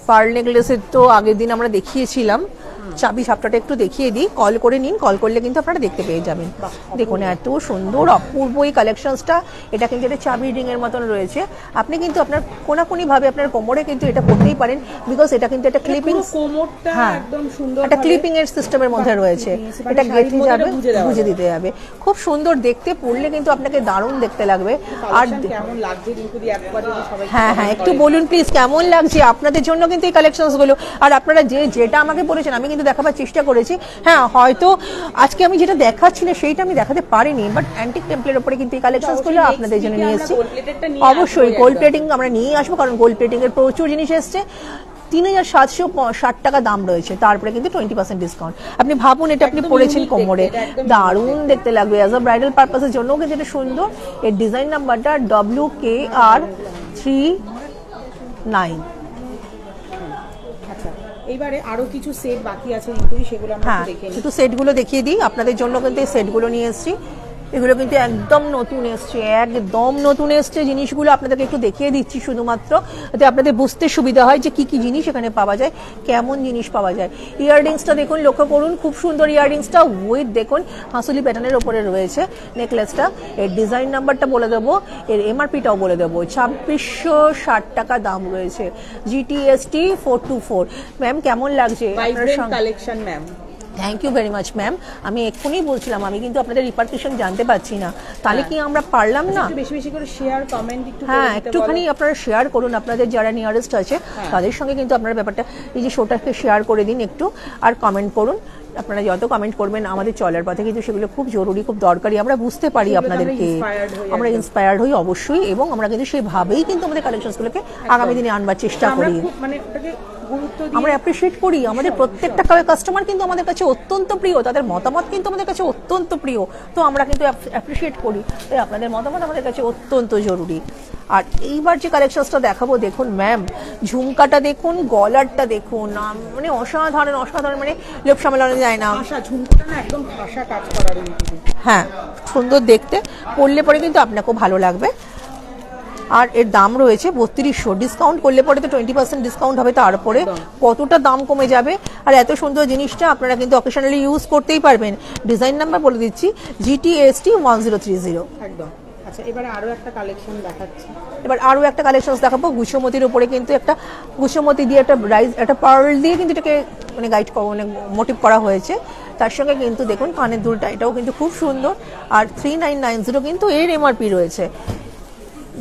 পার্ল নেকলেসের তো আগের দিন আমরা দেখিয়েছিলাম, চাবি ঝাপটাটা একটু দেখিয়ে দিই। কল করে নিন, কল করলে কিন্তু আপনারা দেখতে পেয়ে যাবেন। দেখুন এত সুন্দর অপূর্ব এই কালেকশনসটা। এটা কিন্তু একটা চাবি রিং এর মতন রয়েছে। আপনি কিন্তু আপনার কোনাকুনি ভাবে আপনার কোমরে কিন্তু এটা পরতেই পারেন, বিকজ এটা কিন্তু একটা ক্লিপিং, কোমরটা একদম সুন্দর একটা ক্লিপিং এর সিস্টেমের মধ্যে রয়েছে। এটা গেঁথে যাবে, বুঝে দিতে যাবে, খুব সুন্দর দেখতে। পরলে কিন্তু আপনাকে দারুণ দেখতে লাগবে। আর কেমন লাগছে রিঙ্কুদি একবার যদি সবাই হ্যাঁ একটু বলুন প্লিজ কেমন লাগছে আপনাদের জন্য কিন্তু এই কালেকশনস গুলো। আর আপনারা যেটা আমাকে বলেছেন আমি কিন্তু দেখাবার চেষ্টা করেছি। হ্যাঁ হয়তো আজকে আমি যেটা দেখাচ্ছি না সেইটা আমি দেখাতে পারিনি, বাট অ্যান্টিক টেম্পলের উপরে কিন্তু এই কালেকশনস গুলো আপনাদের জন্য নিয়ে এসেছি। অবশ্যই গোল্ড প্লেটিং আমরা নিয়ে আসবো, কারণ গোল্ড প্লেটিং এর প্রচুর জিনিস এসছে। 3760 টাকা দাম রয়েছে, তারপরে কিন্তু 20% ডিসকাউন্ট। আপনি ভাবুন এটা আপনি পরেছেন কোমরে, দারুণ দেখতে লাগবে। অ্যাজ আ ব্রাইডাল পারপাসের জন্য কিন্তু এটা সুন্দর। এর ডিজাইন নাম্বারটা WKR39। এইবারে আরো কিছু সেট বাকি আছে রিঙ্কুদি, সেগুলো আমরা দেখে নিই। একটু সেটগুলো দেখিয়ে দিই আপনাদের জন্য। কিন্তু এই সেটগুলো নিয়ে এসেছি, এগুলো কিন্তু একদম নতুন এসছে, একদম নতুন এসছে জিনিসগুলো। আপনাদেরকে একটু দেখিয়ে দিচ্ছি শুধুমাত্র, যাতে আপনাদের বুঝতে সুবিধা হয় যে কি কি জিনিস এখানে পাওয়া যায়, কেমন জিনিস পাওয়া যায়। ইয়াররিংসটা দেখুন, লক্ষ্য করুন, খুব সুন্দর ইয়াররিংসটা। উইথ দেখুন হাসুলি প্যাটার্নের ওপরে রয়েছে নেকলেসটা। এর ডিজাইন নাম্বারটা বলে দেবো, এর এমআরপিটাও বলে দেবো। 2660 টাকা দাম রয়েছে, GTST 424। ম্যাম কেমন লাগছে আপনার সঙ্গে collection? Ma'am thank you very much ma'am. আমি এক্ষুনি বলছিলাম, আমি কিন্তু আপনাদের রিপারকেশন জানতে পারছি না, তাহলে কি আমরা পারলাম না? বেশি বেশি করে শেয়ার কমেন্ট একটু হ্যাঁ একটুখানি আপনারা শেয়ার করুন, আপনাদের যারা নিয়ারেস্ট আছে তাদের সঙ্গে কিন্তু আপনারা ব্যাপারটা এই যে শোটাকে শেয়ার করে দিন একটু, আর কমেন্ট করুন। আপনারা যত কমেন্ট করবেন আমাদের চলার পথে কিন্তু সেগুলো খুব জরুরি, খুব দরকারি। আমরা বুঝতে পারি আপনাদেরকে, আমরা ইন্সপায়ার্ড হই অবশ্যই, এবং আমরা কিন্তু সেইভাবেই কিন্তু আমাদের কালেকশনসগুলোকে আগামী দিনে আনবার চেষ্টা করি। মানে ওটাকে আমরা অ্যাপ্রিশিয়েট করি। আমাদের প্রত্যেকটা কাস্টমার কিন্তু আমাদের কাছে অত্যন্ত প্রিয়, তাদের মতামত কিন্তু আমাদের কাছে অত্যন্ত প্রিয়, তো আমরা কিন্তু অ্যাপ্রিশিয়েট করি। তাই আপনাদের মতামত আমাদের কাছে অত্যন্ত জরুরি। আর এইবার যে কালেকশনসটা দেখাবো, দেখুন ম্যাম, ঝুমকাটা দেখুন, গলারটা দেখুন, মানে অসাধারণ অসাধারণ, মানে লোভ সামলানো যায় না। ঝুমকাটা না একদম ভাষা কাজ করা। হ্যাঁ সুন্দর দেখতে, পরলে পরে কিন্তু আপনাকেও ভালো লাগবে। আর এর দাম রয়েছে 3200। ডিসকাউন্ট করলে পরে তো 20% ডিসকাউন্ট হবে, তারপরে কতটা দাম কমে যাবে। আর এত সুন্দর জিনিসটা আপনারা কিন্তু অকেশনালি ইউজ করতেই পারবেন। ডিজাইন নাম্বার বলে দিচ্ছি, GTST 1030। একদম। আচ্ছা এবারে আরো একটা কালেকশন দেখাচ্ছি। এবার আরো একটা কালেকশন দেখাবো। গুছমতির উপরে কিন্তু একটা গুছমতি দিয়ে একটা রাইজ, একটা পার্ল দিয়ে কিন্তু এটাকে মানে গাইড করা, মানে মোটিভ করা হয়েছে। তার সঙ্গে কিন্তু দেখুন কানের দুলটা, এটাও কিন্তু খুব সুন্দর। আর 3990 কিন্তু এর এমআরপি রয়েছে।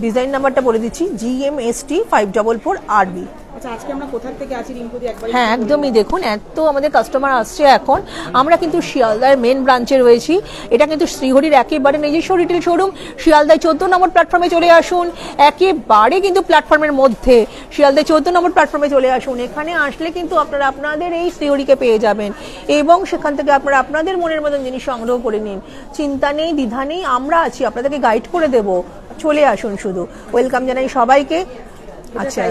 ডিজাইন নাম্বারটা বলে দিচ্ছি, GMST 544RB। আচ্ছা আজকে আমরা কোথা থেকে আছি রিঙ্কুদি একবার? হ্যাঁ একদমই, দেখুন এত আমাদের কাস্টমার আসছে এখন। আমরা কিন্তু শিয়ালদার মেন ব্রাঞ্চে রয়েছি। এটা কিন্তু শ্রীহরির একেবারে নিজস্ব রিটেল শোরুম। শিয়ালদায় 14 নম্বর প্ল্যাটফর্মে চলে আসুন, একেবারে কিন্তু প্ল্যাটফর্মের মধ্যে। শিয়ালদায় 14 নম্বর প্ল্যাটফর্মে চলে আসুন। এখানে আসলে কিন্তু আপনারা আপনাদের এই শ্রীহরিকে পেয়ে যাবেন, এবং সেখান থেকে আপনারা আপনাদের মনের মতন জিনিস সংগ্রহ করে নিন। চিন্তা নেই, দ্বিধা নেই, আমরা আছি, আপনাদেরকে গাইড করে দেব। চলে আসুন, শুধু ওয়েলকাম জানাই সবাইকে। আচ্ছা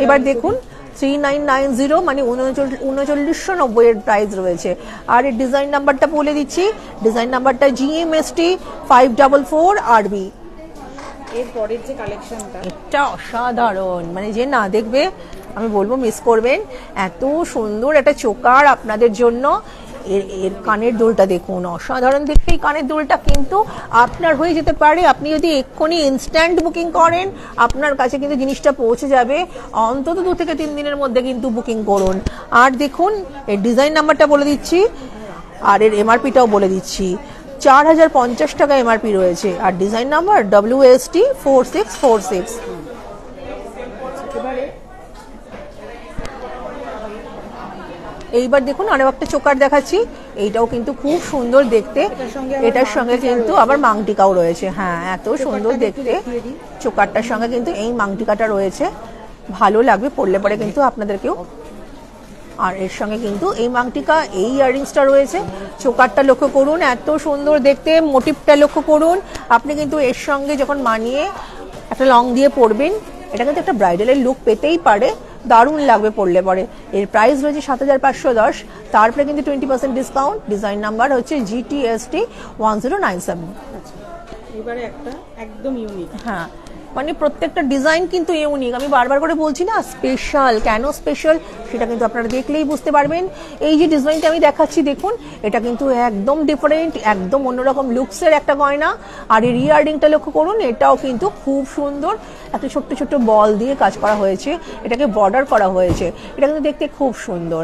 এবার দেখুন 3990 মানে 3990 এর প্রাইস রয়েছে। আর এর ডিজাইন নাম্বারটা বলে দিচ্ছি, ডিজাইন নাম্বারটা GMST 544RB। এর পরের যে কালেকশনটা, এটা অসাধারণ, মানে যে না দেখবে আমি বলবো মিস করবেন। এত সুন্দর একটা চোকার আপনাদের জন্য। এর কানের দুলটা দেখুন, অসাধারণ দেখতে। এই কানের দুলটা কিন্তু আপনার হয়ে যেতে পারে। আপনি যদি এক্ষুনি ইনস্ট্যান্ট বুকিং করেন, আপনার কাছে কিন্তু জিনিসটা পৌঁছে যাবে অন্তত 2 থেকে 3 দিনের মধ্যে। কিন্তু বুকিং করুন। আর দেখুন এর ডিজাইন নাম্বারটা বলে দিচ্ছি, আর এর এমআরপিটাও বলে দিচ্ছি। 4050 টাকা এমআরপি রয়েছে। আর ডিজাইন নাম্বার WST 4646। এইবার দেখুন আরো একটা চোকার দেখাচ্ছি, এইটাও কিন্তু খুব সুন্দর দেখতে। এটার সঙ্গে কিন্তু আবার মাংটিকাও রয়েছে। হ্যাঁ এত সুন্দর দেখতে, চোকারটার সঙ্গে কিন্তু এই মাংটিকাটা রয়েছে, ভালো লাগবে পরলে পরে কিন্তু আপনাদেরকেও। আর এর সঙ্গে কিন্তু এই মাংটিকা, এই ইয়াররিংসটা রয়েছে। চোকারটা লক্ষ্য করুন, এত সুন্দর দেখতে। মোটিভটা লক্ষ্য করুন। আপনি কিন্তু এর সঙ্গে যখন মানিয়ে একটা লং দিয়ে পরবেন, এটা কিন্তু একটা ব্রাইডালের লুক পেতেই পারে, দারুণ লাগবে পড়লে পরে। এর প্রাইস রয়েছে 7510, তারপরে কিন্তু 20% ডিসকাউন্ট। ডিজাইন নাম্বার হচ্ছে GTST 1097। এবারে একটা একদম ইউনিক। হ্যাঁ মানে প্রত্যেকটা ডিজাইন কিন্তু ইউনিক। আমি বারবার করে বলছি না স্পেশাল, কেন স্পেশাল সেটা কিন্তু আপনারা দেখলেই বুঝতে পারবেন। এই যে ডিজাইনটা আমি দেখাচ্ছি দেখুন, এটা কিন্তু একদম ডিফারেন্ট, একদম অন্যরকম লুকসের একটা গয়না। আর এই ইয়াররিংটা লক্ষ্য করুন, এটাও কিন্তু খুব সুন্দর, একটা ছোট্ট ছোট্ট বল দিয়ে কাজ করা হয়েছে, এটাকে বর্ডার করা হয়েছে, এটা কিন্তু দেখতে খুব সুন্দর।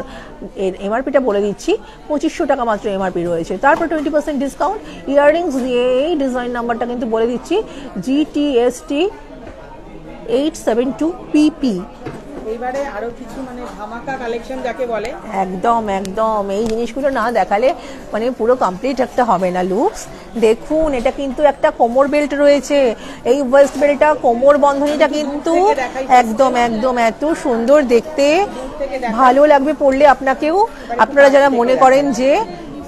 এর এমআরপিটা বলে দিচ্ছি, 2500 টাকা মাত্র এমআরপি রয়েছে। তারপর 20% ডিসকাউন্ট। ইয়াররিংস দিয়ে এই ডিজাইন নাম্বারটা কিন্তু বলে দিচ্ছি, GTST 872PP। এইবারে আরো কিছু মানে ধামাকা কালেকশন যাকে বলে, একদম একদম এই জিনিসগুলো না দেখালে মানে পুরো কমপ্লিট একটা হবে না লুকস। দেখুন এটা কিন্তু একটা কোমর বেল্ট রয়েছে, এই ওয়েস্ট বেল্টটা কোমর বন্ধনীটা কিন্তু একদম একদম এত সুন্দর দেখতে, ভালো লাগবে পরলে আপনাকেও। আপনারা যারা মনে করেন যে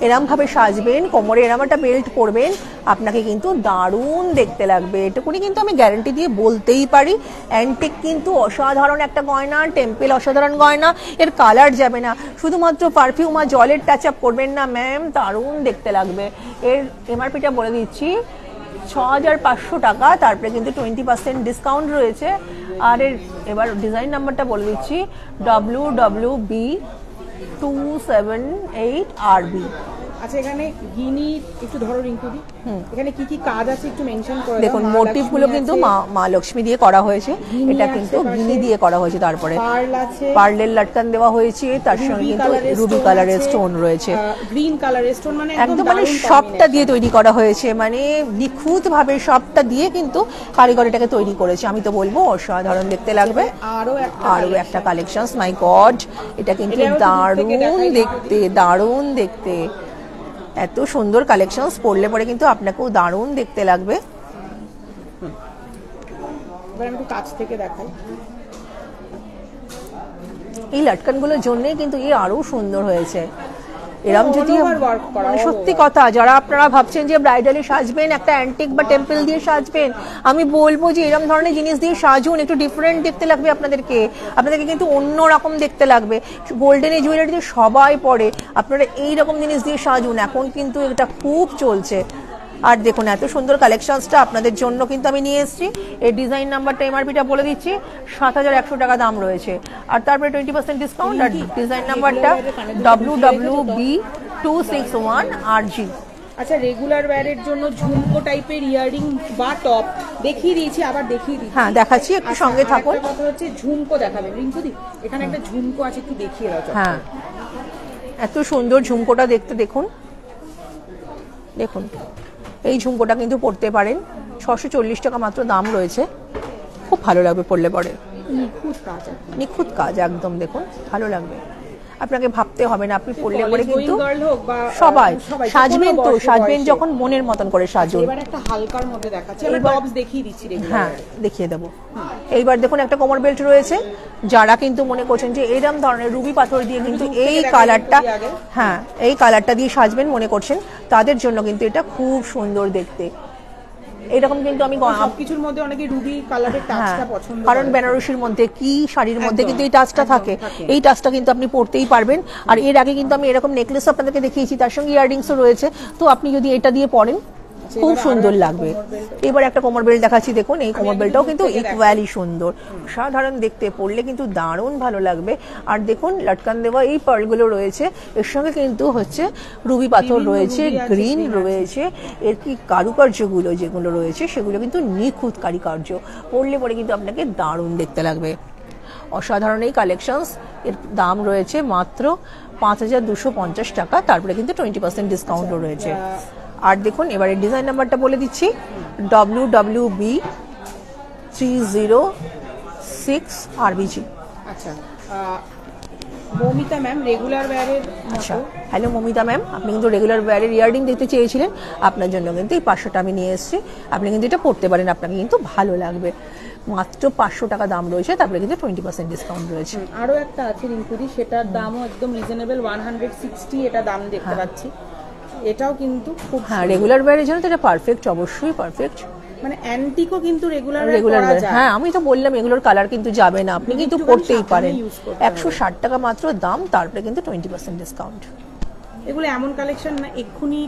এরম ভাবে সাজবেন, কোমরে এরম একটা বেল্ট পরবেন, আপনাকে কিন্তু দারুণ দেখতে লাগবে, এটুকুনি কিন্তু আমি গ্যারান্টি দিয়ে বলতেই পারি। অ্যান্টিক কিন্তু অসাধারণ একটা গয়না, টেম্পেল অসাধারণ গয়না, এর কালার যাবে না, শুধুমাত্র পারফিউম আর জলের টাচ আপ করবেন না ম্যাম, দারুণ দেখতে লাগবে। এর এমআরপিটা বলে দিচ্ছি 6500 টাকা, তারপরে কিন্তু 20% ডিসকাউন্ট রয়েছে। আর এর এবার ডিজাইন নাম্বারটা বলে দিচ্ছি, WWB 278RB। আচ্ছা এখানে গিনি একটু ধরো রিঙ্কুদি, এখানে কি কি কাজ আছে একটু মেনশন করে দাও। দেখুন মোটিভ গুলো কিন্তু মা লক্ষ্মী দিয়ে করা হয়েছে, এটা কিন্তু গিনি দিয়ে করা হয়েছে। তারপরে পার্ল আছে, পার্লের লাটকান দেওয়া হয়েছে, তার সঙ্গে কিন্তু রুবি কালারের স্টোন রয়েছে, গ্রিন কালারের স্টোন, মানে একদম মানে সবটা দিয়ে তৈরি করা হয়েছে, মানে নিখুঁত ভাবে সবটা দিয়ে কিন্তু কারিগর এটাকে তৈরি করেছে। আমি তো বলবো অসাধারণ দেখতে লাগবে। আরো একটা কালেকশন, মাই গড, এটা কিন্তু দারুণ দেখতে, দারুণ দেখতে, এত সুন্দর কালেকশনস পরলে পরে কিন্তু আপনাকেও দারুণ দেখতে লাগবে। এবার আমি একটু কাছ থেকে দেখাই, এই লাটকানগুলোর জন্যই কিন্তু এই আরো সুন্দর হয়েছে। এরম যদি সত্যি কথা, যারা আপনারা ভাবছেন যে ব্রাইডালি সাজবেন, একটা অ্যান্টিক বা টেম্পল দিয়ে সাজবেন, আমি বলবো যে এরম ধরনের জিনিস দিয়ে সাজুন, একটু ডিফারেন্ট দেখতে লাগবে আপনাদেরকে, আপনাদেরকে কিন্তু অন্য রকম দেখতে লাগবে। গোল্ডেন জুয়েলারি দিয়ে সবাই পরে, আপনারা এই রকম জিনিস দিয়ে সাজুন, এখন কিন্তু এটা খুব চলছে। আর দেখুন এত সুন্দর কালেকশনসটা আপনাদের জন্য কিন্তু আমি নিয়ে এসেছি। এই ডিজাইন নাম্বারটা এমআরপিটা বলে দিচ্ছি, 7100 টাকা দাম রয়েছে। আর তারপরে 20% ডিসকাউন্ট। আর ডিজাইন নাম্বারটা WWB 261RG। আচ্ছা রেগুলার ওয়্যারের জন্য ঝুমকো টাইপের ইয়াররিং বা টপ দেখিয়ে দিয়েছি, আবার দেখিয়ে দিচ্ছি। হ্যাঁ দেখাচ্ছি, একটু সঙ্গে থাকুন। কথা হচ্ছে ঝুমকো দেখাবেন রিঙ্কুদি, এখানে একটা ঝুমকো আছে, একটু দেখিয়ে দাও। হ্যাঁ এত সুন্দর ঝুমকোটা দেখতে, দেখুন দেখুন এই ঝুমকোটা কিন্তু পরতে পারেন, 640 টাকা মাত্র দাম রয়েছে, খুব ভালো লাগবে পরলে পরে, নিখুঁত কাজ একদম, দেখুন ভালো লাগবে, আপনাকে ভাবতে হবে না, আপনি পরলে পরে কিন্তু সবাই সাজবেন, তো সাজবেন যখন মনের মতন করে সাজুন। এবার একটা হালকার মধ্যে দেখাচ্ছি, আমরা টপস দেখিয়ে দিচ্ছি। হ্যাঁ দেখিয়ে দেবো। এইবার দেখুন একটা কোমর বেল্ট রয়েছে, যারা কিন্তু মনে করছেন যে এরকম ধরনের রুবি পাথর দিয়ে কিন্তু এই কালারটা, হ্যাঁ এই কালারটা দিয়ে সাজবেন মনে করছেন, তাদের জন্য কিন্তু এটা খুব সুন্দর দেখতে। এরকম কিন্তু আমি সবকিছুর মধ্যে অনেকে রুবি কালারের টাচটা পছন্দ করে, কারণ বেনারসির মধ্যে কি শাড়ির মধ্যে কিন্তু এই টাচটা থাকে, এই টাচটা কিন্তু আপনি পরতেই পারবেন। আর এর আগে কিন্তু আমি এরকম নেকলেস আপনাদেরকে দেখিয়েছি, তার সঙ্গে ইয়াররিংসও রয়েছে, তো আপনি যদি এটা দিয়ে পরেন খুব সুন্দর লাগবে। এবার একটা কোমর বেল্ট দেখাচ্ছি, দেখুন এই কোমর বেল্টটাও কিন্তু ইকুয়ালি সুন্দর, সাধারণ দেখতে, পরলে কিন্তু দারুণ ভালো লাগবে। আর দেখুন লটকান দেওয়া এই পার্লগুলো রয়েছে, এর সঙ্গে কিন্তু হচ্ছে রুবি পাথর রয়েছে, গ্রিন রয়েছে, এর কি কারুকার্যগুলো যেগুলো রয়েছে সেগুলো কিন্তু নিখুঁত কারুকার্য, পরলে পরে কিন্তু আপনাকে দারুণ দেখতে লাগবে। অসাধারণ এই কালেকশনস, এর দাম রয়েছে মাত্র 5250 টাকা, তারপরে কিন্তু 20% ডিসকাউন্টও রয়েছে। আর দেখুন এবারে ডিজাইন নাম্বারটা বলে দিচ্ছি, WWB 306RBG। আচ্ছা মমিতা ম্যাম রেগুলার ওয়্যারের, আচ্ছা হ্যালো মমিতা ম্যাম, আপনি কিন্তু রেগুলার ওয়্যারের ইয়াররিং দেখতে চেয়েছিলেন, আপনার জন্য কিন্তু এই 500টা আমি নিয়ে এসেছি, আপনি কিন্তু এটা পড়তে পারেন, আপনাকে কিন্তু ভালো লাগবে। মাত্র 500 টাকা দাম রয়েছে, তারপরে কিন্তু 20% ডিসকাউন্ট রয়েছে। আরো একটা আছে রিঙ্কুদি, সেটার দামও একদম রিজনেবল, 160 এটা দাম দেখতে পাচ্ছি, এটাও কিন্তু খুব, হ্যাঁ রেগুলার ওয়্যারের জন্য তো এটা পারফেক্ট, অবশ্যই পারফেক্ট। মানে অ্যান্টিকও কিন্তু রেগুলার, হ্যাঁ আমি তো বললাম এগুলোর কালার কিন্তু যাবে না, আপনি কিন্তু পড়তেই পারেন। 160 টাকা মাত্র দাম, তারপরে কিন্তু 20% ডিসকাউন্ট। এগুলো এমন কালেকশন না এক্ষুনি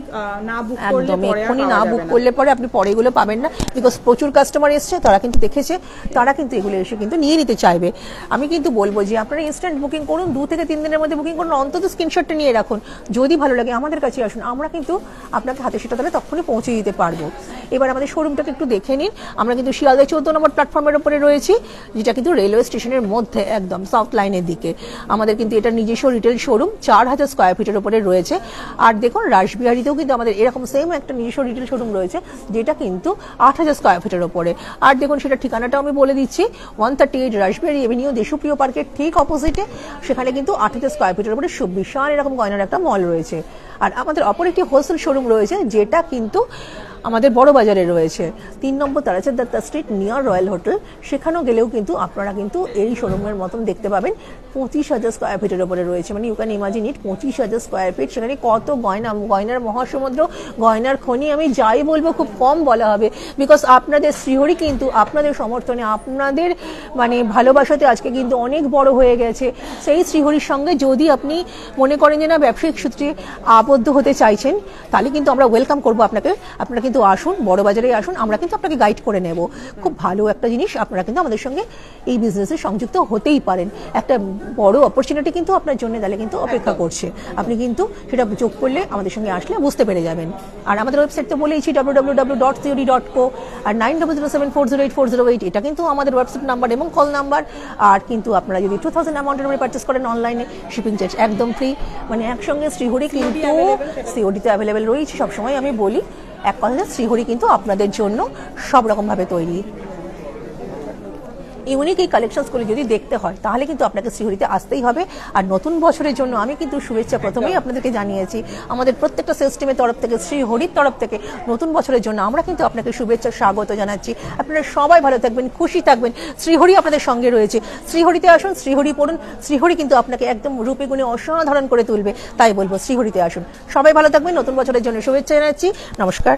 না বুক করলে একদম পরে আর এক্ষুনি পাওয়া না যাবে বুক না। করলে পরে আপনি পরে এগুলো পাবেন না, বিকজ প্রচুর কাস্টমার এসছে, তারা কিন্তু দেখেছে, তারা কিন্তু এগুলো এসে কিন্তু নিয়ে নিতে চাইবে। আমি কিন্তু বলবো যে আপনারা ইনস্ট্যান্ট বুকিং করুন, 2 থেকে 3 দিনের মধ্যে বুকিং করুন, অন্তত স্ক্রিনশটটা নিয়ে রাখুন, যদি ভালো লাগে আমাদের কাছে আসুন, আমরা কিন্তু আপনাকে হাতে সেটা তাহলে তখনই পৌঁছে দিতে পারবো। এবার আমাদের শোরুমটাকে একটু দেখে নিন। আমরা কিন্তু শিয়ালদা 14 নম্বর প্ল্যাটফর্মের উপরে রয়েছি, যেটা কিন্তু রেলওয়ে স্টেশনের মধ্যে একদম সাউথ লাইনের দিকে। আমাদের কিন্তু এটা নিজস্ব রিটেল শোরুম, 4000 স্কোয়ার ফিটের উপরে রয়েছে। আর দেখুন রাসবিহারীতেও কিন্তু আমাদের এরকম সেম একটা নিজস্ব রিটেল শোরুম রয়েছে, যেটা কিন্তু 8000 স্কোয়ার ফিটের উপরে। আর দেখুন সেটা ঠিকানাটাও আমি বলে দিচ্ছি, 138 রাসবিহারী এভিনিউ, দেশপ্রিয় পার্কের ঠিক অপোজিটে। সেখানে কিন্তু 8000 স্কোয়ার ফিটের উপরে বিশাল এরকম গয়নার একটা মল রয়েছে। আর আমাদের অপর একটি হোলসেল শোরুম রয়েছে, যেটা কিন্তু আমাদের বড় বাজারে রয়েছে, 3 নম্বর Tarachand Datta street near royal hotel. সেখানেও গেলেও কিন্তু আপনারা কিন্তু এই শোরুমের মতন দেখতে পাবেন, 25,000 স্কোয়ার ফিটের উপরে রয়েছে। মানে you can imagine it, 25,000 square feet, সেখানে কত গয়না, গয়নার মহাসমুদ্র, গয়নার খনি। আমি যাই বলবো খুব কম বলা হবে, বিকজ আপনাদের শ্রীহরি কিন্তু আপনাদের সমর্থনে, আপনাদের মানে ভালোবাসাতে আজকে কিন্তু অনেক বড় হয়ে গেছে। সেই শ্রীহরির সঙ্গে যদি আপনি মনে করেন যে না ব্যবসায়িক সূত্রে আবদ্ধ হতে চাইছেন, তাহলে কিন্তু আমরা ওয়েলকাম করবো আপনাকে। আপনারা কিন্তু আসুন, বড় বাজারে আসুন, আমরা কিন্তু আপনাকে গাইড করে নেব। খুব ভালো একটা জিনিস, আপনারা কিন্তু আমাদের সঙ্গে এই বিজনেসে সংযুক্ত হতেই পারেন। একটা বড় অপরচুনিটি কিন্তু আপনার জন্য তাহলে কিন্তু অপেক্ষা করছে। আপনি কিন্তু সেটা যোগ করলে আমাদের সঙ্গে আসলে বুঝতে পেরে যাবেন। আর আমাদের ওয়েবসাইট তো বলেইছি www.theory.co, আর 9007408408, এটা কিন্তু আমাদের হোয়াটসঅ্যাপ নাম্বার এবং কল নাম্বার। আর কিন্তু আপনারা যদি 2000 অ্যামাউন্টের উপরে পারচেস করেন অনলাইনে, শিপিং চার্জ একদম ফ্রি। মানে একসঙ্গে শ্রীহরি কিন্তু সিওডিতে অ্যাভেলেবেল রয়েছে সবসময়। আমি বলি এক কথা, শ্রীহরি কিন্তু আপনাদের জন্য সব রকম ভাবে তৈরি। ইউনিক এই কালেকশনসগুলো যদি দেখতে হয়, তাহলে কিন্তু আপনাকে শ্রীহরিতে আসতেই হবে। আর নতুন বছরের জন্য আমি কিন্তু শুভেচ্ছা প্রথমেই আপনাদেরকে জানিয়েছি, আমাদের প্রত্যেকটা সেলস টিমের তরফ থেকে, শ্রীহরির তরফ থেকে নতুন বছরের জন্য আমরা কিন্তু আপনাকে শুভেচ্ছা স্বাগত জানাচ্ছি। আপনারা সবাই ভালো থাকবেন, খুশি থাকবেন, শ্রীহরি আপনাদের সঙ্গে রয়েছে। শ্রীহরিতে আসুন, শ্রীহরি পড়ুন, শ্রীহরি কিন্তু আপনাকে একদম রূপে গুণে অসাধারণ করে তুলবে। তাই বলবো শ্রীহরিতে আসুন। সবাই ভালো থাকবেন, নতুন বছরের জন্য শুভেচ্ছা জানাচ্ছি। নমস্কার।